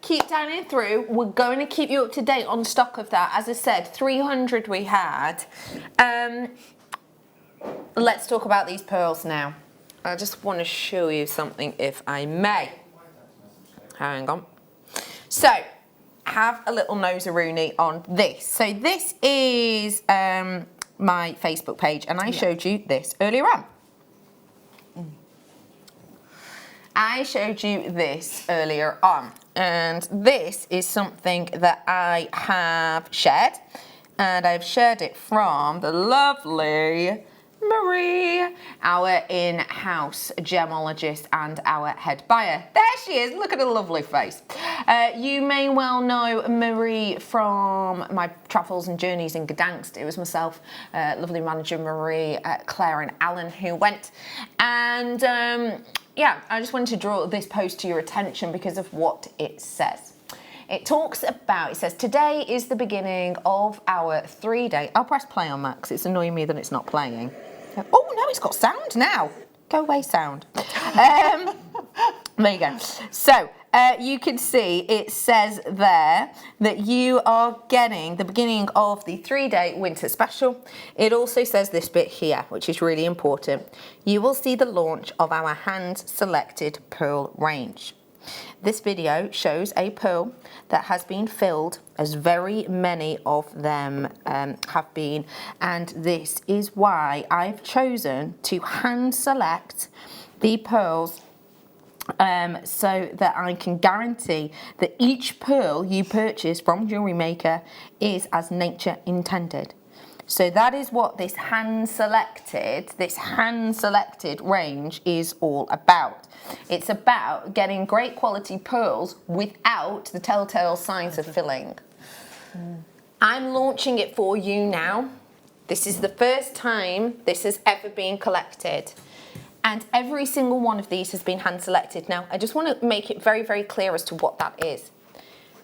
Keep dialing through. We're going to keep you up to date on stock of that. As I said, 300 we had. Let's talk about these pearls now. I just want to show you something, if I may. Hang on. So, have a little nosy-rooney on this. So this is my Facebook page, and I showed you this earlier on. I showed you this earlier on, and this is something that I have shared, and I've shared it from the lovely Marie, our in-house gemologist and our head buyer. There she is, look at her lovely face. You may well know Marie from my travels and journeys in Gdansk. It was myself, lovely manager Marie, Claire and Alan who went. And yeah, I just wanted to draw this post to your attention because of what it says. It talks about, it says, today is the beginning of our 3-day, I'll press play on that because it's annoying me that it's not playing. Oh no, it's got sound now. Go away, sound. There you go. So you can see it says there that you are getting the beginning of the 3-day winter special. It also says this bit here, which is really important. You will see the launch of our hand-selected pearl range. This video shows a pearl that has been filled, as very many of them have been, and this is why I've chosen to hand select the pearls so that I can guarantee that each pearl you purchase from JewelleryMaker is as nature intended. So that is what this hand-selected range is all about. It's about getting great quality pearls without the telltale signs of filling. I'm launching it for you now. This is the first time this has ever been collected. And every single one of these has been hand-selected. Now, I just want to make it very, very clear as to what that is.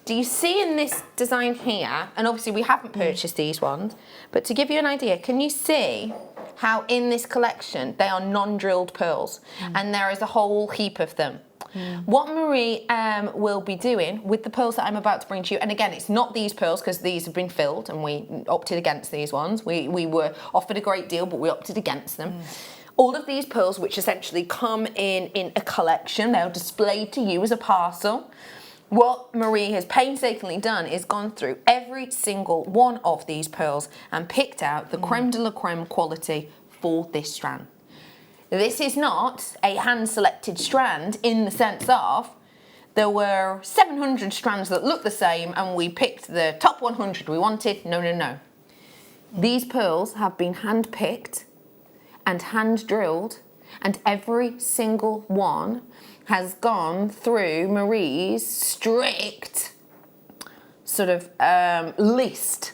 Do you see in this design here, and obviously we haven't purchased these ones, but to give you an idea, can you see how in this collection they are non-drilled pearls, and there is a whole heap of them? What Marie will be doing with the pearls that I'm about to bring to you, and again, it's not these pearls because these have been filled and we opted against these ones. We were offered a great deal, but we opted against them. All of these pearls, which essentially come in a collection, they're displayed to you as a parcel. What Marie has painstakingly done is gone through every single one of these pearls and picked out the creme de la creme quality for this strand. This is not a hand-selected strand in the sense of there were 700 strands that look the same and we picked the top 100 we wanted. No, no, no. These pearls have been hand-picked and hand-drilled, and every single one has gone through Marie's strict sort of list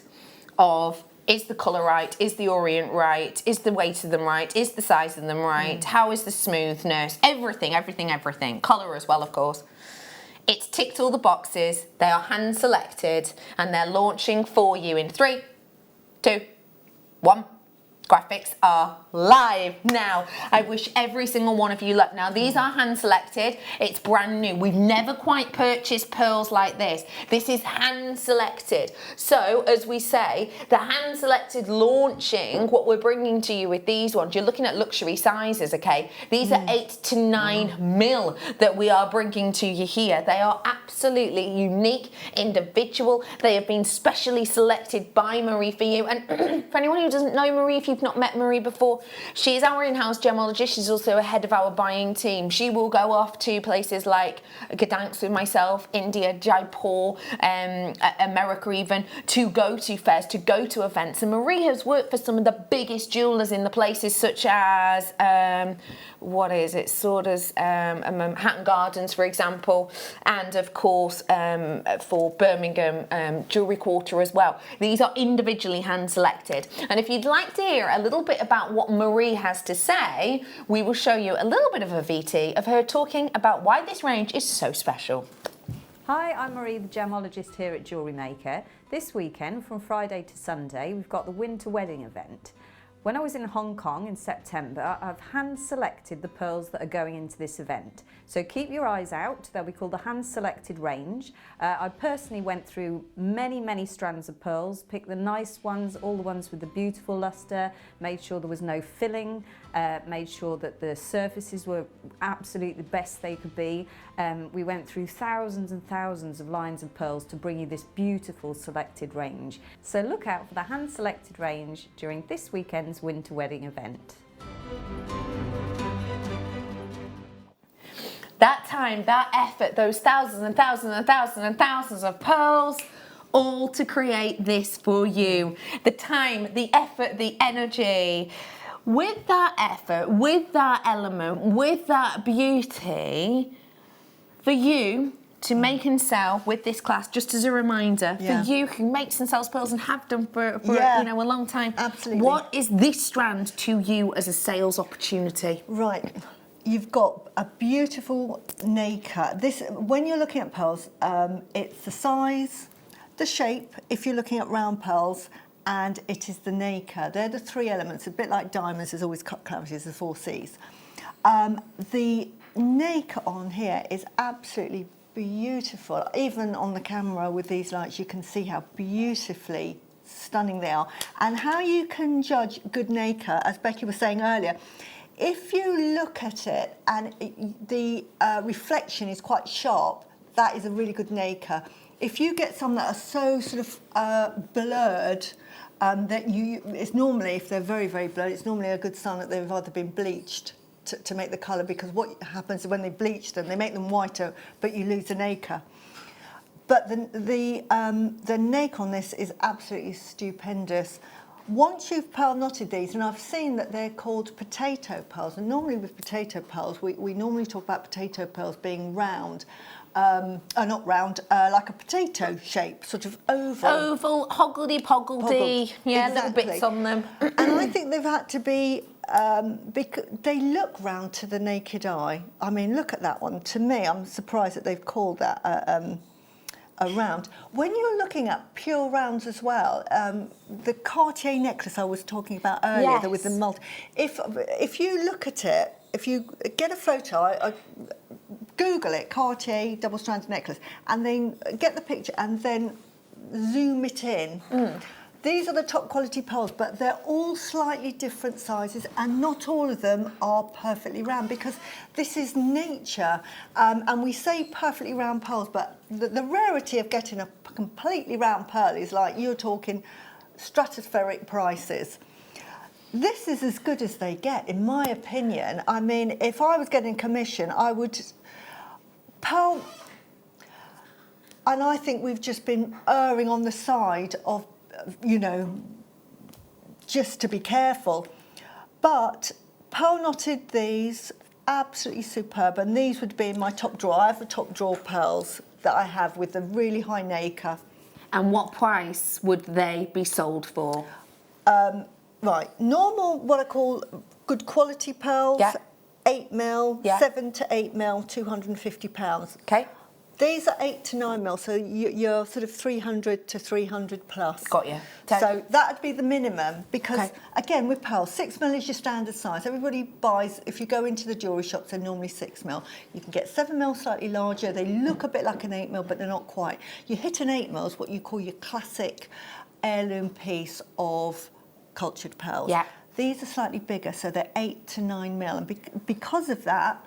of, is the colour right, is the orient right, is the weight of them right, is the size of them right, how is the smoothness, everything, everything, everything, colour as well of course. It's ticked all the boxes, they are hand selected, and they're launching for you in 3, 2, 1. Graphics are live now. I wish every single one of you luck. Now these are hand selected, it's brand new. We've never quite purchased pearls like this. This is hand selected. So as we say, the hand selected launching, what we're bringing to you with these ones, you're looking at luxury sizes, okay? These are 8 to 9 mil that we are bringing to you here. They are absolutely unique, individual. They have been specially selected by Marie for you. And for anyone who doesn't know Marie, if you've not met Marie before, she is our in-house gemologist. She's also a head of our buying team. She will go off to places like Gdansk with myself, India, Jaipur, America even, to go to fairs, to go to events. And Marie has worked for some of the biggest jewellers in the places, such as, Manhattan Gardens, for example, and of course for Birmingham Jewellery Quarter as well. These are individually hand selected. And if you'd like to hear a little bit about what Marie has to say, we will show you a little bit of a VT of her talking about why this range is so special. Hi, I'm Marie, the gemologist here at JewelleryMaker. This weekend, from Friday to Sunday, we've got the winter wedding event. When I was in Hong Kong in September, I've hand-selected the pearls that are going into this event. So keep your eyes out, they'll be called the hand-selected range. I personally went through many strands of pearls, picked the nice ones, all the ones with the beautiful luster, made sure there was no filling, made sure that the surfaces were absolutely the best they could be. We went through thousands and thousands of lines of pearls to bring you this beautiful selected range. So look out for the hand-selected range during this weekend's winter wedding event. That time, that effort, those thousands and thousands and thousands and thousands of pearls, all to create this for you. The time, the effort, the energy. With that effort, with that element, with that beauty, for you to make and sell with this class, just as a reminder, for you who makes and sells pearls and have done for you know, a long time. Absolutely. What is this strand to you as a sales opportunity? Right. You've got a beautiful nacre. This, when you're looking at pearls, it's the size, the shape, if you're looking at round pearls, and it is the nacre. They're the three elements, a bit like diamonds, there's always clavities, the 4 C's. The nacre on here is absolutely beautiful. Even on the camera with these lights, you can see how beautifully stunning they are. And how you can judge good nacre, as Becky was saying earlier, if you look at it and the reflection is quite sharp, that is a really good nacre. If you get some that are so sort of blurred, that it's normally, if they're very blurred, it's normally a good sign that they've either been bleached to make the colour, because what happens when they bleach them, they make them whiter, but you lose the nacre. But the nacre on this is absolutely stupendous. Once you've pearl knotted these, and I've seen that they're called potato pearls, and normally with potato pearls, we normally talk about potato pearls being round, not round, like a potato shape, sort of oval. Oval, hoggledy-poggledy, yeah, exactly. Little bits on them. And I think they've had to be, because they look round to the naked eye. I mean, look at that one. To me, I'm surprised that they've called that a round. When you're looking at pure rounds as well, the Cartier necklace I was talking about earlier, with the multi, if you look at it, if you get a photo, Google it, Cartier double-stranded necklace, and then get the picture and then zoom it in. These are the top quality pearls, but they're all slightly different sizes, and not all of them are perfectly round, because this is nature. And we say perfectly round pearls, but the rarity of getting a completely round pearl is like, you're talking stratospheric prices. This is as good as they get, in my opinion. I mean, if I was getting commission, I would pearl, and I think we've just been erring on the side of, you know, just to be careful. But pearl knotted these, absolutely superb, and these would be in my top drawer. I have the top drawer pearls that I have with the really high nacre. And what price would they be sold for? Right, normal, what I call good quality pearls, 8mm, 7 to 8mm, £250. Okay. These are 8 to 9mm, so you're sort of 300 to 300 plus. Got you. So that would be the minimum, because again, with pearls, 6mm is your standard size. Everybody buys, if you go into the jewellery shops, they're normally 6mm. You can get 7mm slightly larger. They look a bit like an 8mm, but they're not quite. You hit an 8mm is what you call your classic heirloom piece of cultured pearls. Yeah. These are slightly bigger, so they're 8 to 9mm, and because of that,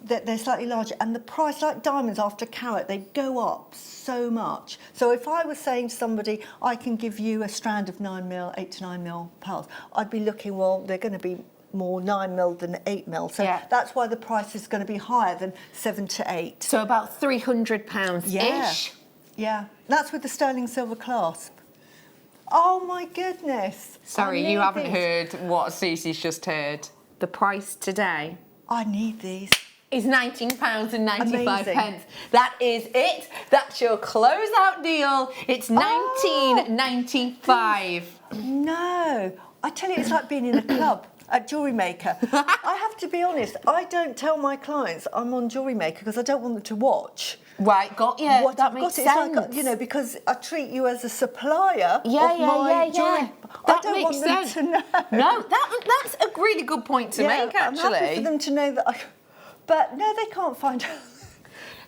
they're slightly larger, and the price, like diamonds after a carat, they go up so much. So if I was saying to somebody, I can give you a strand of 9mm, 8 to 9mm pearls, I'd be looking, well, they're going to be more 9mm than 8mm, so that's why the price is going to be higher than 7 to 8. So about £300-ish? Yeah, that's with the sterling silver clasp. Oh my goodness. Sorry, you haven't heard what Susie's just heard. The price today. I need these. Is £19.95. That is it. That's your closeout deal. It's £19.95. No, I tell you, it's like being in a club at JewelleryMaker. I have to be honest, I don't tell my clients I'm on JewelleryMaker because I don't want them to watch. Right, got you. What That I've makes got sense. is like, you know, because I treat you as a supplier Yeah, of yeah, my yeah, jewellery. yeah. I That don't makes want them sense. to know. No, that's a really good point to make, actually. I'm happy for them to know that but no, they can't find out.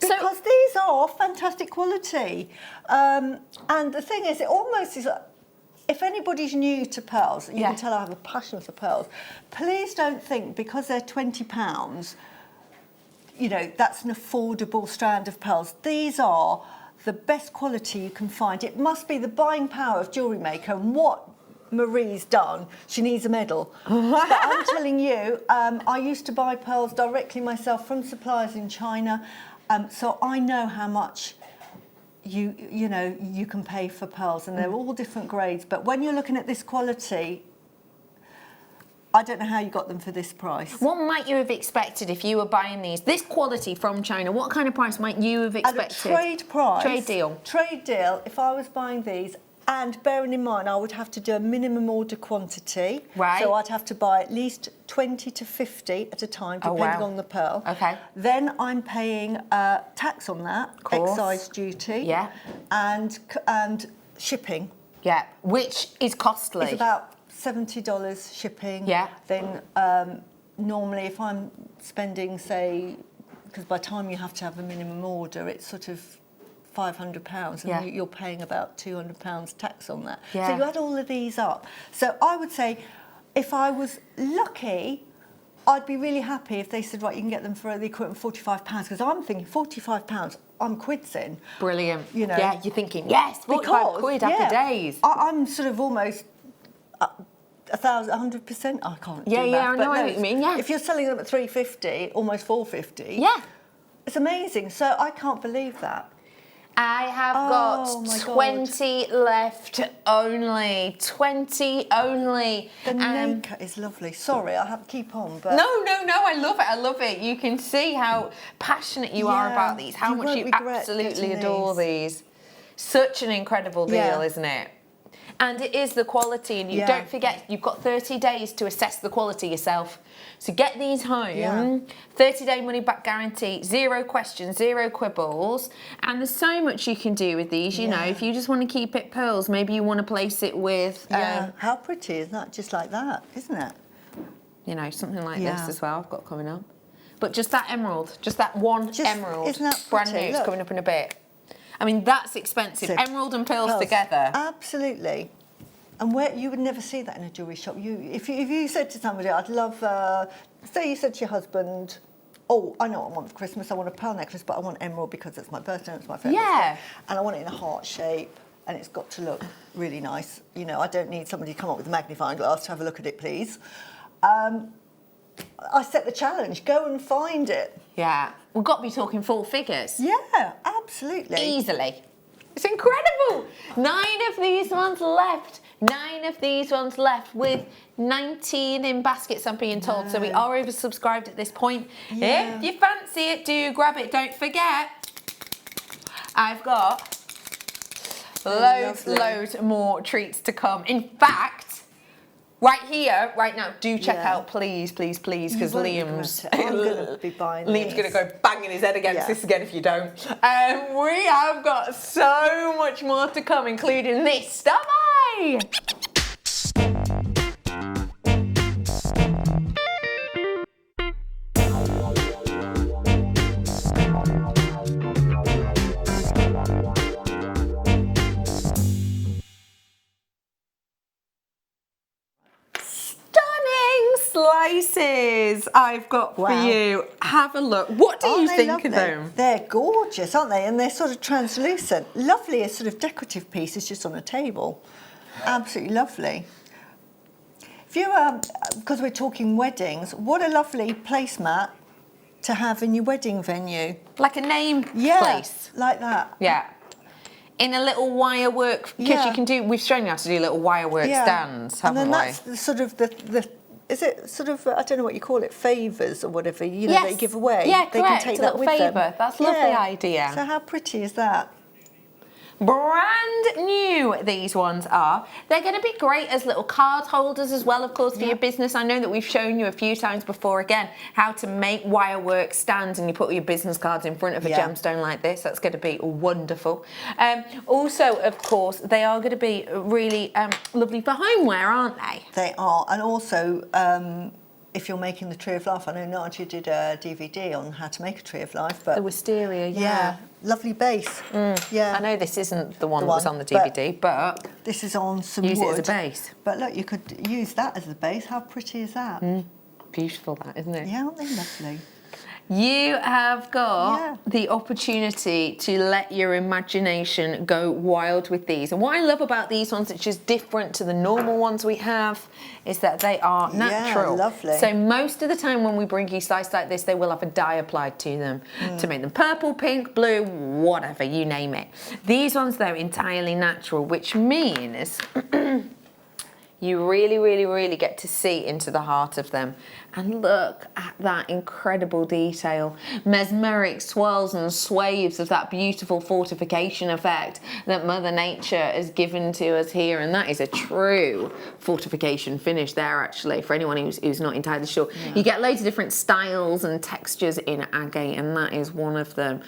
Because these are fantastic quality. And the thing is, it almost is... If anybody's new to pearls, you can tell I have a passion for pearls, please don't think because they're £20, you know, that's an affordable strand of pearls. These are the best quality you can find. It must be the buying power of Jewellery Maker, and what Marie's done, she needs a medal. But I'm telling you, I used to buy pearls directly myself from suppliers in China, so I know how much you know you can pay for pearls, and they're all different grades. But when you're looking at this quality, I don't know how you got them for this price. What might you have expected if you were buying this quality from China? What kind of price might you have expected? At a trade price. Trade deal. Trade deal, if I was buying these, and bearing in mind I would have to do a minimum order quantity. Right. So I'd have to buy at least 20 to 50 at a time, depending on the pearl. Okay. Then I'm paying tax on that, excise duty. Yeah. And shipping. Yeah, which is costly. It's about $70 shipping. Yeah. Then normally if I'm spending, say, because by the time you have to have a minimum order, it's sort of £500, and you're paying about £200 tax on that. Yeah. So you add all of these up. So I would say, if I was lucky, I'd be really happy if they said, right, you can get them for the equivalent of £45, because I'm thinking £45, I'm quids in. Brilliant. You know. Yeah, you're thinking, yes, 45 quid happy days. I'm sort of almost 100%. I can't. Yeah, do yeah, math, I know what you mean. Yeah. If you're selling them at $350, almost $450. Yeah. It's amazing. So I can't believe that. I have got 20 left only. 20 only. The nacre is lovely. Sorry, I have to keep on, but... No, I love it. I love it. You can see how passionate you are about these, how much you absolutely adore these. Such an incredible deal, isn't it? And it is the quality, and you don't forget, you've got 30 days to assess the quality yourself. So get these home, 30-day money-back guarantee, 0 questions, 0 quibbles, and there's so much you can do with these, you know, if you just want to keep it pearls, maybe you want to place it with... how pretty is that? Just like that, isn't it? You know, something like this as well I've got coming up. But just that emerald, just that one emerald, isn't that brand new, pretty? it's coming up in a bit. I mean, that's expensive. Emerald and pearls together. Absolutely. And where you would never see that in a jewellery shop. If you said to somebody, I'd love, say you said to your husband, oh, I know what I want for Christmas, I want a pearl necklace, but I want emerald because it's my birthday and it's my favourite. Yeah. And I want it in a heart shape, and it's got to look really nice. You know, I don't need somebody to come up with a magnifying glass to have a look at it, please. I set the challenge, go and find it. Yeah. We've got to be talking 4 figures. Yeah, absolutely. Easily. It's incredible. 9 of these ones left. 9 of these ones left with 19 in baskets, I'm being told. So we are oversubscribed at this point. If you fancy it, do grab it. Don't forget, I've got loads more treats to come. In fact, right here, right now, do check out, please, because Liam's going to be buying Liam's going to go banging his head against this again if you don't. We have got so much more to come, including this. Stop by! Slices I've got for you. Have a look. What do you think of them? They're gorgeous, aren't they? And they're sort of translucent. Lovely as sort of decorative pieces just on a table. Absolutely lovely. If you because we're talking weddings, what a lovely placemat to have in your wedding venue. Like a name place. Like that. Yeah. In a little wire work, because you can do, we've shown you how to do little wire work stands, haven't we? And then that's the sort of the is it sort of, I don't know what you call it, favours or whatever, you know, they give away. Yeah, they correct. can take a that little with favour. them. That's a lovely idea. So how pretty is that? Brand new, these ones are. They're going to be great as little card holders as well, of course, for your business. I know that we've shown you a few times before, again, how to make wirework stands, and you put your business cards in front of a gemstone like this. That's going to be wonderful. Also, of course, they are going to be really lovely for homeware, aren't they? They are. And also, if you're making the Tree of Life, I know Nadia did a DVD on how to make a Tree of Life. But the wisteria, lovely base. Yeah, I know this isn't the one that was on the DVD, but this is on some use wood. it as a base. But look, you could use that as a base. How pretty is that? Beautiful, that, isn't it? Yeah, aren't they lovely? You have got the opportunity to let your imagination go wild with these. And what I love about these ones, which is different to the normal ones we have, is that they are natural. Yeah, lovely. So most of the time when we bring you slices like this, they will have a dye applied to them to make them purple, pink, blue, whatever, you name it. These ones, though, entirely natural, which means you really, really, really get to see into the heart of them. And look at that incredible detail. Mesmeric swirls and swaves of that beautiful fortification effect that Mother Nature has given to us here. And that is a true fortification finish there, actually, for anyone who's not entirely sure. You get loads of different styles and textures in agate, and that is one of them,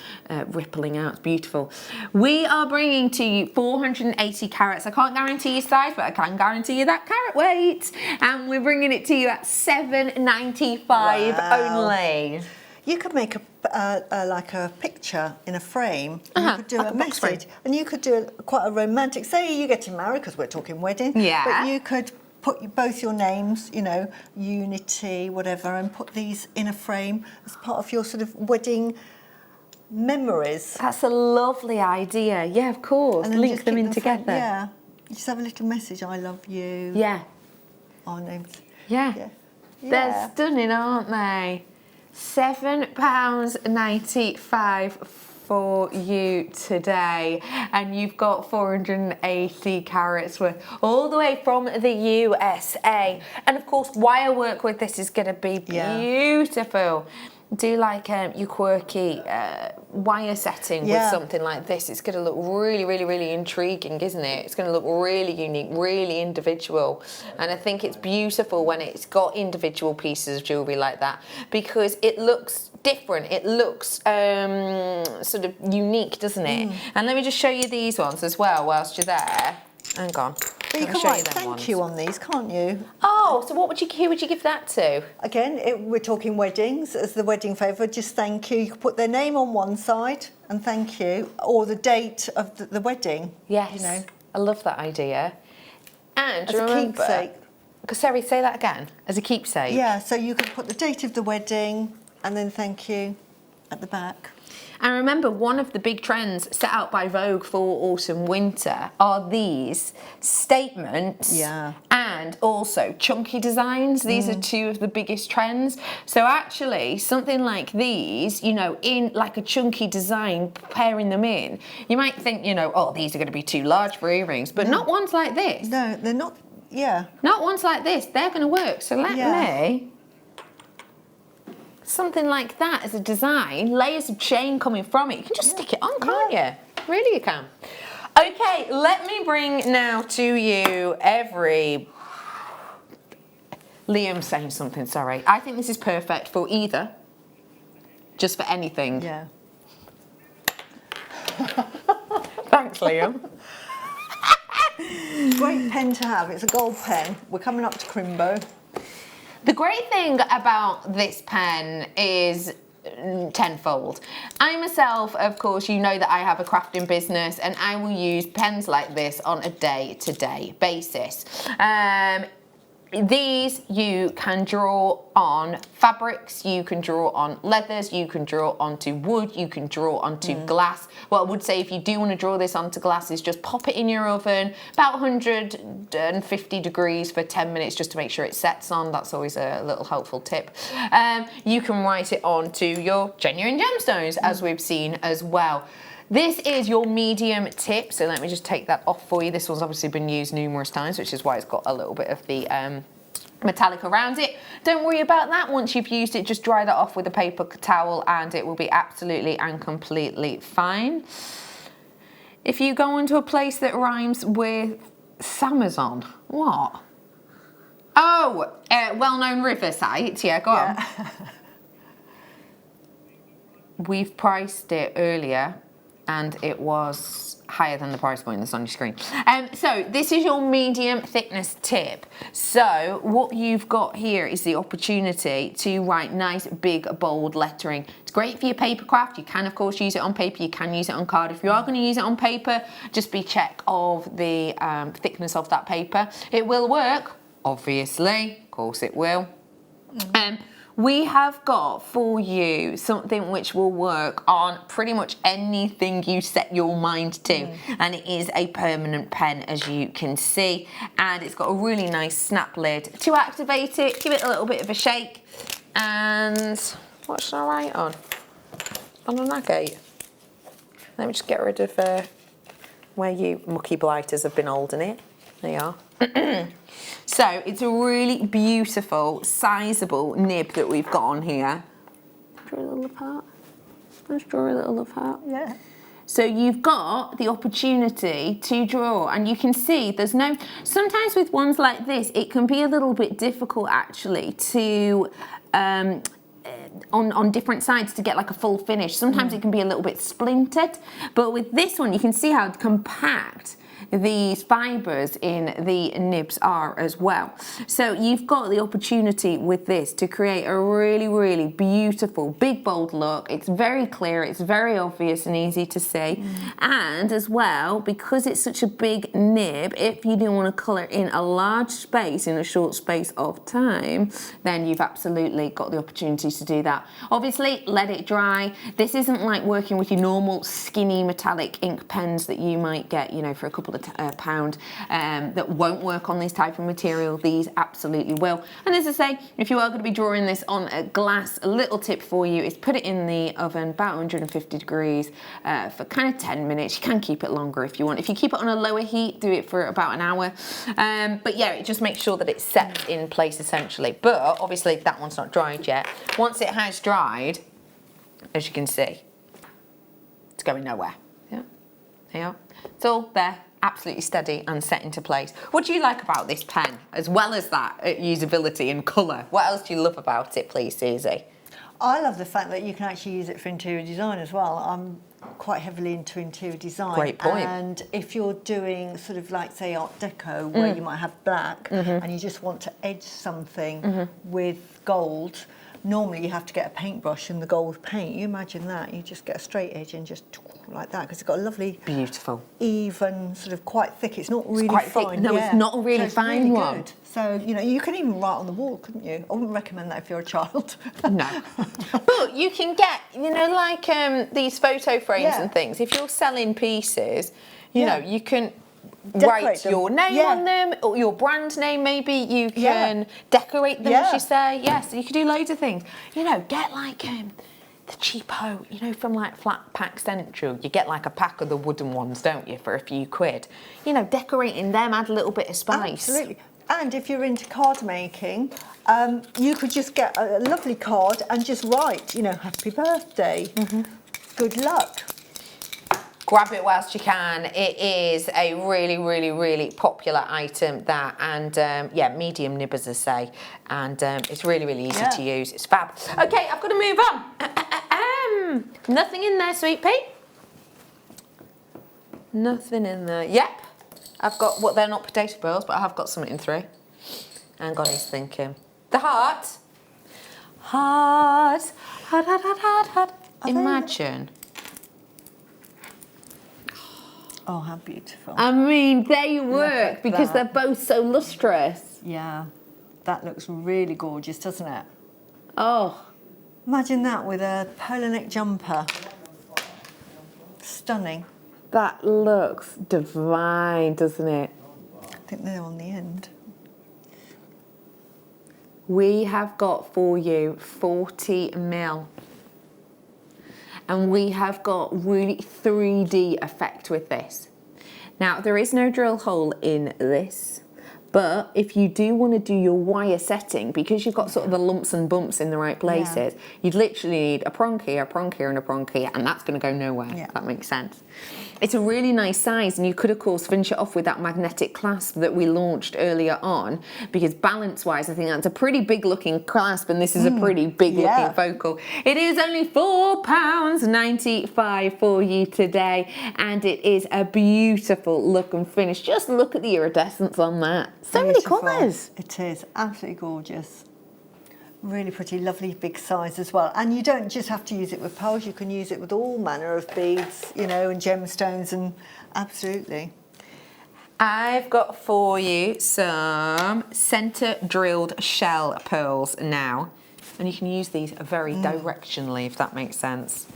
rippling out. It's beautiful. We are bringing to you 480 carats. I can't guarantee your size, but I can guarantee you that carat weight. And we're bringing it to you at $7.95 only. You could make like a picture in a frame, and you could do like a a box frame. message, and you could do quite a romantic. Say you're getting married, because we're talking wedding. But you could put both your names, you know, Unity, whatever, and put these in a frame as part of your sort of wedding memories. That's a lovely idea. Yeah, of course. And link them in together. Yeah. You just have a little message. I love you. Yeah. Our names. Yeah. They're stunning, aren't they? £7.95 for you today, and you've got 480 carats worth, all the way from the USA. And of course, wirework with this is going to be beautiful. Do like your quirky wire setting with something like this. It's going to look really, really, really intriguing, isn't it? It's going to look really unique, really individual. And I think it's beautiful when it's got individual pieces of jewellery like that, because it looks different. It looks sort of unique, doesn't it? And let me just show you these ones as well whilst you're there. Hang on. But you can write thank you on these, can't you? Oh, so what would you? Who would you give that to? Again, we're talking weddings as the wedding favour. Just thank you. You could put their name on one side and thank you, or the date of the wedding. Yes, you know. I love that idea. And as remember, a keepsake. Sorry, say that again. As a keepsake. Yeah. So you could put the date of the wedding and then thank you at the back. And remember, one of the big trends set out by Vogue for autumn winter are these statements and also chunky designs. These are two of the biggest trends. So actually, something like these, you know, in like a chunky design, pairing them in, you might think, you know, oh, these are going to be too large for earrings, but not ones like this. No, they're not. Yeah. Not ones like this. They're going to work. So let me... Something like that as a design, layers of chain coming from it. You can just stick it on, can't you? Really, you can. Okay, let me bring now to you Liam's saying something, sorry. I think this is perfect for either, just for anything. Yeah. Thanks, Liam. Great pen to have. It's a gold pen. We're coming up to Crimbo. The great thing about this pen is tenfold. I myself, of course, you know that I have a crafting business, and I will use pens like this on a day-to-day basis. These you can draw on fabrics, you can draw on leathers, you can draw onto wood, you can draw onto glass. What I would say, if you do want to draw this onto glass, is just pop it in your oven about 150 degrees for 10 minutes just to make sure it sets on. That's always a little helpful tip. You can write it onto your genuine gemstones, as we've seen as well. This is your medium tip, so let me just take that off for you. This one's obviously been used numerous times, which is why it's got a little bit of the metallic around it. Don't worry about that. Once you've used it, just dry that off with a paper towel and it will be absolutely and completely fine. If you go into a place that rhymes with Samazon, what? Oh, well-known river site. Yeah, go on. We've priced it earlier and it was higher than the price point that's on your screen. So this is your medium thickness tip. So what you've got here is the opportunity to write nice big bold lettering. It's great for your paper craft. You can of course use it on paper, you can use it on card. If you are going to use it on paper, just be check of the thickness of that paper. It will work, obviously, of course it will. We have got for you something which will work on pretty much anything you set your mind to, and it is a permanent pen, as you can see, and it's got a really nice snap lid. To activate it, give it a little bit of a shake, and what should I write on? On an agate. Let me just get rid of where you mucky blighters have been holding it. There you are. So it's a really beautiful, sizable nib that we've got on here. Draw a little love heart. Let's draw a little love heart. Yeah. So you've got the opportunity to draw, and you can see there's no, sometimes with ones like this, it can be a little bit difficult actually to, on different sides to get like a full finish. Sometimes it can be a little bit splintered, but with this one, you can see how compact these fibres in the nibs are as well. So you've got the opportunity with this to create a really, really beautiful, big, bold look. It's very clear, it's very obvious and easy to see. And as well, because it's such a big nib, if you do want to colour in a large space in a short space of time, then you've absolutely got the opportunity to do that. Obviously, let it dry. This isn't like working with your normal skinny metallic ink pens that you might get, you know, for a couple of £1 that won't work on this type of material. These absolutely will. And as I say, if you are going to be drawing this on a glass, a little tip for you is put it in the oven about 150 degrees for kind of 10 minutes. You can keep it longer if you want. If you keep it on a lower heat, do it for about an hour. But yeah, it just makes sure that it's set in place essentially. But obviously that one's not dried yet. Once it has dried, as you can see, it's going nowhere. Yeah, there you are. It's all there, absolutely steady and set into place. What do you like about this pen, as well as that usability and colour? What else do you love about it, please, Susie? I love the fact that you can actually use it for interior design as well. I'm quite heavily into interior design. Great point. And if you're doing sort of like, say, Art Deco, where you might have black and you just want to edge something with gold, normally you have to get a paintbrush and the gold paint. You imagine that, you just get a straight edge and just like that, because it's got a lovely, beautiful, even, sort of quite thick. It's not really quite fine. Thick. No, it's not a really fine really one. Good. So, you know, you can even write on the wall, couldn't you? I wouldn't recommend that if you're a child. No. But you can get, you know, like these photo frames and things. If you're selling pieces, you know, you can write your name on them, or your brand name maybe. You can decorate them, as you say. Yes, you can do loads of things. You know, get like the cheapo, you know, from like Flat Pack Central, you get like a pack of the wooden ones, don't you, for a few quid. You know, decorating them, add a little bit of spice. Absolutely. And if you're into card making, you could just get a lovely card and just write, you know, happy birthday, good luck. Grab it whilst you can. It is a really, really, really popular item, that, and yeah, medium nib, as I say, and it's really, really easy to use. It's fab. Okay, I've got to move on. Nothing in there, sweet pea. Nothing in there. Yep, I've got, well, they're not potato pearls, but I have got something through. And God is thinking. The heart. Heart. Heart, heart, heart, heart, heart. Imagine. Oh, how beautiful. I mean, they work because they're both so lustrous. Yeah, that looks really gorgeous, doesn't it? Oh. Imagine that with a polo neck jumper. Stunning. That looks divine, doesn't it? I think they're on the end. We have got for you 40mm. And we have got really 3D effect with this. Now, there is no drill hole in this, but if you do want to do your wire setting, because you've got sort of the lumps and bumps in the right places, you'd literally need a prong here, and a prong here, and that's going to go nowhere, if that makes sense. It's a really nice size, and you could of course finish it off with that magnetic clasp that we launched earlier on, because balance-wise I think that's a pretty big looking clasp, and this is a pretty big looking focal. It is only £4.95 for you today, and it is a beautiful look and finish. Just look at the iridescence on that. So many colours. It is absolutely gorgeous. Really pretty, lovely big size as well. And you don't just have to use it with pearls, you can use it with all manner of beads, you know, and gemstones, and absolutely. I've got for you some centre drilled shell pearls now. And you can use these very directionally, if that makes sense.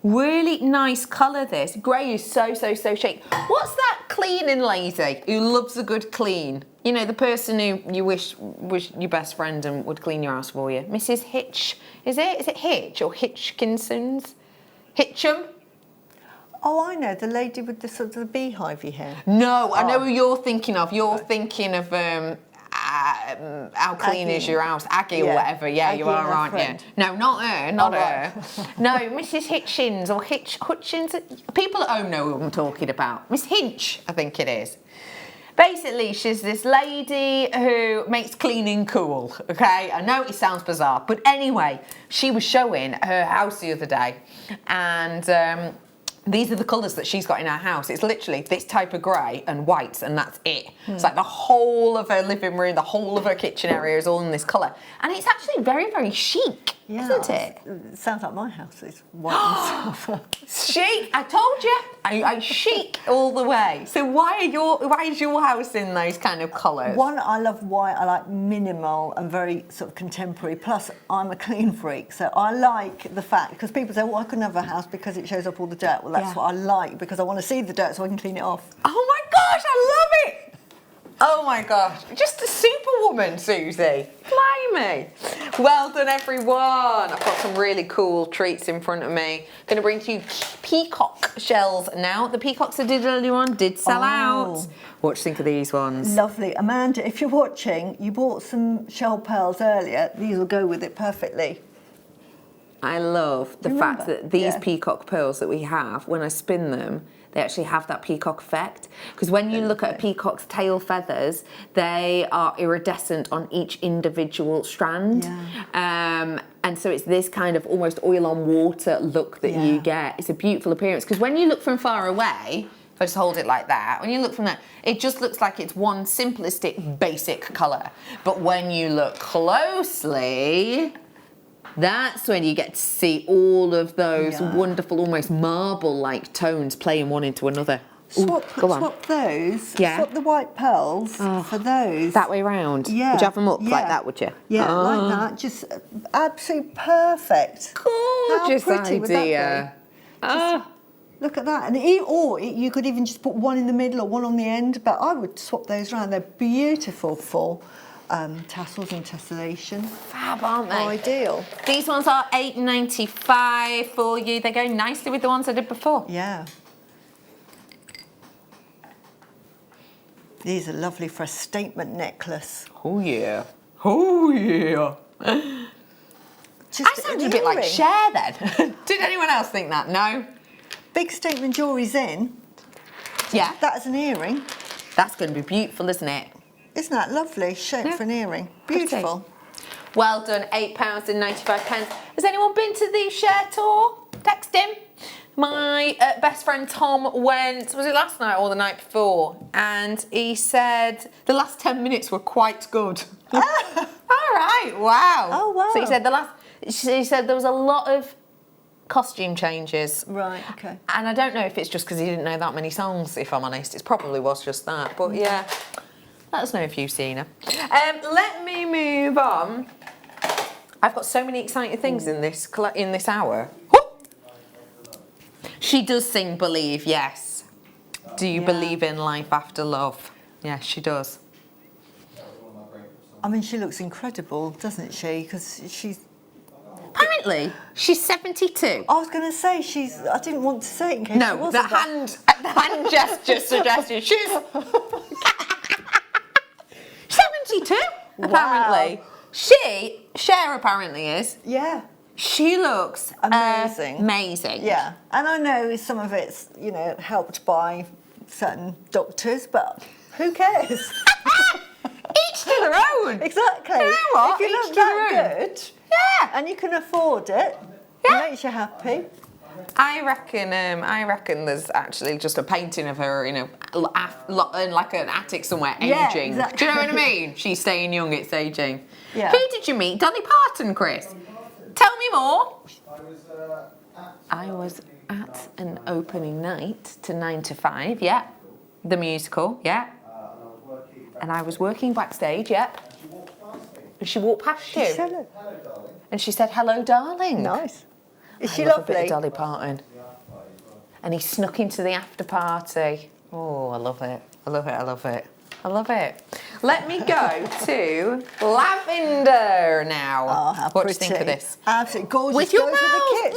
Really nice colour this. Grey is so chic. What's that cleaning lady who loves a good clean? You know, the person who you wish your best friend and would clean your house for you. Mrs. Hitch, is it? Is it Hitch or Hitchkinsons? Hitchum? Oh, I know, the lady with the sort of the beehivey hair. No, I know who you're thinking of. You're thinking of how clean is your house? Agate or whatever. Yeah, you are, aren't you? No, not her, not her. No, Mrs. Hitchins or Hutchins. People at home know who I'm talking about. Miss Hinch, I think it is. Basically, she's this lady who makes cleaning cool, okay? I know it sounds bizarre, but anyway, she was showing her house the other day, and these are the colours that she's got in her house. It's literally this type of grey and whites, and that's it. It's like the whole of her living room, the whole of her kitchen area is all in this colour. And it's actually very chic, isn't it? It sounds like my house is white and silver. Chic, I told you. I chic all the way. So why is your house in those kind of colours? One, I love white. I like minimal and very sort of contemporary. Plus, I'm a clean freak, so I like the fact, because people say, well, I couldn't have a house because it shows up all the dirt. Well, that's what I like, because I want to see the dirt so I can clean it off. Oh my gosh, I love it! Oh my gosh, just a superwoman, Susie. Blimey. Well done, everyone. I've got some really cool treats in front of me. Going to bring to you peacock shells now. The peacocks I did earlier on did sell out. What do you think of these ones? Lovely. Amanda, if you're watching, you bought some shell pearls earlier. These will go with it perfectly. I love the fact that these peacock pearls that we have, when I spin them, they actually have that peacock effect. Because when you look at a peacock's tail feathers, they are iridescent on each individual strand. And so it's this kind of almost oil on water look that you get. It's a beautiful appearance. Because when you look from far away, if I just hold it like that, when you look from that, it just looks like it's one simplistic, basic colour. But when you look closely, that's when you get to see all of those wonderful, almost marble-like tones playing one into another. Swap those. Swap the white pearls for those. That way round? Yeah. Would you have them up like that, would you? Yeah, like that. Just absolutely perfect. Gorgeous How pretty would idea. That be? Look at that. And or you could even just put one in the middle or one on the end, but I would swap those around. They're beautiful for tassels and tessellation. Fab, aren't they? Ideal. These ones are £8.95 for you. They go nicely with the ones I did before. Yeah. These are lovely for a statement necklace. Oh yeah. Oh yeah. I sounded a bit like Cher then. Did anyone else think that? No? Big statement jewellery's in. Yeah. That is an earring. That's going to be beautiful, isn't it? Isn't that lovely shape for an earring? Beautiful. Pretty. Well done, £8.95. Has anyone been to the Cher tour? Text him. My best friend Tom went, was it last night or the night before? And he said the last 10 minutes were quite good. All right, wow. Oh, wow. So he said there was a lot of costume changes. Right, okay. And I don't know if it's just because he didn't know that many songs, if I'm honest. It probably was just that, but yeah. Let us know if you've seen her. Let me move on. I've got so many exciting things in this hour. She does sing Believe, yes. Do you believe in life after love? Yes, she does. I mean, she looks incredible, doesn't she? Because she's... Apparently, she's 72. I was going to say I didn't want to say it in case she wasn't. The hand gesture suggested she's 72, apparently. Cher apparently is. Yeah. She looks amazing. Amazing. Yeah, and I know some of it's, you know, helped by certain doctors, but who cares? Each to their own. Exactly. You know what? If you Each look to their that own. good, Yeah, and you can afford it, Yeah. it makes you happy. I reckon there's actually just a painting of her in like an attic somewhere, Yeah, aging. exactly. Do you know what I mean? She's staying young, it's aging. Yeah. Who did you meet? Dolly Parton, Chris? Tell me more. I was at an opening night to 9 to 5, yeah. The musical, yeah. And I was working backstage, yeah. And she walked past you. Hello. And she said, "Hello, darling." Nice. Is she I love a bit lovely? of Dolly Parton. And he snuck into the after party. Oh, I love it. I love it. I love it. I love it. Let me go to Lavender now. Oh, how what pretty. do you think of this? Absolutely gorgeous. With your goes mouse. with the kit.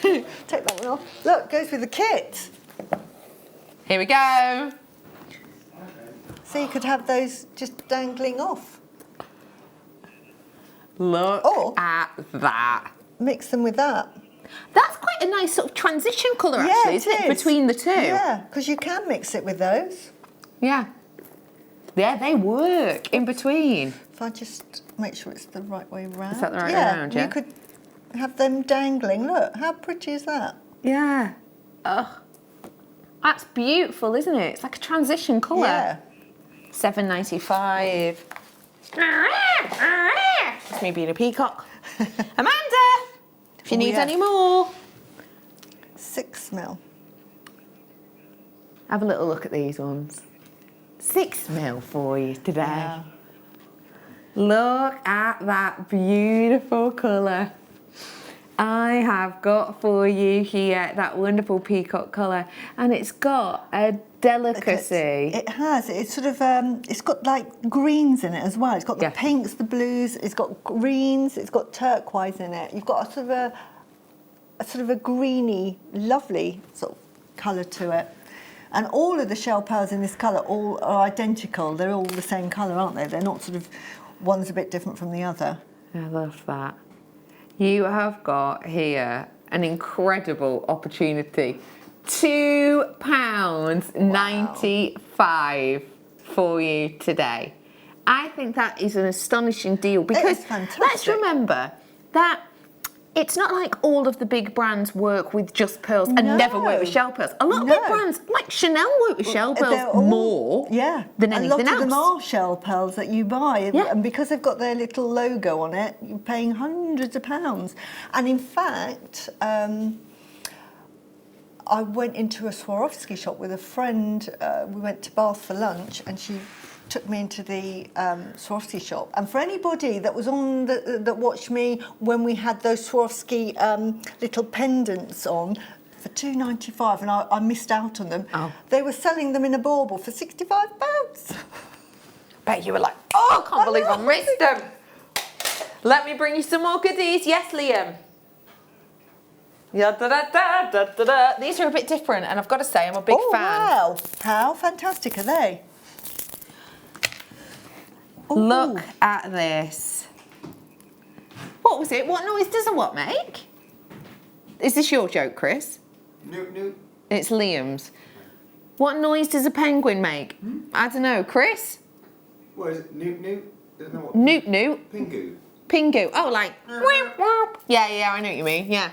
Yay! Take that one off. Look, goes with the kit. Here we go. So you could have those just dangling off. Look at that. Mix them with that. That's quite a nice sort of transition colour, Yeah, actually, it isn't it, is. between the two? Yeah, because you can mix it with those. Yeah. Yeah, they work in between. If I just make sure it's the right way round. Is that the right way round, yeah? You could have them dangling. Look, how pretty is that? Yeah. Ugh. That's beautiful, isn't it? It's like a transition colour. Yeah. $7.95. It's me being a peacock. Amanda, if you need any more. 6mm. Have a little look at these ones. 6mm for you today. Yeah. Look at that beautiful colour. I have got for you here that wonderful peacock colour, and it's got a delicacy. It has. It's sort of. It's got like greens in it as well. It's got the pinks, the blues. It's got greens. It's got turquoise in it. You've got a sort of a greeny, lovely sort of colour to it. And all of the shell pearls in this colour all are identical. They're all the same colour, aren't they? They're not sort of one's a bit different from the other. I love that. You have got here an incredible opportunity. £2.95 for you today. I think that is an astonishing deal because let's remember that it's not like all of the big brands work with just pearls and never work with shell pearls. A lot of big brands, like Chanel, work with shell pearls more than anything else. A lot of them are shell pearls that you buy, and because they've got their little logo on it, you're paying hundreds of pounds. And in fact, I went into a Swarovski shop with a friend. We went to Bath for lunch, and she took me into the Swarovski shop. And for anybody that was on that watched me when we had those Swarovski little pendants on for £2.95, and I missed out on them. They were selling them in a bauble for £65. Bet you were like, oh, I can't believe I missed them. Let me bring you some more goodies. Yes, Liam. Yeah, da, da, da, da, da, da. These are a bit different, and I've got to say, I'm a big fan. Wow, how fantastic are they? Look at this. What was it? What noise does a what make? Is this your joke, Chris? Noot, noot. It's Liam's. What noise does a penguin make? I don't know. Chris? What is it? Noot, noot? Isn't that what? Noot, noot. Pingu. Pingu. Oh, like. Yeah, I know what you mean. Yeah.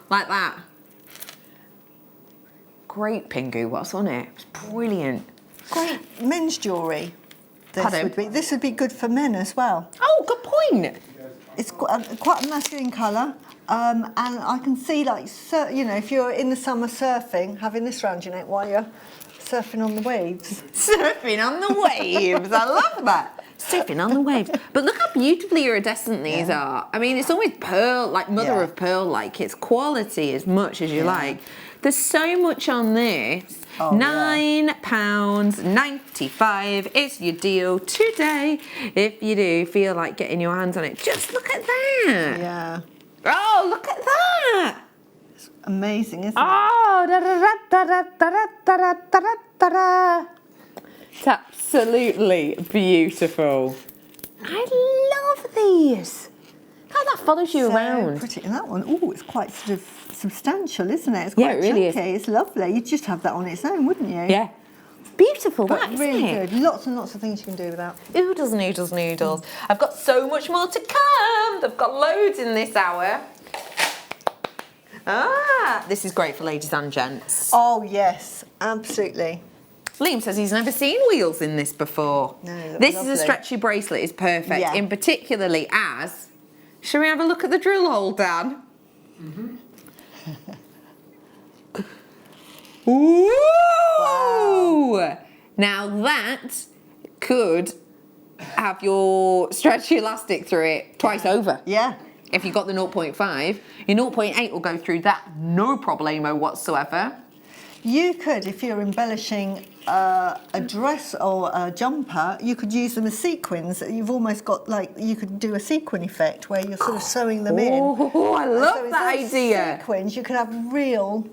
Like that. Great Pingu. What's on it? It's brilliant. Great men's jewellery. Pardon? This would be good for men as well. Oh, good point. It's quite a masculine colour, and I can see, like, you know, if you're in the summer surfing, having this round your neck while you're surfing on the waves. Surfing on the waves. I love that. Surfing on the waves. But look how beautifully iridescent these are. I mean, it's always pearl, like mother of pearl, like it's quality as much as you like. There's so much on this. £9.95 is your deal today. If you do feel like getting your hands on it, just look at that. Yeah. Oh, look at that. It's amazing, isn't it? Oh, da da da da da da da da da da. It's absolutely beautiful. I love these. How that follows you around. Pretty. And that one, oh, it's quite sort of substantial, isn't it? It's quite it really chunky. It's lovely. You'd just have that on its own, wouldn't you? Yeah. Beautiful, But that, really isn't it? good. Lots and lots of things you can do with that. Oodles, noodles, noodles. I've got so much more to come. I've got loads in this hour. Ah, this is great for ladies and gents. Oh, yes, absolutely. Liam says he's never seen wheels in this before. No, this lovely. is a stretchy bracelet, is perfect, Yeah. in particularly as... Shall we have a look at the drill hole, Dan? Mm-hmm. Ooh! Wow. Now that could have your stretchy elastic through it twice over. Yeah. If you've got the 0.5, your 0.8 will go through that no problemo whatsoever. You could, if you're embellishing a dress or a jumper, you could use them as sequins. You've almost got like, you could do a sequin effect where you're sort of sewing them in. Oh, I love so that idea. Sequins, you could have real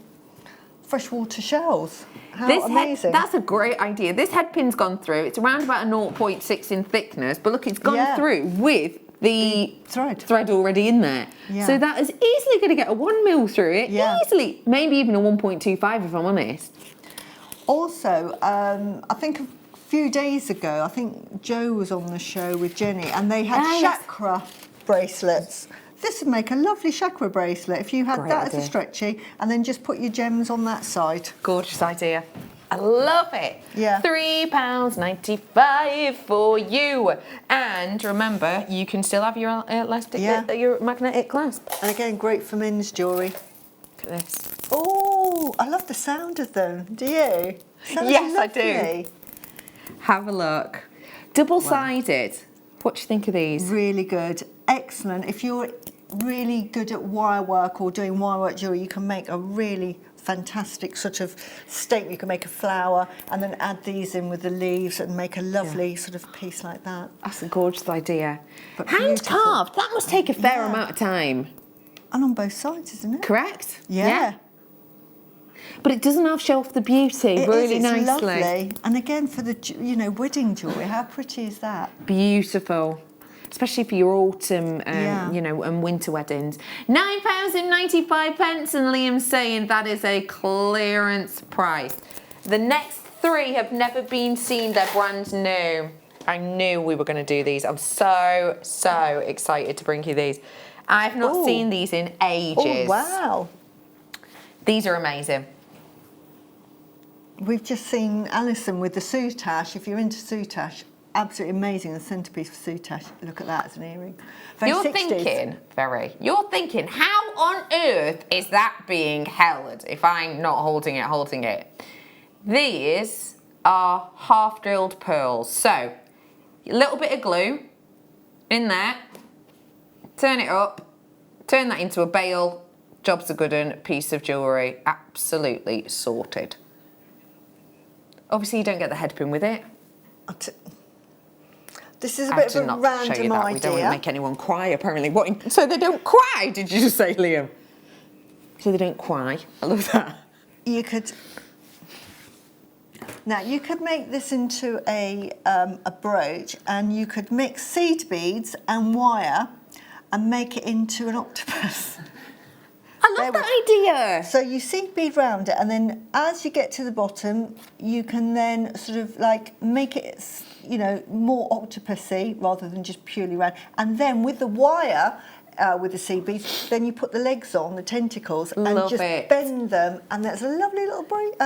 freshwater shells. How amazing. That's a great idea. This head pin's gone through. It's around about a 0.6 in thickness, but look, it's gone through with the thread already in there. Yeah. So that is easily going to get a 1 mil through it. Yeah. Easily. Maybe even a 1.25 if I'm honest. Also, I think a few days ago, I think Joe was on the show with Jenny and they had chakra bracelets. This would make a lovely chakra bracelet if you had that as a stretchy and then just put your gems on that side. Gorgeous idea. I love it. Yeah. £3.95 for you. And remember, you can still have your elastic, your magnetic clasp. And again, great for men's jewellery. Look at this. Oh, I love the sound of them. Do you? Sounds Yes, lovely. I do. Have a look. Double-sided. What do you think of these? Really good. Excellent. If you're really good at wire work or doing wire work jewellery, you can make a really fantastic sort of statement. You can make a flower and then add these in with the leaves and make a lovely sort of piece like that. That's a gorgeous idea. But hand carved, that must take a fair amount of time. And on both sides, isn't it? Correct? Yeah. But it doesn't have show off the beauty really it's nicely. Lovely. And again, for the wedding jewellery, how pretty is that? Beautiful. Especially for your autumn, and winter weddings. £9.95, and Liam's saying that is a clearance price. The next three have never been seen. They're brand new. I knew we were going to do these. I'm so excited to bring you these. I've not seen these in ages. Oh, wow. These are amazing. We've just seen Alison with the soutache. If you're into soutache, absolutely amazing. The centrepiece for soutache. Look at that as an earring. You're thinking, how on earth is that being held if I'm not holding it? These are half drilled pearls. So, a little bit of glue in there, turn it up, turn that into a bail, job's a good one, piece of jewellery, absolutely sorted. Obviously you don't get the head pin with it. This is a bit of a random idea. We don't want to make anyone cry, apparently. So they don't cry, did you just say, Liam? So they don't cry. I love that. You could make this into a brooch, and you could mix seed beads and wire and make it into an octopus. I love that idea. So you seed bead round it, and then as you get to the bottom, you can then sort of like make it, more octopusy rather than just purely round. And then with the wire, with the seed beads, then you put the legs on, the tentacles, and just bend them, and that's a lovely little brooch.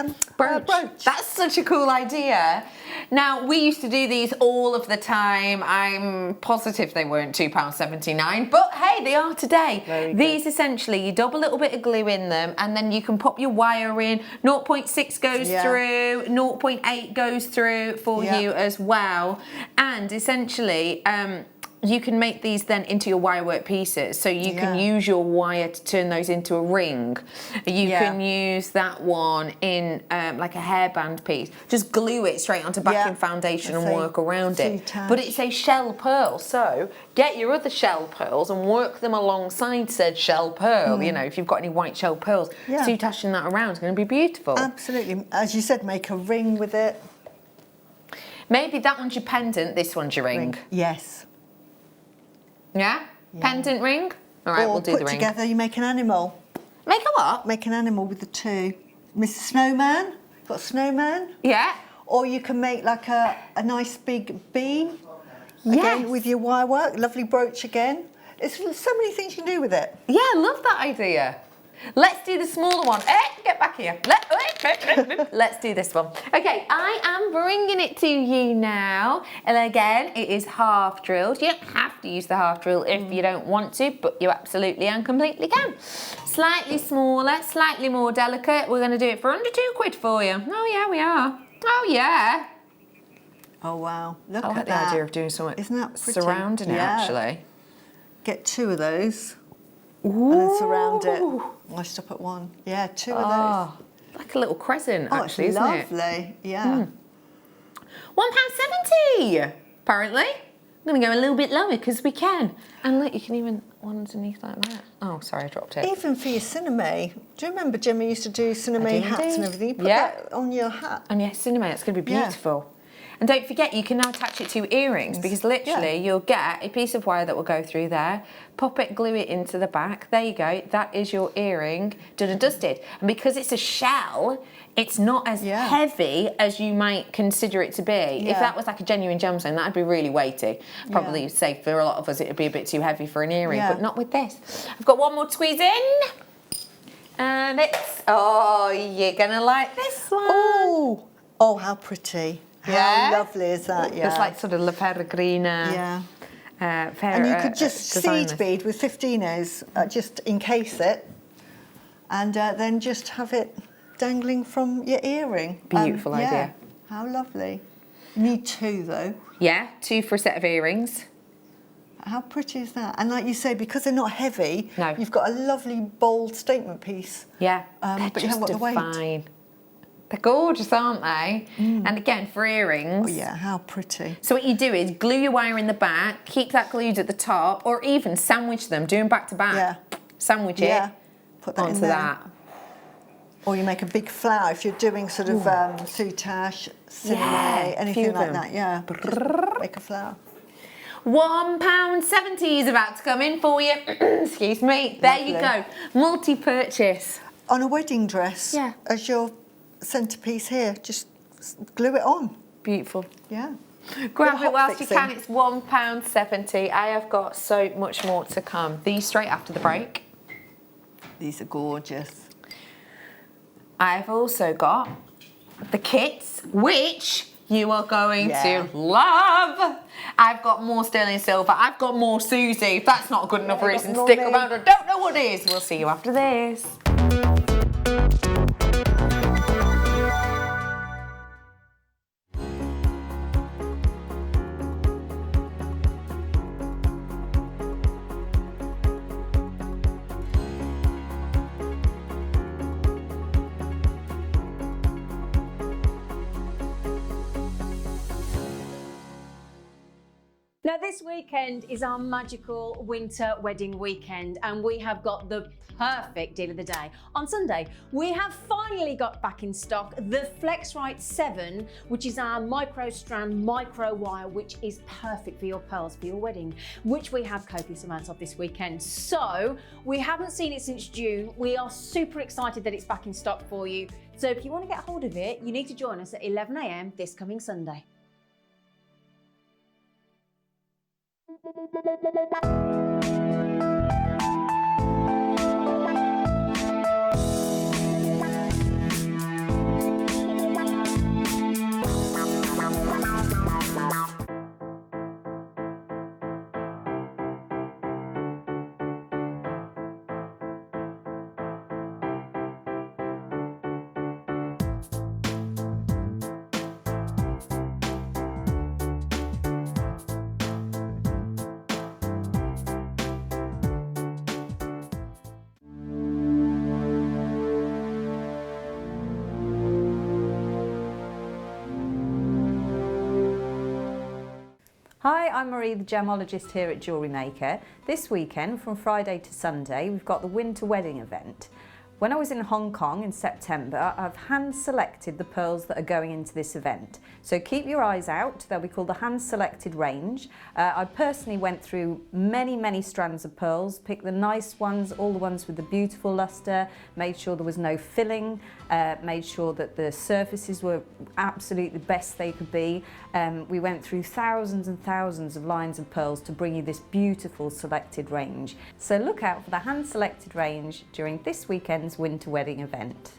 That's such a cool idea. Now, we used to do these all of the time. I'm positive they weren't £2.79, but hey, they are today. These essentially, you dub a little bit of glue in them, and then you can pop your wire in. 0.6 goes through, 0.8 goes through for you as well. And essentially, you can make these then into your wirework pieces. So you can use your wire to turn those into a ring. You can use that one in like a hairband piece. Just glue it straight onto backing foundation and work around it. But it's a shell pearl. So get your other shell pearls and work them alongside said shell pearl. If you've got any white shell pearls, soutashing that around is going to be beautiful. Absolutely. As you said, make a ring with it. Maybe that one's your pendant, this one's your ring. Yes. Yeah? Pendant ring? All right, we'll do the ring. Or put together, you make an animal. Make a what? Make an animal with the two. Mr. Snowman, got a snowman? Yeah. Or you can make like a nice big bean. Again, with your wire work, lovely brooch again. It's so many things you can do with it. Yeah, I love that idea. Let's do the smaller one. Get back here. Let's do this one. Okay, I am bringing it to you now. And again, it is half drilled. You don't have to use the half drill if you don't want to, but you absolutely and completely can. Slightly smaller, slightly more delicate. We're going to do it for under £2 for you. Oh yeah, we are. Oh yeah. Oh wow, look I at like that. the idea of doing something Isn't that pretty? surrounding it actually. Get 2 of those. And then surround it. I stop at 1. Yeah, 2 of those. Like a little crescent, actually, it's isn't it? lovely. Yeah. £1.70, apparently. I'm going to go a little bit lower because we can. And look, you can even one underneath like that. Oh, sorry, I dropped it. Even for your cinema. Do you remember Gemma used to do cinema hats and everything? You put that on your hat. And yes, cinema, it's going to be beautiful. And don't forget, you can now attach it to earrings because literally you'll get a piece of wire that will go through there, pop it, glue it into the back. There you go. That is your earring done and dusted. And because it's a shell, it's not as heavy as you might consider it to be. If that was like a genuine gemstone, that'd be really weighty. Probably say for a lot of us, it'd be a bit too heavy for an earring, but not with this. I've got one more to squeeze in. And it's, oh, you're gonna like this one. Oh, how pretty. How lovely is that? Yeah. It's like sort of La Peregrina. And you could just seed bead with 15s, just encase it, and then just have it dangling from your earring. Beautiful idea. How lovely. You need 2 though. Yeah, 2 for a set of earrings. How pretty is that? And like you say, because they're not heavy, no. You've got a lovely bold statement piece. Yeah, but you haven't got the weight. They're gorgeous, aren't they? And again, for earrings. Oh yeah, how pretty. So what you do is glue your wire in the back, keep that glued at the top, or even sandwich them, do them back to back. Yeah. Sandwich it Put that onto in there. that. Or you make a big flower if you're doing sort of soutache, cinnamon, anything like that. Yeah, make a flower. £1.70 is about to come in for you. Excuse me. There you go. Multi-purchase. On a wedding dress, as your centrepiece here, just glue it on. Beautiful. Yeah. Grab it whilst you can. It's £1.70. I have got so much more to come. These straight after the break. These are gorgeous. I've also got the kits, which you are going to love. I've got more sterling silver. I've got more Susie. If that's not a good enough reason, stick around. I don't know what is. We'll see you after this. Now this weekend is our magical winter wedding weekend and we have got the perfect deal of the day. On Sunday, we have finally got back in stock the FlexRite 7, which is our micro strand, micro wire, which is perfect for your pearls for your wedding, which we have copious amounts of this weekend. So we haven't seen it since June. We are super excited that it's back in stock for you. So if you want to get hold of it, you need to join us at 11 AM this coming Sunday. Hi, I'm Marie, the gemologist here at JewelleryMaker. This weekend, from Friday to Sunday, we've got the winter wedding event. When I was in Hong Kong in September, I've hand-selected the pearls that are going into this event. So keep your eyes out, they'll be called the hand-selected range. I personally went through many strands of pearls, picked the nice ones, all the ones with the beautiful lustre, made sure there was no filling, made sure that the surfaces were absolutely the best they could be. We went through thousands and thousands of lines of pearls to bring you this beautiful selected range. So look out for the hand-selected range during this weekend's winter wedding event.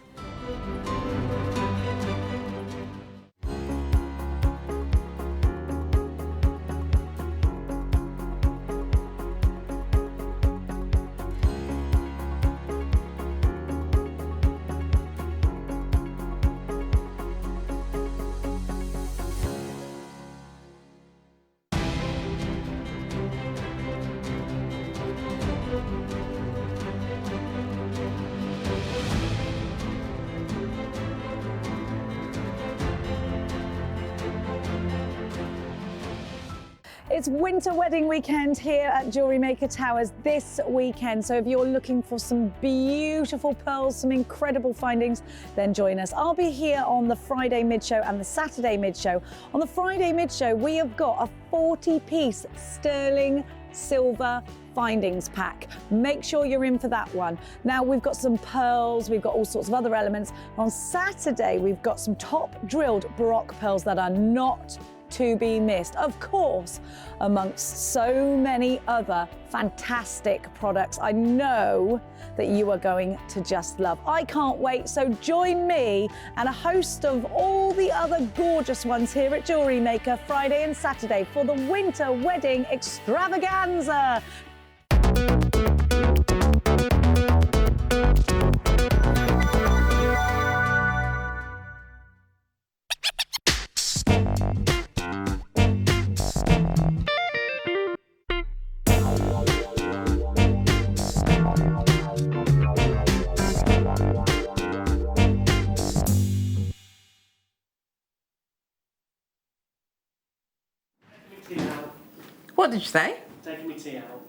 It's winter wedding weekend here at JewelleryMaker Towers this weekend. So if you're looking for some beautiful pearls, some incredible findings, then join us. I'll be here on the Friday mid-show and the Saturday mid-show. On the Friday mid-show, we have got a 40-piece sterling silver findings pack. Make sure you're in for that one. Now we've got some pearls, we've got all sorts of other elements. On Saturday, we've got some top drilled Baroque pearls that are not to be missed, of course, amongst so many other fantastic products I know that you are going to just love. I can't wait, so join me and a host of all the other gorgeous ones here at JewelleryMaker Friday and Saturday for the winter wedding extravaganza. What did you say? Taking my tea out.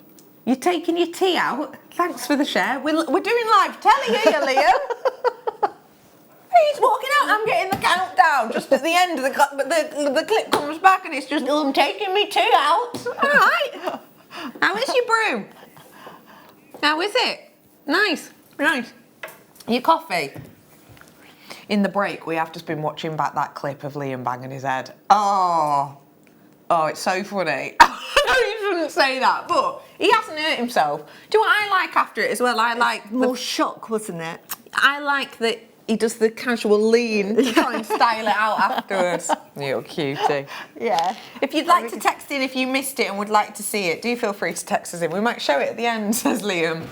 You're taking your tea out? Thanks for the share. We're doing live telly here, Leo. He's walking out, I'm getting the countdown just at the end of the clip comes back and it's just, I'm taking me tea out. All right. How is your brew? How is it? Nice, nice. Your coffee? In the break, we have just been watching back that clip of Liam banging his head. Oh, it's so funny. I know you shouldn't say that, but he hasn't hurt himself. Do you know what I like after it as well? I like more shock, wasn't it? I like that he does the casual lean to try and style it out afterwards. You're cutie. Yeah. If you'd like to text in if you missed it and would like to see it, do feel free to text us in. We might show it at the end, says Liam.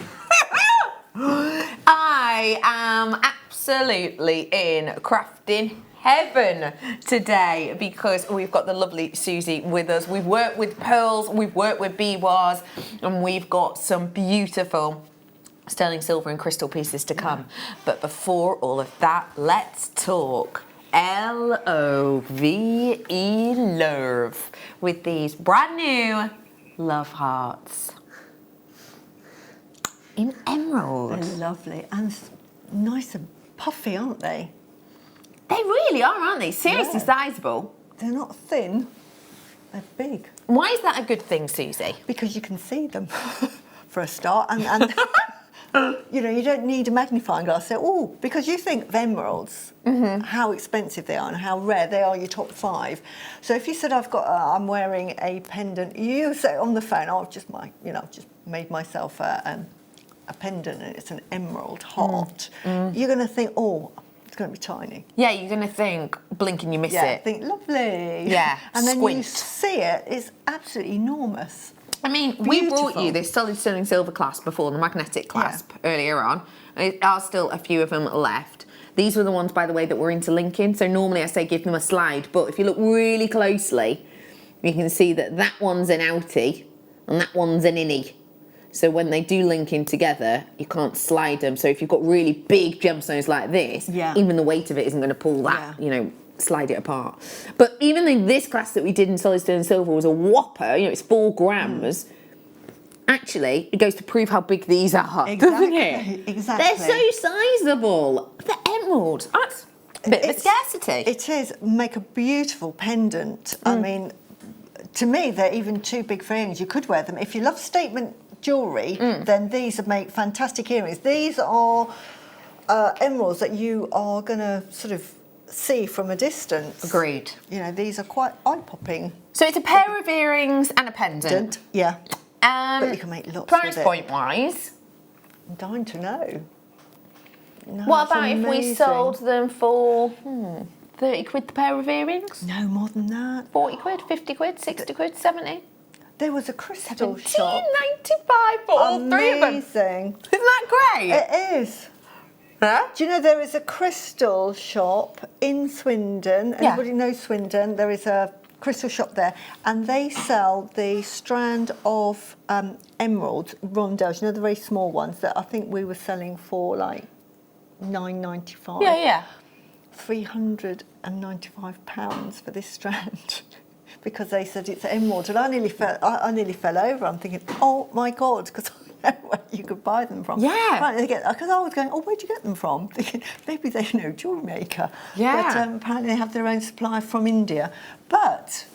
I am absolutely in crafting heaven today because we've got the lovely Susie with us. We've worked with pearls, we've worked with Biwas, and we've got some beautiful sterling silver and crystal pieces to come. But before all of that, let's talk L-O-V-E, love, with these brand new love hearts in emerald. They're lovely and nice and puffy, aren't they? They really are, aren't they? Seriously sizable. They're not thin, they're big. Why is that a good thing, Susie? Because you can see them, for a start, and you know, you don't need a magnifying glass. So, because you think of emeralds, how expensive they are and how rare they are, your top 5. So if you said I'm wearing a pendant, you say on the phone, I've just made myself a pendant and it's an emerald heart. You're going to think, it's going to be tiny. Yeah, you're going to think, blink and you miss it. Think, lovely. Yeah, and then squint. you see it's absolutely enormous. I mean, we brought you this solid sterling silver clasp before, the magnetic clasp, earlier on. There are still a few of them left. These were the ones, by the way, that were interlinking. So normally I say give them a slide, but if you look really closely, you can see that that one's an outie and that one's an innie. So when they do link in together, you can't slide them. So if you've got really big gemstones like this, even the weight of it isn't going to pull that, slide it apart. But even though this class that we did in solid sterling silver was a whopper, it's 4 grams, actually, it goes to prove how big these are, doesn't it? Exactly. They're so sizable. The emerald. That's a bit of a scarcity. It is. Make a beautiful pendant. I mean, to me, they're even too big for earrings. You could wear them. If you love statement jewellery, then these would make fantastic earrings. These are emeralds that you are going to sort of see from a distance. Agreed. You know, these are quite eye-popping. So it's a pair of earrings and a pendant. Yeah. But you can make lots price with it. point wise. I'm dying to know. No, What it's about if we amazing. sold them for 30 quid the pair of earrings? No, more than that. 40 quid, 50 quid, 60 quid, 70? There was a crystal shop. $17.95 for all three of them. Amazing. Isn't that great? It is. Huh? Do you know there is a crystal shop in Swindon? Yeah. Everybody knows Swindon. There is a crystal shop there, and they sell the strand of emeralds, rondelles. You know, the very small ones that I think we were selling for like £9.95. Yeah, yeah. £395 for this strand. Because they said it's emerald, and I nearly fell over. I'm thinking, oh my God, because I know where you could buy them from. Yeah. Right, because I was going, oh, where'd you get them from? Thinking maybe they know jewellery maker. Yeah. But apparently they have their own supply from India. But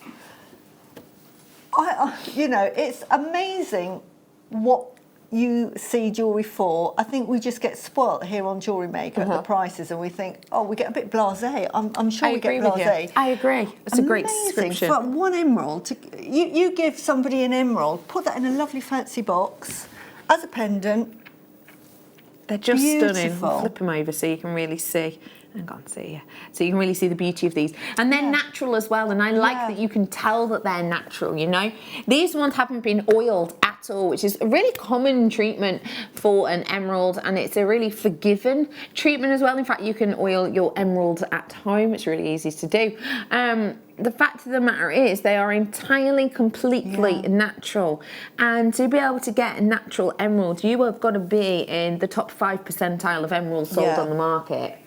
you know, it's amazing what you see jewellery for. I think we just get spoilt here on Jewellery Maker at the prices, and we think, oh, we get a bit blasé. I'm sure we get blasé. I agree. It's a great description. For one emerald, you give somebody an emerald, put that in a lovely fancy box as a pendant. They're just Beautiful. stunning. I'll flip them over so you can really see. Hang on, see you. So you can really see the beauty of these. And they're natural as well, and I like that you can tell that they're natural, you know? These ones haven't been oiled at all, which is a really common treatment for an emerald, and it's a really forgiving treatment as well. In fact, you can oil your emeralds at home. It's really easy to do. The fact of the matter is they are entirely, completely natural. And to be able to get a natural emerald, you have got to be in the top 5 percentile of emeralds sold on the market,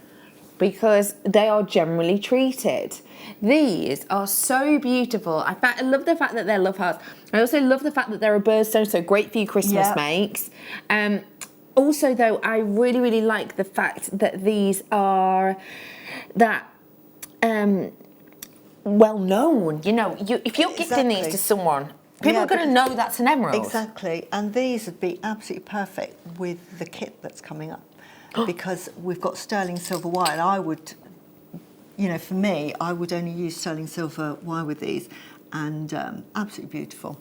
because they are generally treated. These are so beautiful. I love the fact that they're love hearts. I also love the fact that they're a birthstone, so great for your Christmas makes. Also though, I really, really like the fact that these are that well known. You know, if you're gifting these to someone, people are going to know that's an emerald. Exactly, and these would be absolutely perfect with the kit that's coming up. Because we've got sterling silver wire, and I would, you know, for me, I would only use sterling silver wire with these, and absolutely beautiful.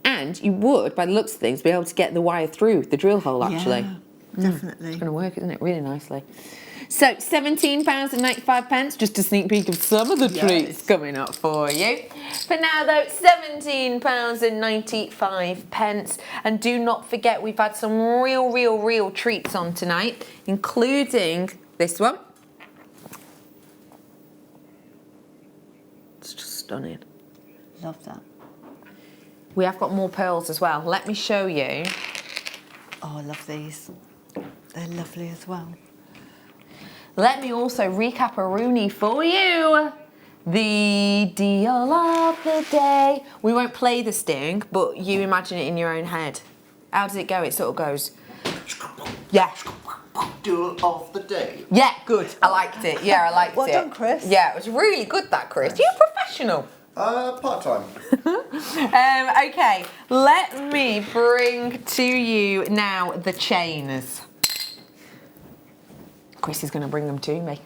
And you would, by the looks of things, be able to get the wire through the drill hole, actually. Yeah, definitely. It's going to work, isn't it? Really nicely. So, £17.95, just a sneak peek of some of the treats coming up for you. For now, though, £17.95. And do not forget, we've had some real treats on tonight, including this one. It's just stunning. Love that. We have got more pearls as well. Let me show you. Oh, I love these. They're lovely as well. Let me also recap a Rooney for you. The deal of the day. We won't play the sting, but you imagine it in your own head. How does it go? It sort of goes, yeah. Deal of the day. Yeah, good. I liked it. Yeah, I liked it. Well done, Chris. Yeah, it was really good, that, Chris. You're a professional. Part-time. Okay, let me bring to you now the chains. Chris is going to bring them to me.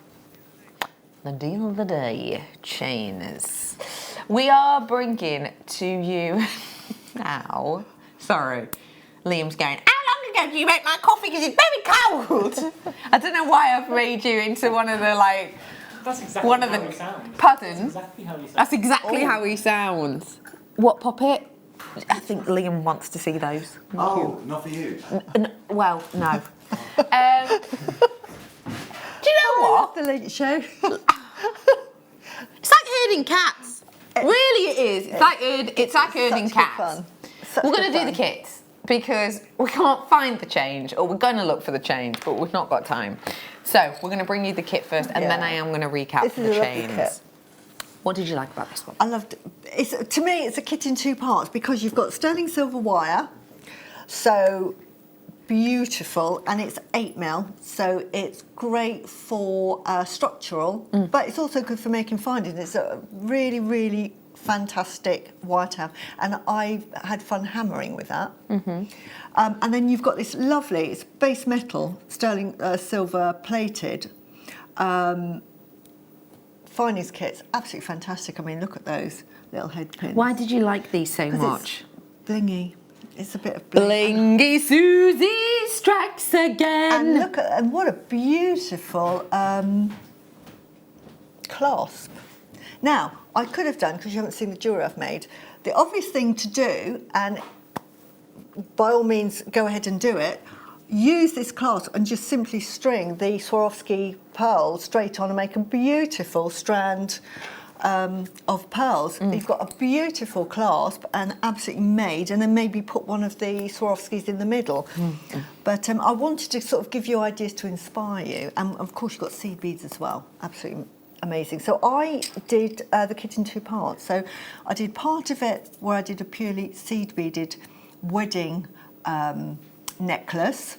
The deal of the day, chains. We are bringing to you now. Sorry, Liam's going, how long ago did you make my coffee? Because it's very cold. I don't know why I've made you into one of the like. That's exactly one of how the. he sounds. Pardon? That's exactly how he sounds. That's exactly how he sounds. What, Poppet? I think Liam wants to see those. Oh, not for you. Well, no. Do you know what? The late show. It's like herding cats. Really, it is. It's like herding cats. Fun. We're going to do the kits because we can't find the change, or we're going to look for the change, but we've not got time. So we're going to bring you the kit first, and then I am going to recap the chains. What did you like about this one? I loved it. To me, it's a kit in 2 parts because you've got sterling silver wire, so beautiful, and it's 8mm, so it's great for structural, but it's also good for making findings. It's a really, really fantastic wire to have, and I've had fun hammering with that. And then you've got this lovely, it's base metal, sterling silver plated findings kits, absolutely fantastic. I mean, look at those little head pins. Why did you like these so much? It's blingy. It's a bit of bling. Blingy Susie strikes again. And look at, and what a beautiful clasp. Now, I could have done, because you haven't seen the jewellery I've made, the obvious thing to do, and by all means go ahead and do it, use this clasp and just simply string the Swarovski pearls straight on and make a beautiful strand of pearls. You've got a beautiful clasp and absolutely made, and then maybe put one of the Swarovskis in the middle. But I wanted to sort of give you ideas to inspire you, and of course you've got seed beads as well, absolutely amazing. So I did the kit in 2 parts. So I did part of it where I did a purely seed beaded wedding necklace,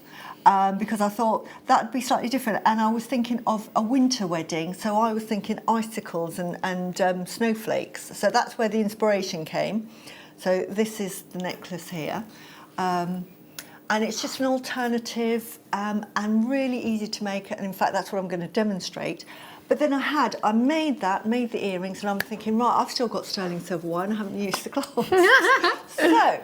because I thought that would be slightly different, and I was thinking of a winter wedding, so I was thinking icicles and snowflakes, so that's where the inspiration came. So this is the necklace here, and it's just an alternative and really easy to make, and in fact that's what I'm going to demonstrate. But then I made the earrings, and I'm thinking, right, I've still got sterling silver wire and I haven't used the glass. So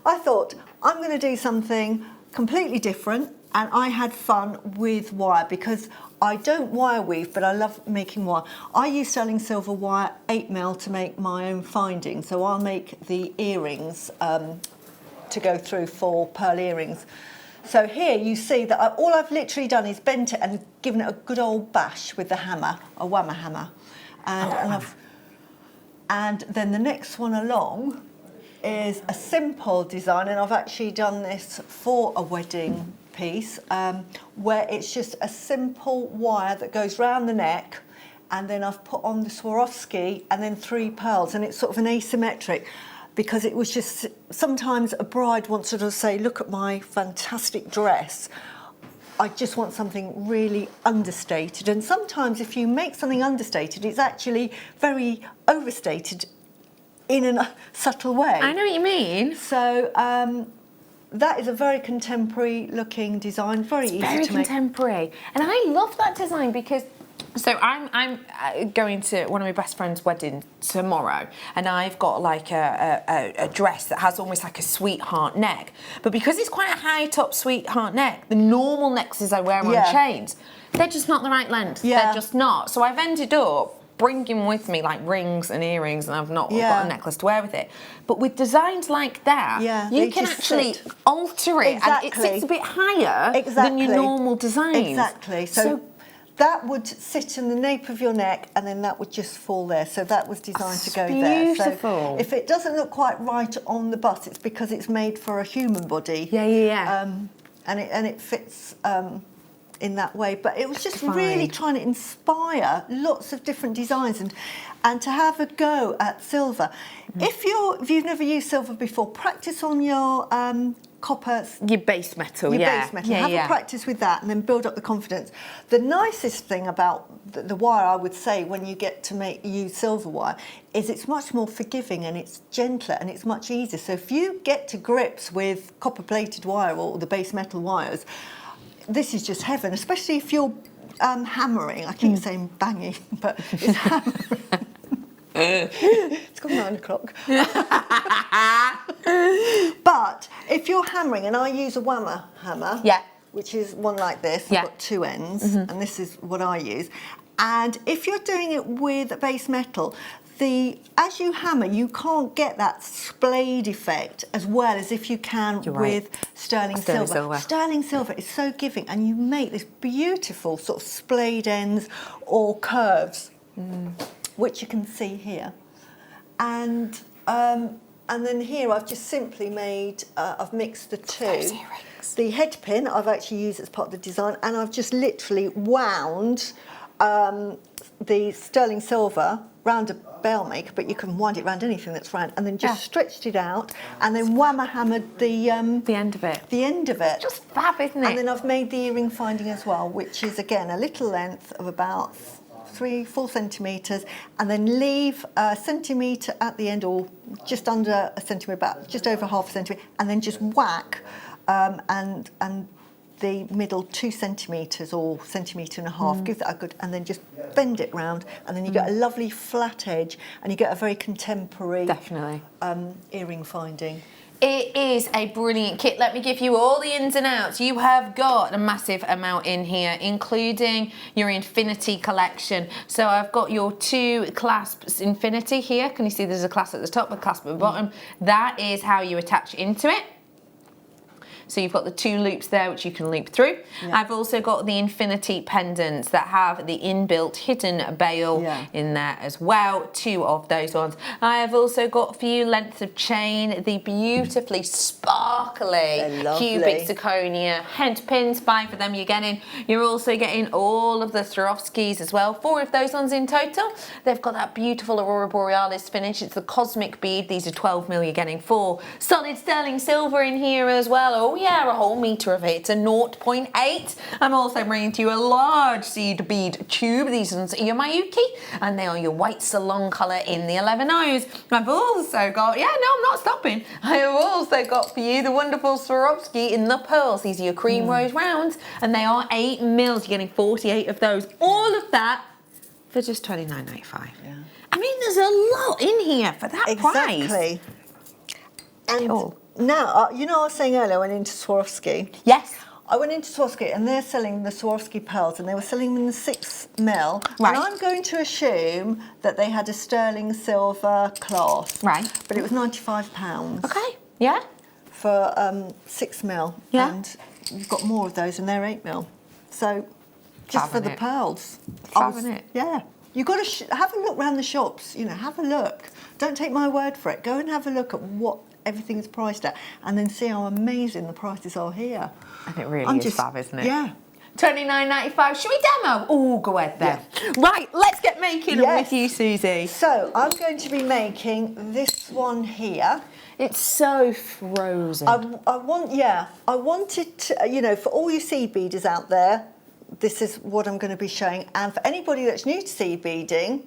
I thought, I'm going to do something completely different, and I had fun with wire because I don't wire weave, but I love making wire. I use sterling silver wire 8mm to make my own findings, so I'll make the earrings to go through for pearl earrings. So here you see that all I've literally done is bent it and given it a good old bash with the hammer, a whammer hammer, and then the next one along is a simple design, and I've actually done this for a wedding piece, where it's just a simple wire that goes round the neck, and then I've put on the Swarovski and then 3 pearls, and it's sort of an asymmetric, because it was just, sometimes a bride wants to sort of say, look at my fantastic dress. I just want something really understated, and sometimes if you make something understated, it's actually very overstated in a subtle way. I know what you mean. So that is a very contemporary looking design, very easy to make. Very contemporary. And I love that design because, so I'm going to one of my best friend's wedding tomorrow, and I've got like a dress that has almost like a sweetheart neck. But because it's quite a high top sweetheart neck, the normal necklaces I wear on chains, they're just not the right length. They're just not. So I've ended up bringing with me like rings and earrings, and I've not got a necklace to wear with it. But with designs like that, you can actually alter it, and it sits a bit higher than your normal designs. Exactly. So that would sit in the nape of your neck, and then that would just fall there. So that was designed to go there. So if it doesn't look quite right on the bust, it's because it's made for a human body. And it fits in that way. But it was just really trying to inspire lots of different designs, and to have a go at silver. If you've never used silver before, practice on your copper, your base metal, base metal. Have a practice with that, and then build up the confidence. The nicest thing about the wire, I would say, when you get to use silver wire, is it's much more forgiving, and it's gentler, and it's much easier. So if you get to grips with copper-plated wire or the base metal wires, this is just heaven, especially if you're hammering. I keep saying banging, but it's hammering. It's gone 9 o'clock. But if you're hammering, and I use a whammer hammer, which is one like this, I've got 2 ends, and this is what I use. And if you're doing it with base metal, as you hammer, you can't get that splayed effect as well as if you can with sterling silver. Sterling silver is so giving, and you make this beautiful sort of splayed ends or curves, which you can see here. And then here I've just simply made, I've mixed the 2. The head pin I've actually used as part of the design, and I've just literally wound the sterling silver round a bell maker, but you can wind it around anything that's round, and then just stretched it out, and then hammered the end of it. The end of it. Just fab, isn't it? And then I've made the earring finding as well, which is again a little length of about 3-4 centimetres, and then leave a centimetre at the end, or just under a centimetre, about just over half a centimetre, and then just whack and the middle 2 centimetres or 1.5 centimetres, give that a good, and then just bend it round, and then you get a lovely flat edge, and you get a very contemporary earring finding. It is a brilliant kit. Let me give you all the ins and outs. You have got a massive amount in here, including your infinity collection. So I've got your 2 clasps infinity here. Can you see there's a clasp at the top, a clasp at the bottom? That is how you attach into it. So you've got the 2 loops there which you can loop through. Yeah. I've also got the infinity pendants that have the inbuilt hidden bail in there as well. 2 of those ones. I have also got a few lengths of chain, the beautifully sparkly cubic zirconia head pins. 5 of them you're getting. You're also getting all of the Swarovskis as well. 4 of those ones in total. They've got that beautiful Aurora Borealis finish. It's the cosmic bead. These are 12mm. You're getting 4 solid sterling silver in here as well. Oh yeah, a whole metre of it. It's a 0.8. I'm also bringing to you a large seed bead tube. These ones are your Mayuki, and they are your white salon colour in the 11Os. I've also got, no, I'm not stopping. I have also got for you the wonderful Swarovski in the pearls. These are your cream rose rounds, and they are 8mm. You're getting 48 of those. All of that for just $29.95. Yeah. I mean, there's a lot in here for that price. Exactly. And now, you know, I was saying earlier I went into Swarovski. Yes. I went into Swarovski, and they're selling the Swarovski pearls, and they were selling them in 6mm. Right. And I'm going to assume that they had a sterling silver clasp. Right. But it was £95. Okay. Yeah. For 6mm. Yeah. And you've got more of those, and they're 8mm. So just for the pearls. Fabbing it. Yeah. You've got to have a look around the shops. You know, have a look. Don't take my word for it. Go and have a look at what everything is priced at, and then see how amazing the prices are here. And it really is fab, isn't it? Yeah. $29.95. Should we demo? Oh, go ahead then. Yeah. Right, let's get making with you, Susie. So I'm going to be making this one here. It's so frozen. I wanted to, you know, for all you seed beaders out there, this is what I'm going to be showing. And for anybody that's new to seed beading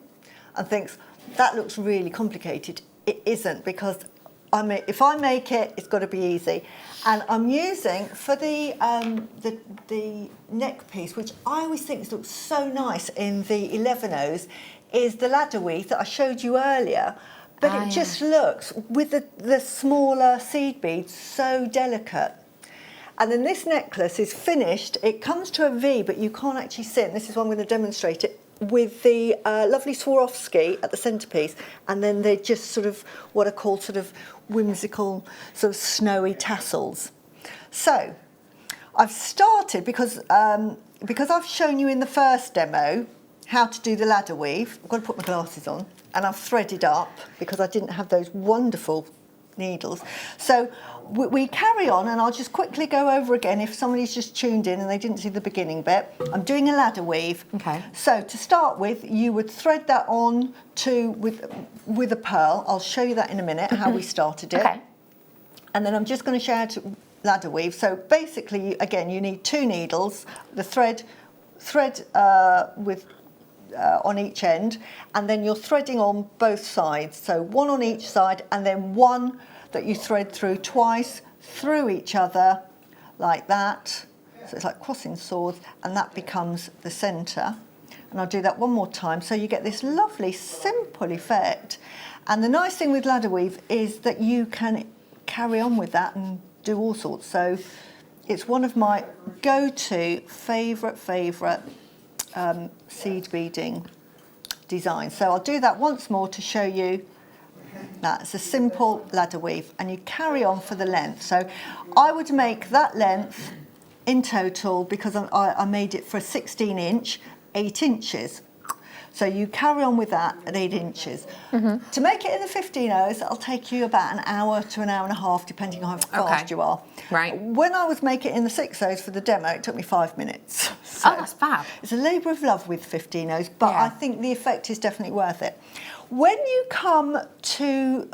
and thinks, that looks really complicated, it isn't, because if I make it, it's got to be easy. And I'm using, for the neck piece, which I always think looks so nice in the 11Os, is the ladder weave that I showed you earlier. But it just looks, with the smaller seed beads, so delicate. And then this necklace is finished. It comes to a V, but you can't actually see it. And this is why I'm going to demonstrate it, with the lovely Swarovski at the centrepiece, and then they're just sort of what are called sort of whimsical, sort of snowy tassels. So I've started, because I've shown you in the first demo how to do the ladder weave. I've got to put my glasses on, and I've threaded up because I didn't have those wonderful needles. So we carry on, and I'll just quickly go over again if somebody's just tuned in and they didn't see the beginning bit. I'm doing a ladder weave. Okay. So to start with, you would thread that on with a pearl. I'll show you that in a minute, how we started it. Okay. And then I'm just going to show you how to ladder weave. So basically, again, you need 2 needles, the thread with on each end, and then you're threading on both sides. So 1 on each side, and then 1 that you thread through twice through each other, like that. So it's like crossing swords, and that becomes the centre. And I'll do that one more time, so you get this lovely, simple effect. And the nice thing with ladder weave is that you can carry on with that and do all sorts. So it's one of my go-to favourite seed beading designs. So I'll do that once more to show you that. It's a simple ladder weave, and you carry on for the length. So I would make that length in total, because I made it for a 16 inch, 8 inches. So you carry on with that at 8 inches. To make it in the 15-0s, that'll take you about an hour to an hour and a half, depending on how fast you are. Right. When I was making it in the 6-0s for the demo, it took me 5 minutes. So that's fab. It's a labour of love with 15-0s, but I think the effect is definitely worth it. When you come to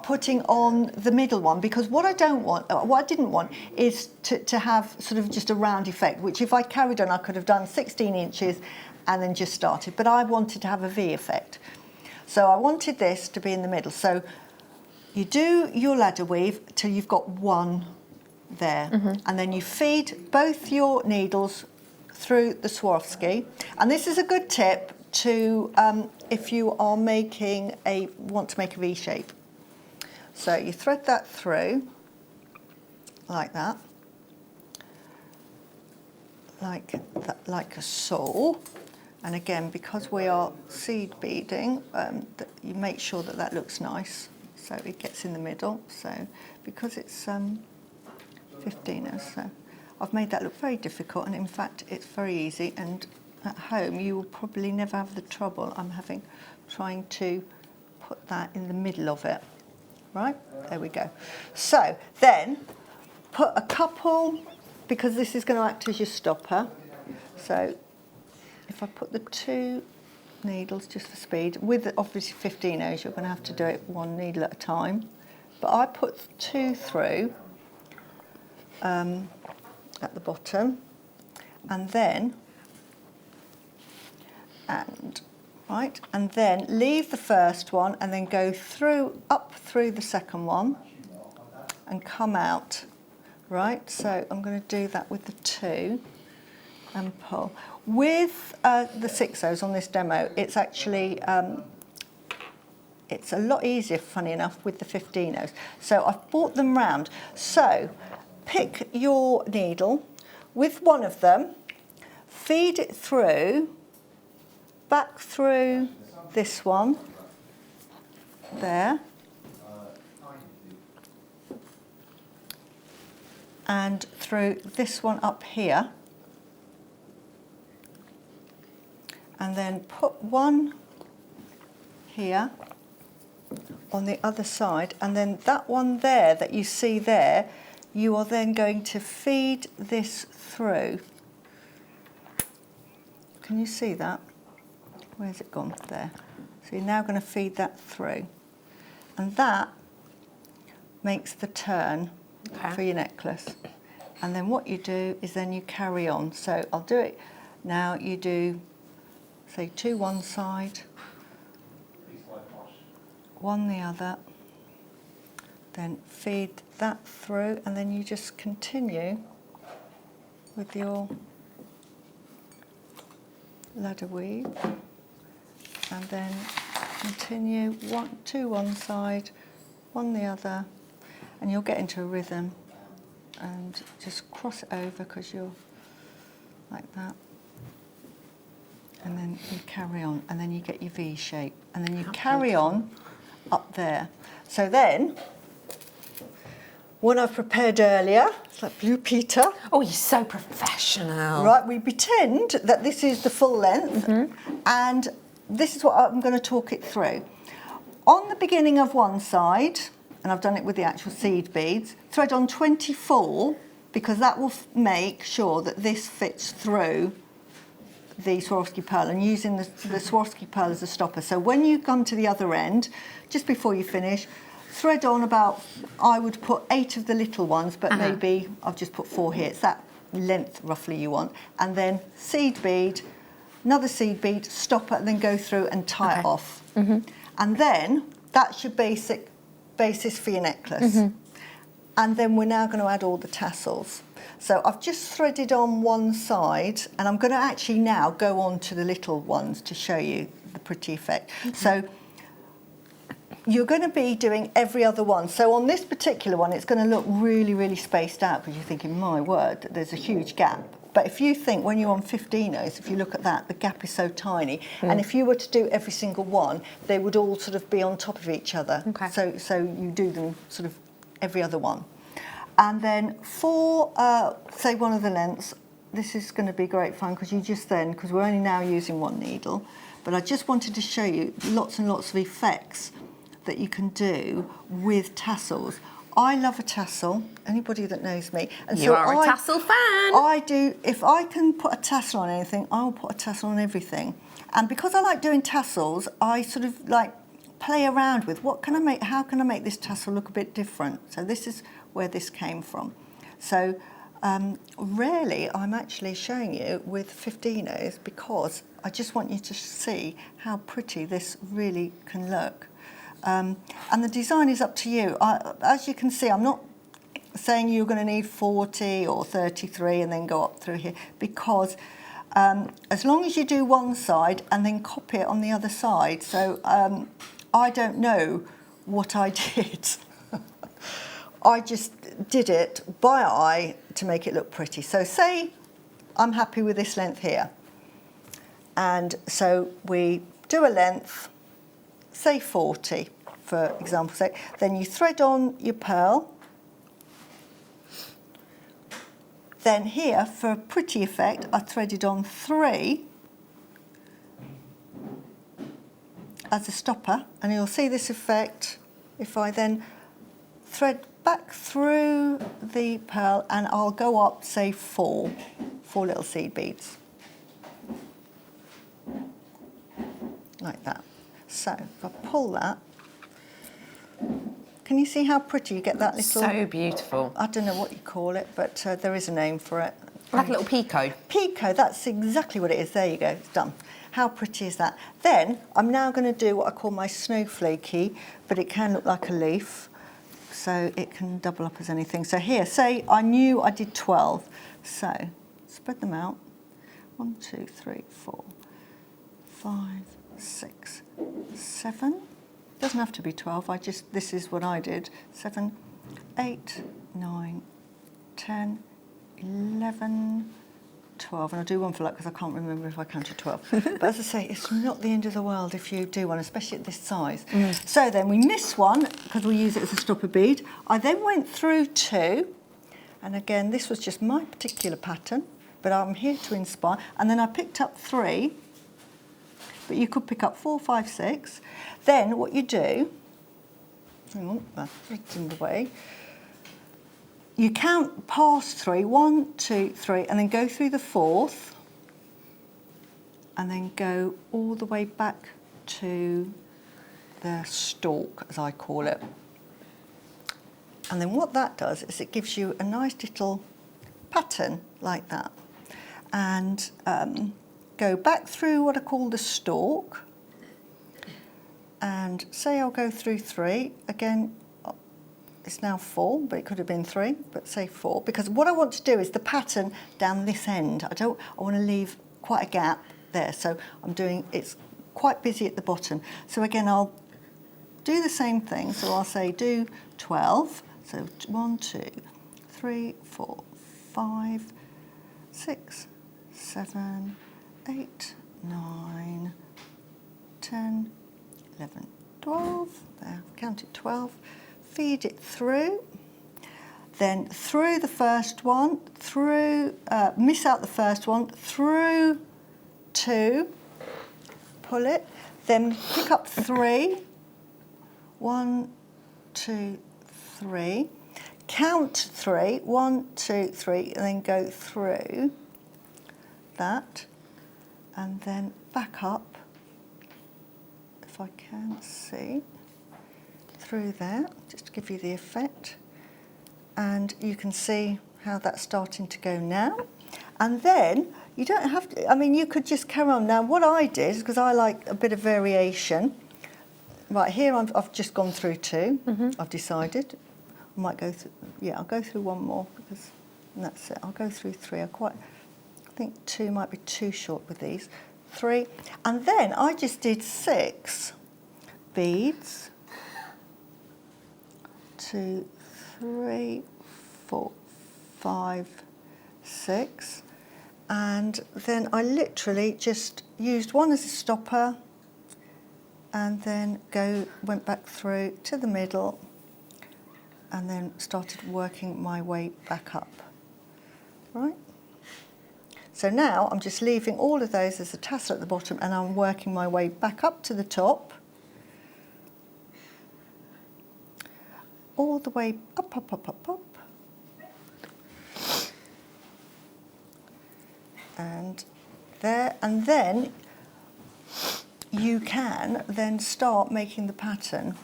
putting on the middle one, because what I didn't want is to have sort of just a round effect, which if I carried on, I could have done 16 inches and then just started, but I wanted to have a V effect. So I wanted this to be in the middle. So you do your ladder weave till you've got one there, and then you feed both your needles through the Swarovski. And this is a good tip to if you are want to make a V shape. So you thread that through like that, like a saw. And again, because we are seed beading, you make sure that that looks nice, so it gets in the middle. So because it's 15, so I've made that look very difficult, and in fact it's very easy, and at home you will probably never have the trouble I'm having trying to put that in the middle of it. Right, there we go. So then put a couple, because this is going to act as your stopper. So if I put the 2 needles just for speed, with obviously 15-0s, you're going to have to do it 1 needle at a time. But I put 2 through at the bottom, and then leave the first one and then go up through the second one and come out. Right, so I'm going to do that with the 2 and pull. With the 6-0s on this demo, it's actually it's a lot easier, funny enough, with the 15-0s. So I've brought them round. So pick your needle with one of them, feed it through, back through this one, there, and through this one up here, and then put one here on the other side, and then that one there that you see there, you are then going to feed this through. Can you see that? Where's it gone? There. So you're now going to feed that through, and that makes the turn for your necklace. And then what you do is then you carry on. So I'll do it now. You do, say, 2 one side, 1 the other, then feed that through, and then you just continue with your ladder weave, and then continue 2 one side, 1 the other, and you'll get into a rhythm, and just cross it over because you're like that, and then you carry on, and then you get your V shape, and then you carry on up there. So then, one I've prepared earlier, it's like Blue Peter. Oh, you're so professional. Right, we pretend that this is the full length, and this is what I'm going to talk it through. On the beginning of one side, and I've done it with the actual seed beads, thread on 24, because that will make sure that this fits through the Swarovski pearl, and using the Swarovski pearl as a stopper. So when you come to the other end, just before you finish, thread on about, I would put 8 of the little ones, but maybe I've just put 4 here. It's that length roughly you want. And then seed bead, another seed bead, stopper, and then go through and tie it off. And then that's your basis for your necklace. And then we're now going to add all the tassels. So I've just threaded on one side, and I'm going to actually now go on to the little ones to show you the pretty effect. So you're going to be doing every other one. So on this particular one, it's going to look really, really spaced out, because you're thinking, my word, there's a huge gap. But if you think, when you're on 15-0s, if you look at that, the gap is so tiny. And if you were to do every single one, they would all sort of be on top of each other. So you do them sort of every other one. And then for, say, one of the lengths, this is going to be great fun, because you just then, because we're only now using 1 needle, but I just wanted to show you lots and lots of effects that you can do with tassels. I love a tassel, anybody that knows me. And you are a tassel fan. I do, if I can put a tassel on anything, I'll put a tassel on everything. And because I like doing tassels, I sort of like play around with what can I make, how can I make this tassel look a bit different? So this is where this came from. So really, I'm actually showing you with 15s because I just want you to see how pretty this really can look. And the design is up to you. As you can see, I'm not saying you're going to need 40 or 33 and then go up through here, because as long as you do one side and then copy it on the other side. So I don't know what I did. I just did it by eye to make it look pretty. So say I'm happy with this length here. And so we do a length, say 40, for example's sake. Then you thread on your pearl. Then here, for a pretty effect, I threaded on 3 as a stopper. And you'll see this effect if I then thread back through the pearl, and I'll go up, say, 4 little seed beads. Like that. So if I pull that, can you see how pretty you get that little... So beautiful. I don't know what you call it, but there is a name for it. Like a little picot. Picot, that's exactly what it is. There you go, it's done. How pretty is that? Then I'm now going to do what I call my snowflakey, but it can look like a leaf, so it can double up as anything. So here, say I knew I did 12. So spread them out. 1, 2, 3, 4, 5, 6, 7. Doesn't have to be 12. This is what I did. 7, 8, 9, 10, 11, 12. And I'll do one for luck because I can't remember if I counted 12. But as I say, it's not the end of the world if you do one, especially at this size. So then we miss one because we use it as a stopper bead. I then went through 2. And again, this was just my particular pattern, but I'm here to inspire. And then I picked up 3. But you could pick up 4, 5, 6. Then what you do, hang on, my thread's in the way. You count past 3, 1, 2, 3, and then go through the 4th, and then go all the way back to the stalk, as I call it. And then what that does is it gives you a nice little pattern like that. And go back through what I call the stalk, and say I'll go through 3. Again, it's now 4, but it could have been 3, but say 4, because what I want to do is the pattern down this end. I want to leave quite a gap there, so it's quite busy at the bottom. So again, I'll do the same thing, so I'll say do 12, so 1, 2, 3, 4, 5, 6, 7, 8, 9, 10, 11, 12, there, I've counted 12, feed it through, then through the first one, through, miss out the first one, through 2, pull it, then pick up 3, 1, 2, 3, count 3, 1, 2, 3, and then go through that, and then back up, if I can see, through there, just to give you the effect. And you can see how that's starting to go now. And then, you don't have to, I mean, you could just carry on. Now, what I did, because I like a bit of variation, right here I've just gone through 2, I've decided. I might go through, yeah, I'll go through one more, because and that's it. I'll go through 3. I think 2 might be too short with these. 3, and then I just did 6 beads. 2, 3, 4, 5, 6, and then I literally just used one as a stopper, and then went back through to the middle, and then started working my way back up. Right. So now I'm just leaving all of those as a tassel at the bottom, and I'm working my way back up to the top, all the way up, up, up, up, up, and there, and then you can then start making the pattern.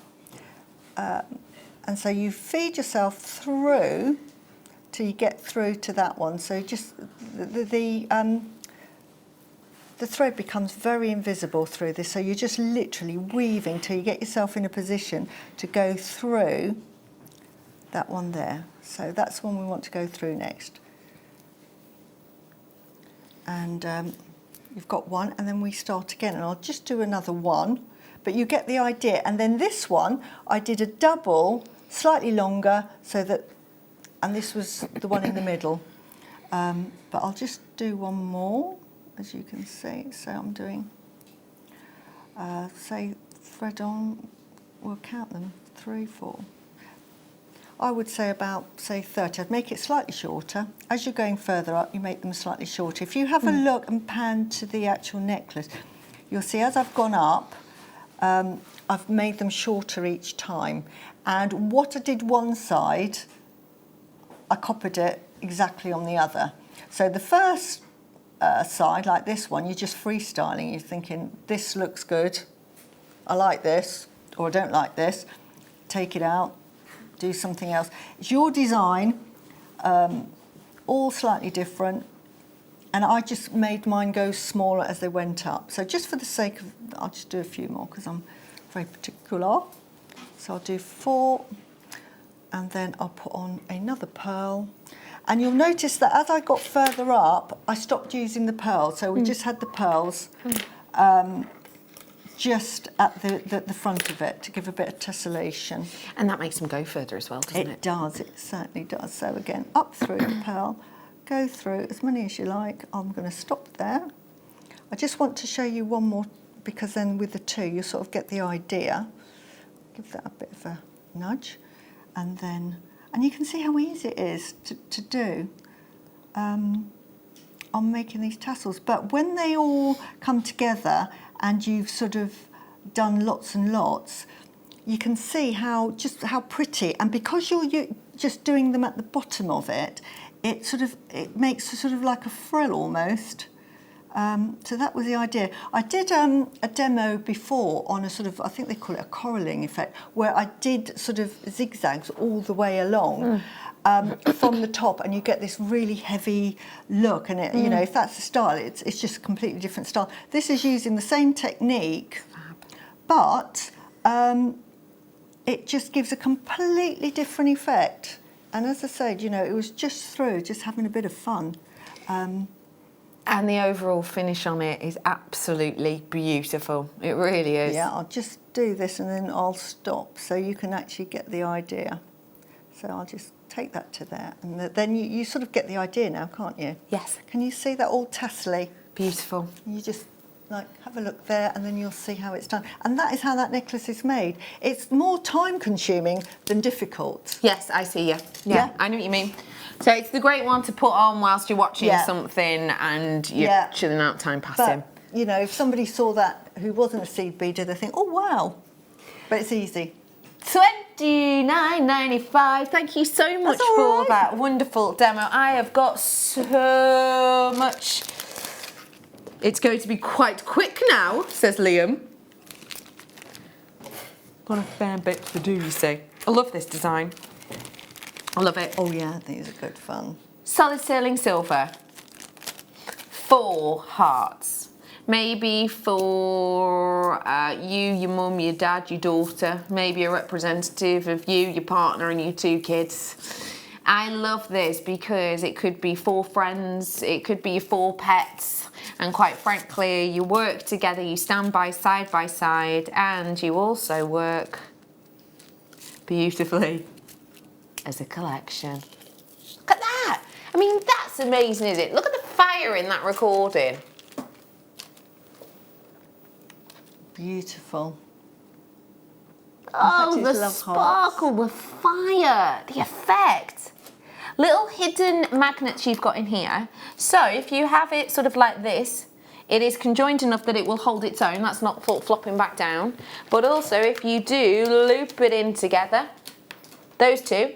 And so you feed yourself through till you get through to that one. So just the thread becomes very invisible through this. So you're just literally weaving till you get yourself in a position to go through that one there. So that's one we want to go through next. And you've got one, and then we start again. And I'll just do another one, but you get the idea. And then this one, I did a double, slightly longer, so that, and this was the one in the middle. But I'll just do one more, as you can see. So I'm doing, say, thread on, we'll count them, 3, 4. I would say about, say, 30. I'd make it slightly shorter. As you're going further up, you make them slightly shorter. If you have a look and pan to the actual necklace, you'll see as I've gone up, I've made them shorter each time. And what I did one side, I copied it exactly on the other. So the first side, like this one, you're just freestyling. You're thinking, this looks good, I like this, or I don't like this. Take it out, do something else. It's your design, all slightly different. And I just made mine go smaller as they went up. So just for the sake of, I'll just do a few more because I'm very particular. So I'll do 4, and then I'll put on another pearl. And you'll notice that as I got further up, I stopped using the pearls. So we just had the pearls just at the front of it to give a bit of tessellation. And that makes them go further as well, doesn't it? It does, it certainly does. So again, up through the pearl, go through as many as you like. I'm going to stop there. I just want to show you one more, because then with the 2, you sort of get the idea. Give that a bit of a nudge. And then, and you can see how easy it is to do on making these tassels. But when they all come together and you've sort of done lots and lots, you can see how pretty. And because you're just doing them at the bottom of it, it makes sort of like a frill almost. So that was the idea. I did a demo before on a sort of, I think they call it a coralling effect, where I did sort of zigzags all the way along from the top, and you get this really heavy look. And it, you know, if that's the style, it's just a completely different style. This is using the same technique, but it just gives a completely different effect. And as I said, you know, it was just having a bit of fun. And the overall finish on it is absolutely beautiful. It really is. Yeah, I'll just do this and then I'll stop so you can actually get the idea. So I'll just take that to there. And then you sort of get the idea now, can't you? Yes. Can you see that all tassely? Beautiful. You just like have a look there and then you'll see how it's done. And that is how that necklace is made. It's more time consuming than difficult. Yes, I see you. Yeah, I know what you mean. So it's the great one to put on whilst you're watching something and you're chilling out, time passing. But, you know, if somebody saw that who wasn't a seed beader, they think, oh, wow. But it's easy. $29.95. Thank you so much for that wonderful demo. I have got so much. It's going to be quite quick now, says Liam. Got a fair bit to do, you see. I love this design. I love it. Oh yeah, these are good fun. Solid sterling silver. 4 hearts. Maybe for you, your mum, your dad, your daughter. Maybe a representative of you, your partner and your 2 kids. I love this because it could be 4 friends. It could be your 4 pets. And quite frankly, you work together, you stand side by side, and you also work beautifully as a collection. Look at that! I mean, that's amazing, isn't it? Look at the fire in that recording. Beautiful. Oh, the sparkle, the fire, the effect. little hidden magnets you've got in here. So if you have it sort of like this, it is conjoined enough that it will hold its own. That's not flopping back down. But also if you do loop it in together, those two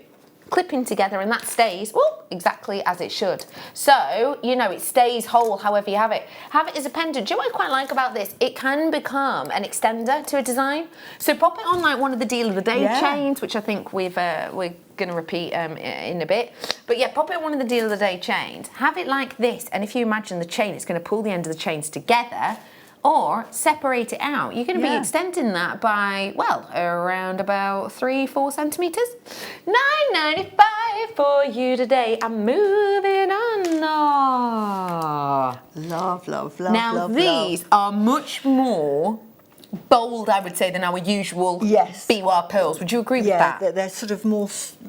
clipping together, and that stays exactly as it should. So, you know, it stays whole however you have it. Have it as a pendant. Do you know what I quite like about this? It can become an extender to a design. So pop it on like one of the deal of the day chains, which I think we're going to repeat in a bit. But yeah, pop it on one of the deal of the day chains. Have it like this, and if you imagine the chain, it's going to pull the end of the chains together, or separate it out. You're going to be extending that by, well, around about 3-4 centimetres. $9.95 for you today. I'm moving on. Love, love, love, now, love, these are much more bold, I would say, than our usual Biwa pearls. Would you agree with that? Yeah, they're sort of more...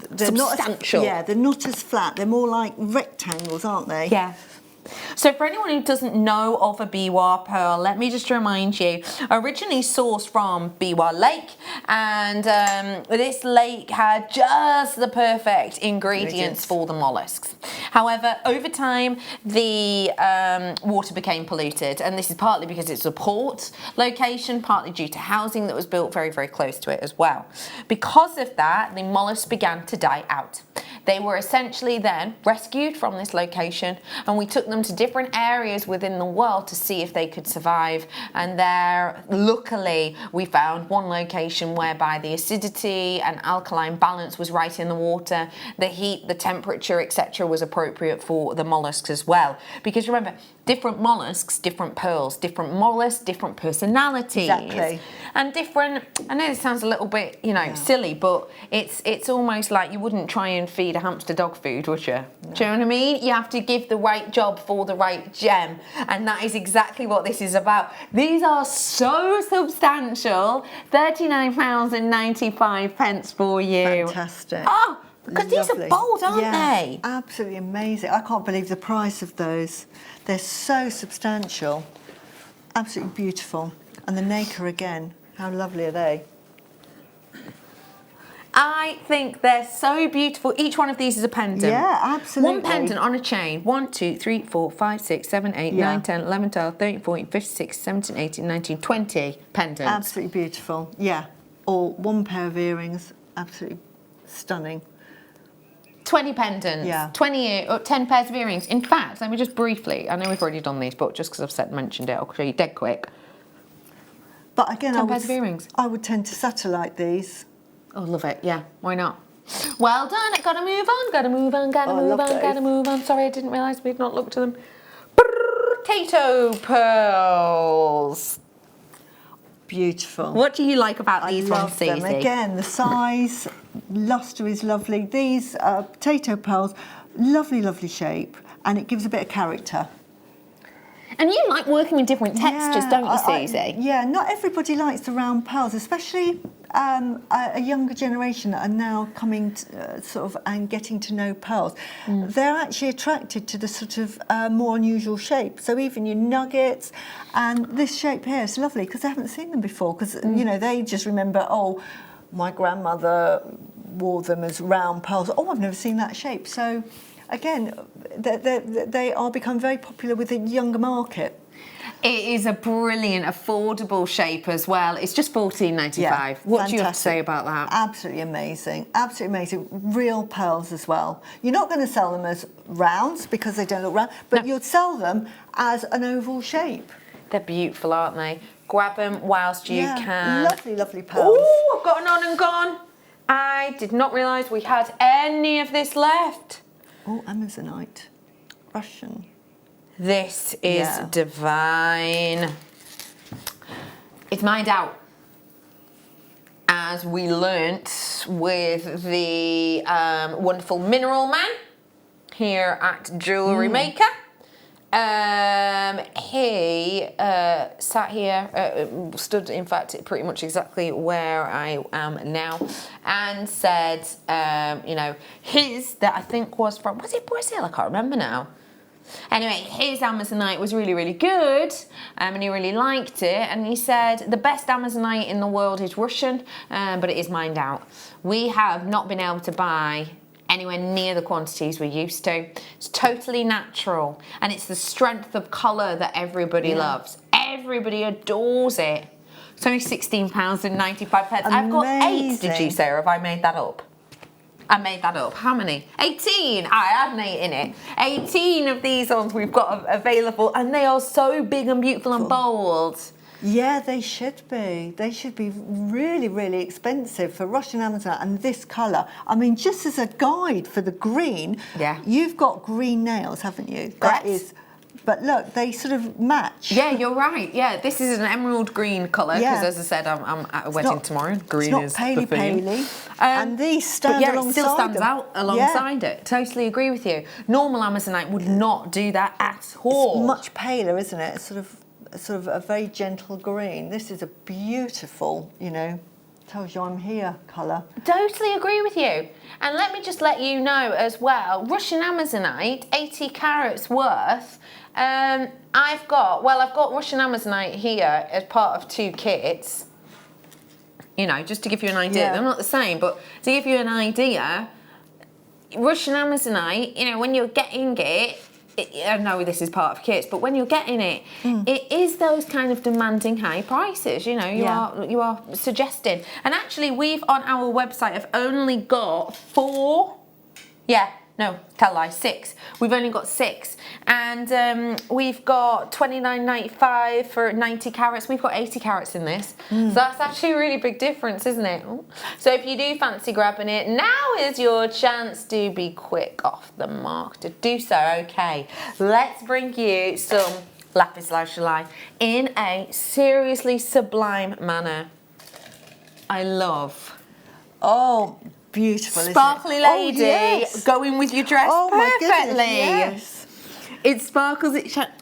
They're substantial. They're not as flat. They're more like rectangles, aren't they? Yeah. So for anyone who doesn't know of a Biwa pearl, let me just remind you, originally sourced from Biwa Lake, and this lake had just the perfect ingredients for the mollusks. However, over time, the water became polluted, and this is partly because it's a port location, partly due to housing that was built very, very close to it as well. Because of that, the mollusks began to die out. They were essentially then rescued from this location, and we took them to different areas within the world to see if they could survive. And there, luckily, we found one location whereby the acidity and alkaline balance was right in the water. The heat, the temperature, etc. was appropriate for the mollusks as well. Because remember, different mollusks, different pearls, different mollusks, different personalities. Exactly. And different, I know this sounds a little bit, you know, silly, but it's almost like you wouldn't try and feed a hamster dog food, would you? No. Do you know what I mean? You have to give the right job for the right gem, and that is exactly what this is about. These are so substantial, £39.95 for you. Fantastic. Oh, because these are bold, aren't they? Absolutely amazing. I can't believe the price of those. They're so substantial. Absolutely beautiful. And the nacre again, how lovely are they? I think they're so beautiful. Each one of these is a pendant. Yeah, absolutely. One pendant on a chain. 1, 2, 3, 4, 5, 6, 7, 8, 9, 10, 11, 12, 13, 14, 15, 16, 17, 18, 19, 20 pendants. Absolutely beautiful. Yeah. Or one pair of earrings. Absolutely stunning. 20 pendants, 10 pairs of earrings. In fact, let me just briefly, I know we've already done these, but just because I've mentioned it, I'll show you dead quick. But again, 10 pairs of earrings. I would tend to satellite these. Oh, love it. Yeah, why not? Well done. Gotta move on, gotta move on, gotta move on, gotta move on. Sorry, I didn't realise we'd not looked at them. Potato pearls. Beautiful. What do you like about these ones, Susie? I love them. Again, the size, lustre is lovely. These potato pearls, lovely, lovely shape, and it gives a bit of character. And you like working with different textures, don't you, Susie? Yeah, not everybody likes the round pearls, especially a younger generation that are now coming to, sort of and getting to know pearls. They're actually attracted to the sort of more unusual shape. So even your nuggets and this shape here is lovely because they haven't seen them before. Because you know they just remember, oh, my grandmother wore them as round pearls. Oh, I've never seen that shape. So again, they are becoming very popular with the younger market. It is a brilliant, affordable shape as well. It's just $14.95. Yeah, what do you have to say about that? Absolutely amazing. Absolutely amazing. Real pearls as well. You're not going to sell them as rounds because they don't look round, but you'd sell them as an oval shape. They're beautiful, aren't they? Grab them whilst you can. Lovely, lovely pearls. Oh, I've got an on and gone. I did not realise we had any of this left. Oh, Amazonite. Russian. This is divine. It's mined out. As we learnt with the wonderful mineral man here at JewelleryMaker. He sat here, stood in fact pretty much exactly where I am now, and said, you know, his, that I think was from, was it Brazil? I can't remember now. Anyway, his Amazonite was really, really good, and he really liked it, and he said the best Amazonite in the world is Russian, but it is mined out. We have not been able to buy anywhere near the quantities we're used to. It's totally natural, and it's the strength of colour that everybody loves. Everybody adores it. It's only £16.95. I've got 8, did you say, or have I made that up? I made that up. How many? 18. I had an 8 in it. 18 of these ones we've got available, and they are so big and beautiful and bold. Yeah, they should be. They should be really, really expensive for Russian Amazonite and this colour. I mean, just as a guide for the green, you've got green nails, haven't you? That is. But look, they sort of match. Yeah, you're right. Yeah, this is an emerald green colour because, as I said, I'm at a wedding tomorrow. Green is the theme. And these stand alongside it still stands them. out alongside it. Totally agree with you. Normal Amazonite would not do that at all. It's much paler, isn't it? It's sort of a very gentle green. This is a beautiful, you know, tells you I'm here colour. Totally agree with you. And let me just let you know as well, Russian Amazonite, 80 carats worth. I've got Russian Amazonite here as part of 2 kits. You know, just to give you an idea. They're not the same, but to give you an idea, Russian Amazonite, you know, when you're getting it, I know this is part of kits, but when you're getting it, it is those kind of demanding high prices. You know, you are suggesting. And actually, we've on our website have only got 4. Yeah, no, tell lie, 6. We've only got 6, and we've got $29.95 for 90 carats. We've got 80 carats in this, so that's actually a really big difference, isn't it? So if you do fancy grabbing it, now is your chance to be quick off the mark to do so. Okay, let's bring you some lapis lazuli in a seriously sublime manner. I love. Oh. Beautiful, sparkly lady, going with your dress perfectly. Yes. It sparkles.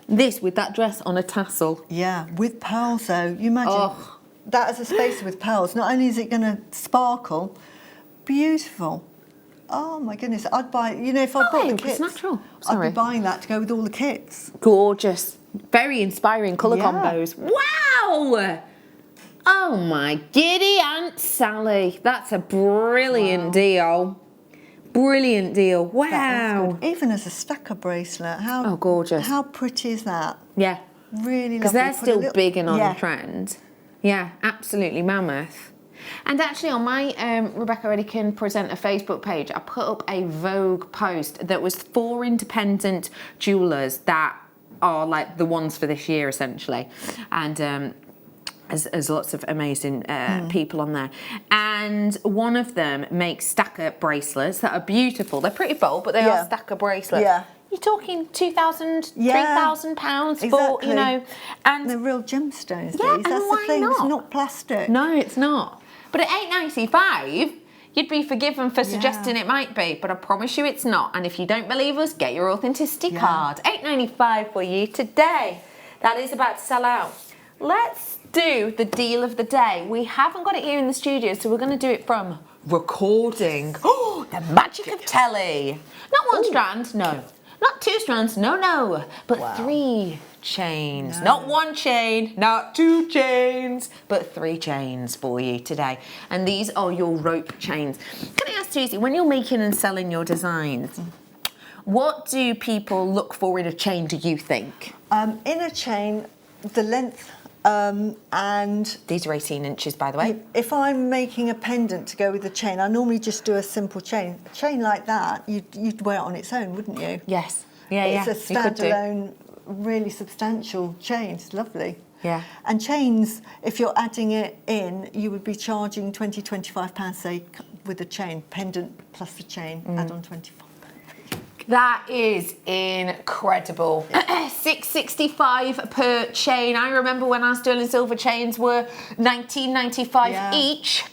This with that dress on a tassel. Yeah, with pearls though. You imagine that as a spacer with pearls. Not only is it going to sparkle, beautiful. Oh my goodness, I'd buy. You know, if I bought the kits, it's natural. I'd be buying that to go with all the kits. Gorgeous, very inspiring colour combos. Wow. Oh my giddy Aunt Sally. That's a brilliant deal. Brilliant deal. Wow. Even as a stacker bracelet. How gorgeous. How pretty is that? Yeah. Really lovely. Because they're still big and on trend. Yeah, absolutely mammoth. And actually on my Rebecca Redican Presenter Facebook page, I put up a Vogue post that was 4 independent jewellers that are like the ones for this year essentially. And there's lots of amazing people on there. And one of them makes stacker bracelets that are beautiful. They're pretty bold, but they are stacker bracelets. Yeah. You're talking £2,000, £3,000 for, you know. And they're real gemstones, yeah, these. That's the thing, it's not plastic. No, it's not. But at £8.95, you'd be forgiven for suggesting it might be, but I promise you it's not. And if you don't believe us, get your authenticity card. £8.95 for you today. That is about to sell out. Let's do the deal of the day. We haven't got it here in the studio, so we're going to do it from recording. Oh, the magic of telly. Not 1 strand, no. Not 2 strands, no. But 3 chains. Not 1 chain, not 2 chains, but 3 chains for you today. And these are your rope chains. Can I ask Susie, when you're making and selling your designs, what do people look for in a chain, do you think? In a chain, the length and... These are 18 inches, by the way. If I'm making a pendant to go with the chain, I normally just do a simple chain. A chain like that, you'd wear it on its own, wouldn't you? Yes. It's a standalone, really substantial chain. It's lovely. Yeah. And chains, if you're adding it in, you would be charging £20, £25, say, with a chain. Pendant plus the chain, add on £25. That is incredible. $6.65 per chain. I remember when our sterling silver chains were $19.95 each.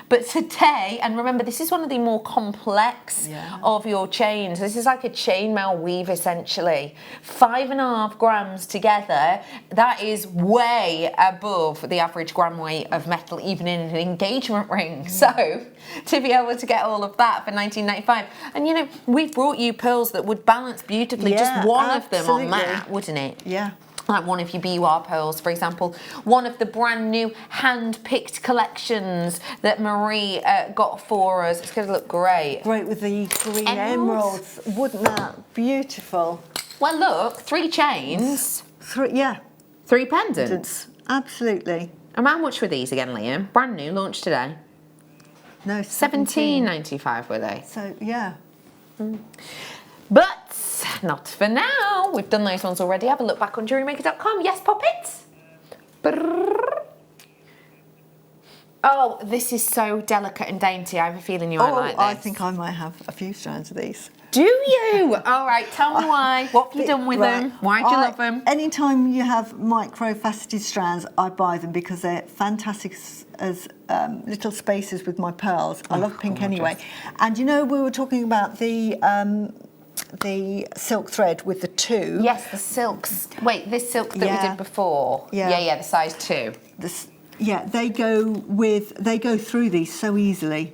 But today, and remember, this is one of the more complex of your chains. This is like a chainmail weave, essentially. 5.5 grams together. That is way above the average gram weight of metal, even in an engagement ring. So, to be able to get all of that for $19.95. And, you know, we've brought you pearls that would balance beautifully. Just one of them on that, wouldn't it? Yeah. like one of your Biwa pearls, for example, one of the brand new hand-picked collections that Marie got for us. It's going to look great. Great with the green emeralds. Wouldn't that beautiful? Well, look, 3 chains. 3 pendants. Absolutely. And how much were these again, Liam? Brand new, launched today. No, $17.95 were they? So, yeah. But not for now. We've done those ones already. Have a look back on JewelleryMaker.com. Yes, Poppets? Oh, this is so delicate and dainty. I have a feeling you might like this. I think I might have a few strands of these. Do you? All right, tell me why. What have you done with them? Why do you love them? Anytime you have micro-faceted strands, I buy them because they're fantastic as little spaces with my pearls. I love pink anyway. And you know, we were talking about the silk thread with the 2. Yes, the silks. Wait, this silk that we did before. Yeah, the size 2. Yeah, they go through these so easily.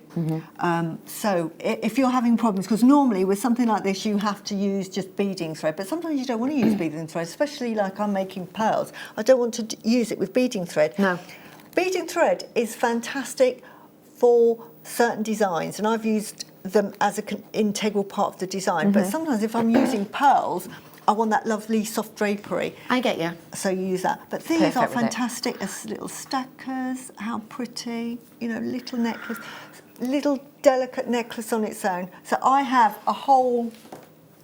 So if you're having problems, because normally with something like this you have to use just beading thread, but sometimes you don't want to use beading thread, especially like I'm making pearls. I don't want to use it with beading thread. No. Beading thread is fantastic for certain designs, and I've used them as an integral part of the design. But sometimes if I'm using pearls, I want that lovely soft drapery. I get you. So you use that. But these are fantastic as little stackers. How pretty. You know, little necklace. Little delicate necklace on its own. So I have a whole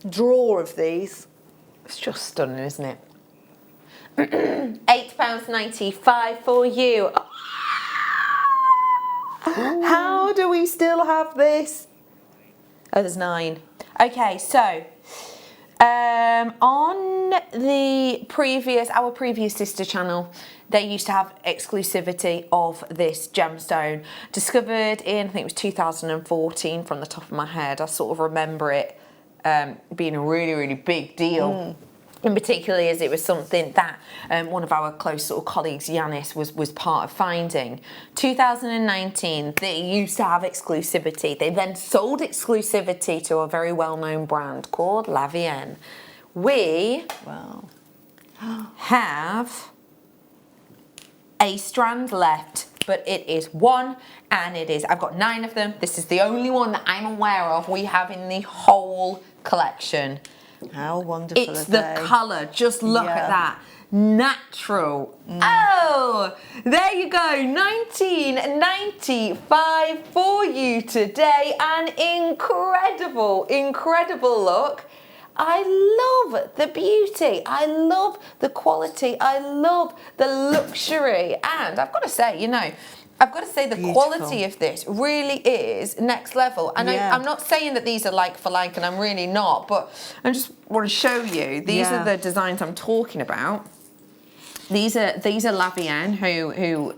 drawer of these. It's just stunning, isn't it? £8.95 for you. How do we still have this? Oh, there's 9. Okay, so on our previous sister channel, they used to have exclusivity of this gemstone. Discovered in, I think it was 2014 from the top of my head. I sort of remember it being a really, really big deal. And particularly as it was something that one of our close sort of colleagues, Yanis, was part of finding. 2019, they used to have exclusivity. They then sold exclusivity to a very well-known brand called Lavender. We have a strand left, but it is 1, and I've got 9 of them. This is the only one that I'm aware of we have in the whole collection. How wonderful it's the colour. Just look at that. Natural. Oh, there you go. $19.95 for you today. An incredible, incredible look. I love the beauty. I love the quality. I love the luxury. And I've got to say, you know, the quality of this really is next level. And I'm not saying that these are like for like, and I'm really not, but I just want to show you. These are the designs I'm talking about. These are Lavender, who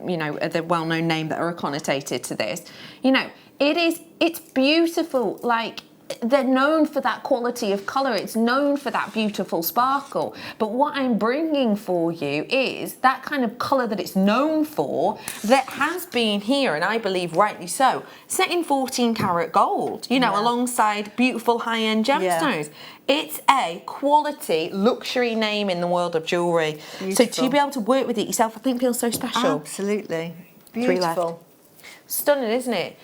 you know, are the well-known name that are connotated to this. You know, it's beautiful. Like, they're known for that quality of colour. It's known for that beautiful sparkle. But what I'm bringing for you is that kind of colour that it's known for, that has been here, and I believe rightly so, set in 14 karat gold, you know, alongside beautiful high-end gemstones. It's a quality luxury name in the world of jewellery. So to be able to work with it yourself, I think feels so special. Absolutely. Beautiful. Stunning, isn't it?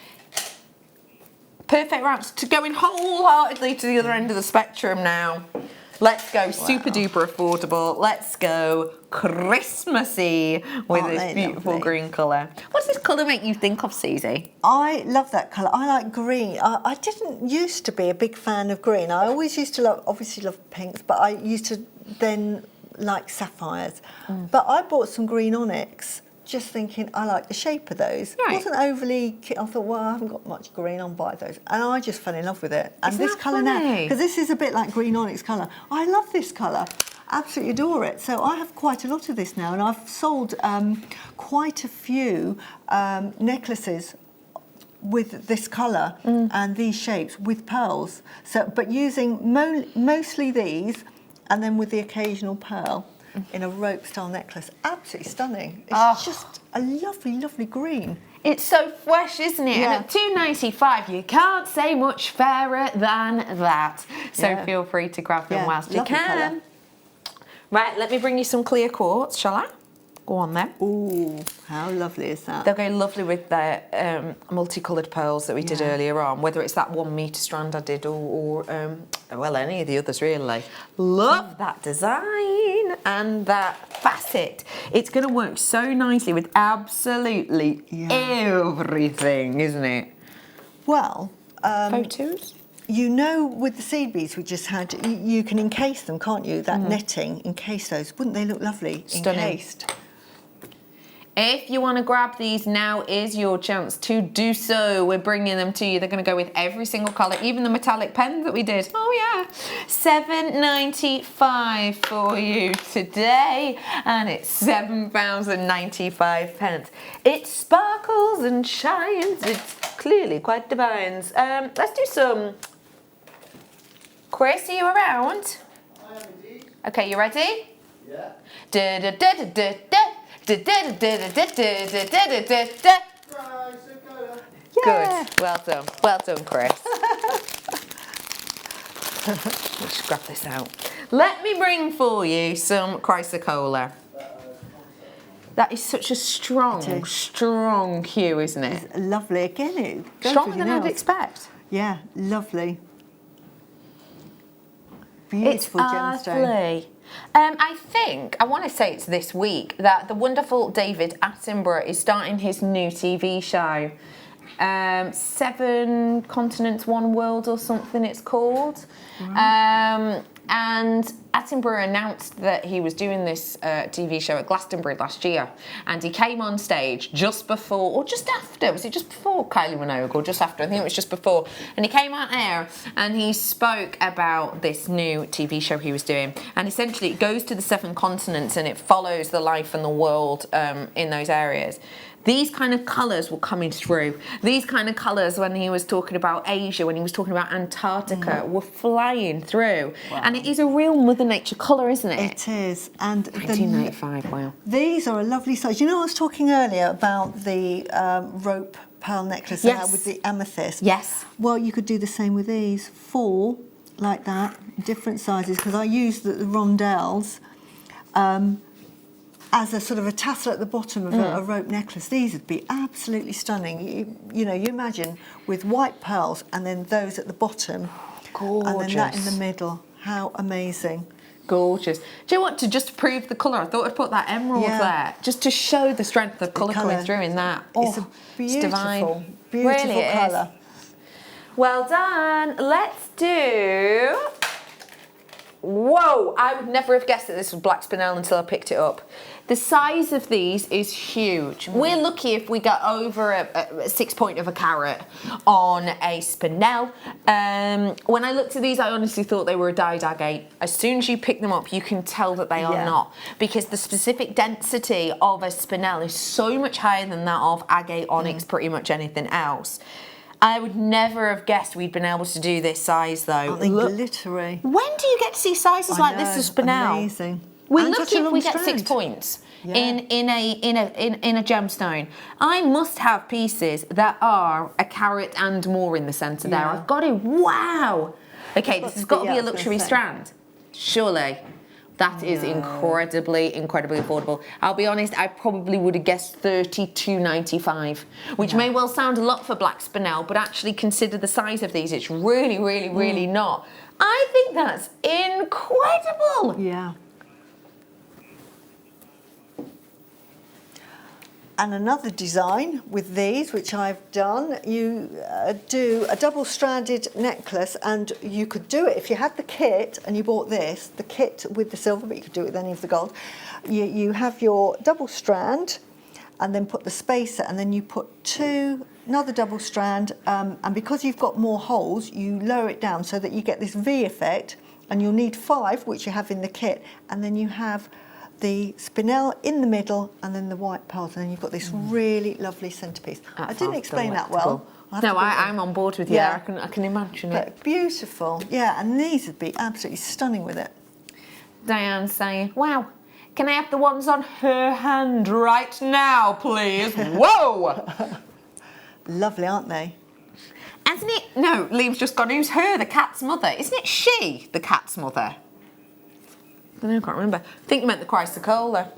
Perfect wraps to going wholeheartedly to the other end of the spectrum now. Let's go super duper affordable. Let's go Christmassy with this beautiful green colour. What does this colour make you think of, Susie? I love that colour. I like green. I didn't used to be a big fan of green. I always used to obviously love pinks, but I used to then like sapphires. But I bought some green onyx, just thinking I like the shape of those. It wasn't overly, I thought, well, I haven't got much green, I'll buy those. And I just fell in love with it. And this colour now, because this is a bit like green onyx colour. I love this colour, absolutely adore it. So I have quite a lot of this now, and I've sold quite a few necklaces with this colour and these shapes with pearls. So, but using mostly these, and then with the occasional pearl in a rope style necklace. Absolutely stunning. It's just a lovely, lovely green. It's so fresh, isn't it? And at $2.95, you can't say much fairer than that. So feel free to grab them whilst you can. Right, let me bring you some clear quartz, shall I? Go on then. Ooh, how lovely is that? They'll go lovely with the multicoloured pearls that we did earlier on, whether it's that 1 metre strand I did or well, any of the others really. Love that design and that facet. It's going to work so nicely with absolutely everything, isn't it? Well, photos? You know, with the seed beads we just had, you can encase them, can't you? That netting, encase those. Wouldn't they look lovely? Stunning. Encased. If you want to grab these, now is your chance to do so. We're bringing them to you. They're going to go with every single colour, even the metallic pen that we did. Oh yeah, £7.95 for you today, and it's £7.95. It sparkles and shines. It's clearly quite divine. Let's do some. Chris, are you around? I am indeed. Okay, you ready? Yeah. Good. Well done, Chris. Let's grab this out. Let me bring for you some chrysocolla. That is such a strong hue, isn't it? It's lovely. Again, it goes stronger than I'd expect. Yeah, lovely. Beautiful gemstone. Lovely. I think, I want to say it's this week, that the wonderful David Attenborough is starting his new TV show. 7 Continents, One World or something it's called. Right. And Attenborough announced that he was doing this TV show at Glastonbury last year, and he came on stage just before, or just after, was it just before Kylie Minogue, or just after? I think it was just before, and he came out there and he spoke about this new TV show he was doing, and essentially it goes to the 7 continents and it follows the life and the world in those areas. These kind of colours were coming through. These kind of colours, when he was talking about Asia, when he was talking about Antarctica, were flying through. Wow. And it is a real Mother Nature colour, isn't it? It is. And 1995, wow. These are a lovely size. You know, I was talking earlier about the rope pearl necklace with the amethyst. Yes. Well, you could do the same with these. 4 like that, different sizes, because I used the rondelles. As a sort of a tassel at the bottom of a rope necklace. These would be absolutely stunning. You know, you imagine with white pearls and then those at the bottom. Gorgeous. And then that in the middle. How amazing. Gorgeous. Do you know what, to just prove the colour, I thought I'd put that emerald there, just to show the strength of colour coming through in that. It's a beautiful, beautiful really colour. Well done. Let's do... Whoa, I would never have guessed that this was black spinel until I picked it up. The size of these is huge. We're lucky if we get over a 6 point of a carat on a spinel. When I looked at these, I honestly thought they were a dyed agate. As soon as you pick them up, you can tell that they are not, because the specific density of a spinel is so much higher than that of agate, onyx, pretty much anything else. I would never have guessed we'd been able to do this size though. Aren't they glittery? When do you get to see sizes like this of spinel? Amazing. We're lucky if we get 6 points in a gemstone. I must have pieces that are a carat and more in the centre there. I've got to. Wow. Okay, this has got to be a luxury strand. Surely. That is incredibly affordable. I'll be honest, I probably would have guessed £32.95, which may well sound a lot for black spinel, but actually consider the size of these, it's really not. I think that's incredible. Yeah. And another design with these, which I've done, you do a double-stranded necklace, and you could do it if you had the kit and you bought this, the kit with the silver, but you could do it with any of the gold. You have your double strand and then put the spacer, and then you put another double strand, and because you've got more holes, you lower it down so that you get this V effect, and you'll need 5, which you have in the kit, and then you have the spinel in the middle and then the white pearls, and then you've got this really lovely centrepiece. I didn't explain that well. No, I'm on board with you. I can imagine it. Beautiful. Yeah, and these would be absolutely stunning with it. Diane's saying, wow, can I have the ones on her hand right now, please? Whoa! Lovely, aren't they? Hasn't it? No, Liam's just gone, who's her, the cat's mother? Isn't it she, the cat's mother? I can't remember. I think you meant the Chrysocolla.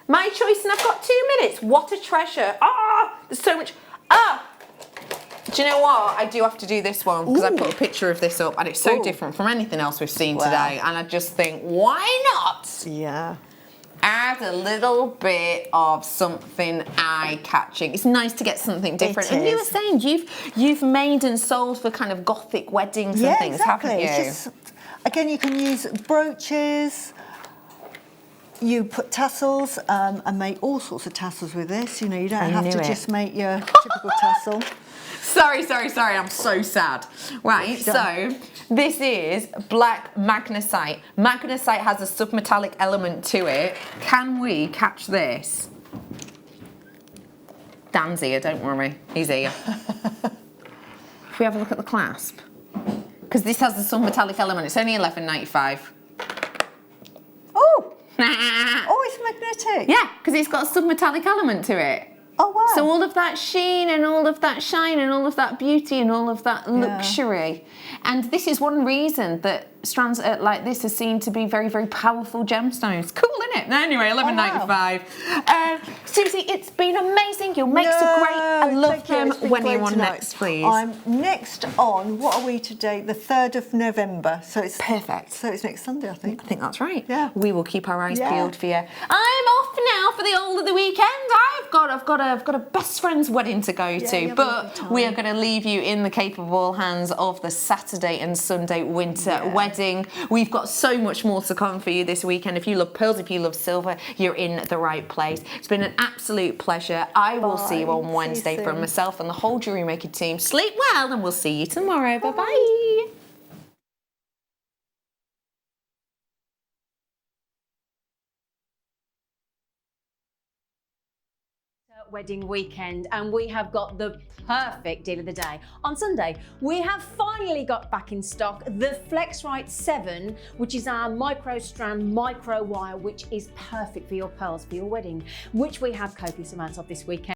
My choice, and I've got 2 minutes. What a treasure. Ah, there's so much. Ah! Do you know what? I do have to do this one because I put a picture of this up and it's so different from anything else we've seen today. And I just think, why not? Yeah. Add a little bit of something eye-catching. It's nice to get something different. And you were saying you've made and sold for kind of gothic weddings and things, haven't you? It's just, again, you can use brooches. You put tassels and make all sorts of tassels with this. You know, you don't have to just make your typical tassel. Sorry, I'm so sad. Right, so this is black magnesite. Magnesite has a submetallic element to it. Can we catch this? Dan's here, don't worry, he's here. If we have a look at the clasp, because this has the submetallic element, it's only $11.95. Oh! Oh, it's magnetic. Yeah, because it's got a submetallic element to it. Oh, wow. So all of that sheen and all of that shine and all of that beauty and all of that luxury. And this is one reason that strands like this are seen to be very, very powerful gemstones. Cool, isn't it? Anyway, $11.95. Susie, it's been amazing. Your makes are great. I love them. When are you on next, please? I'm next on, what are we today? The 3rd of November. So it's perfect. So it's next Sunday, I think. I think that's right. Yeah. We will keep our eyes peeled for you. I'm off now for the all of the weekend. I've got a best friend's wedding to go to, but we are going to leave you in the capable hands of the Saturday and Sunday winter wedding. We've got so much more to come for you this weekend. If you love pearls, if you love silver, you're in the right place. It's been an absolute pleasure. I will see you on Wednesday from myself and the whole JewelleryMaker team. Sleep well, and we'll see you tomorrow. Bye-bye. Wedding weekend, and we have got the perfect deal of the day. On Sunday, we have finally got back in stock the FlexRite 7, which is our micro strand micro wire, which is perfect for your pearls for your wedding, which we have copious amounts of this weekend.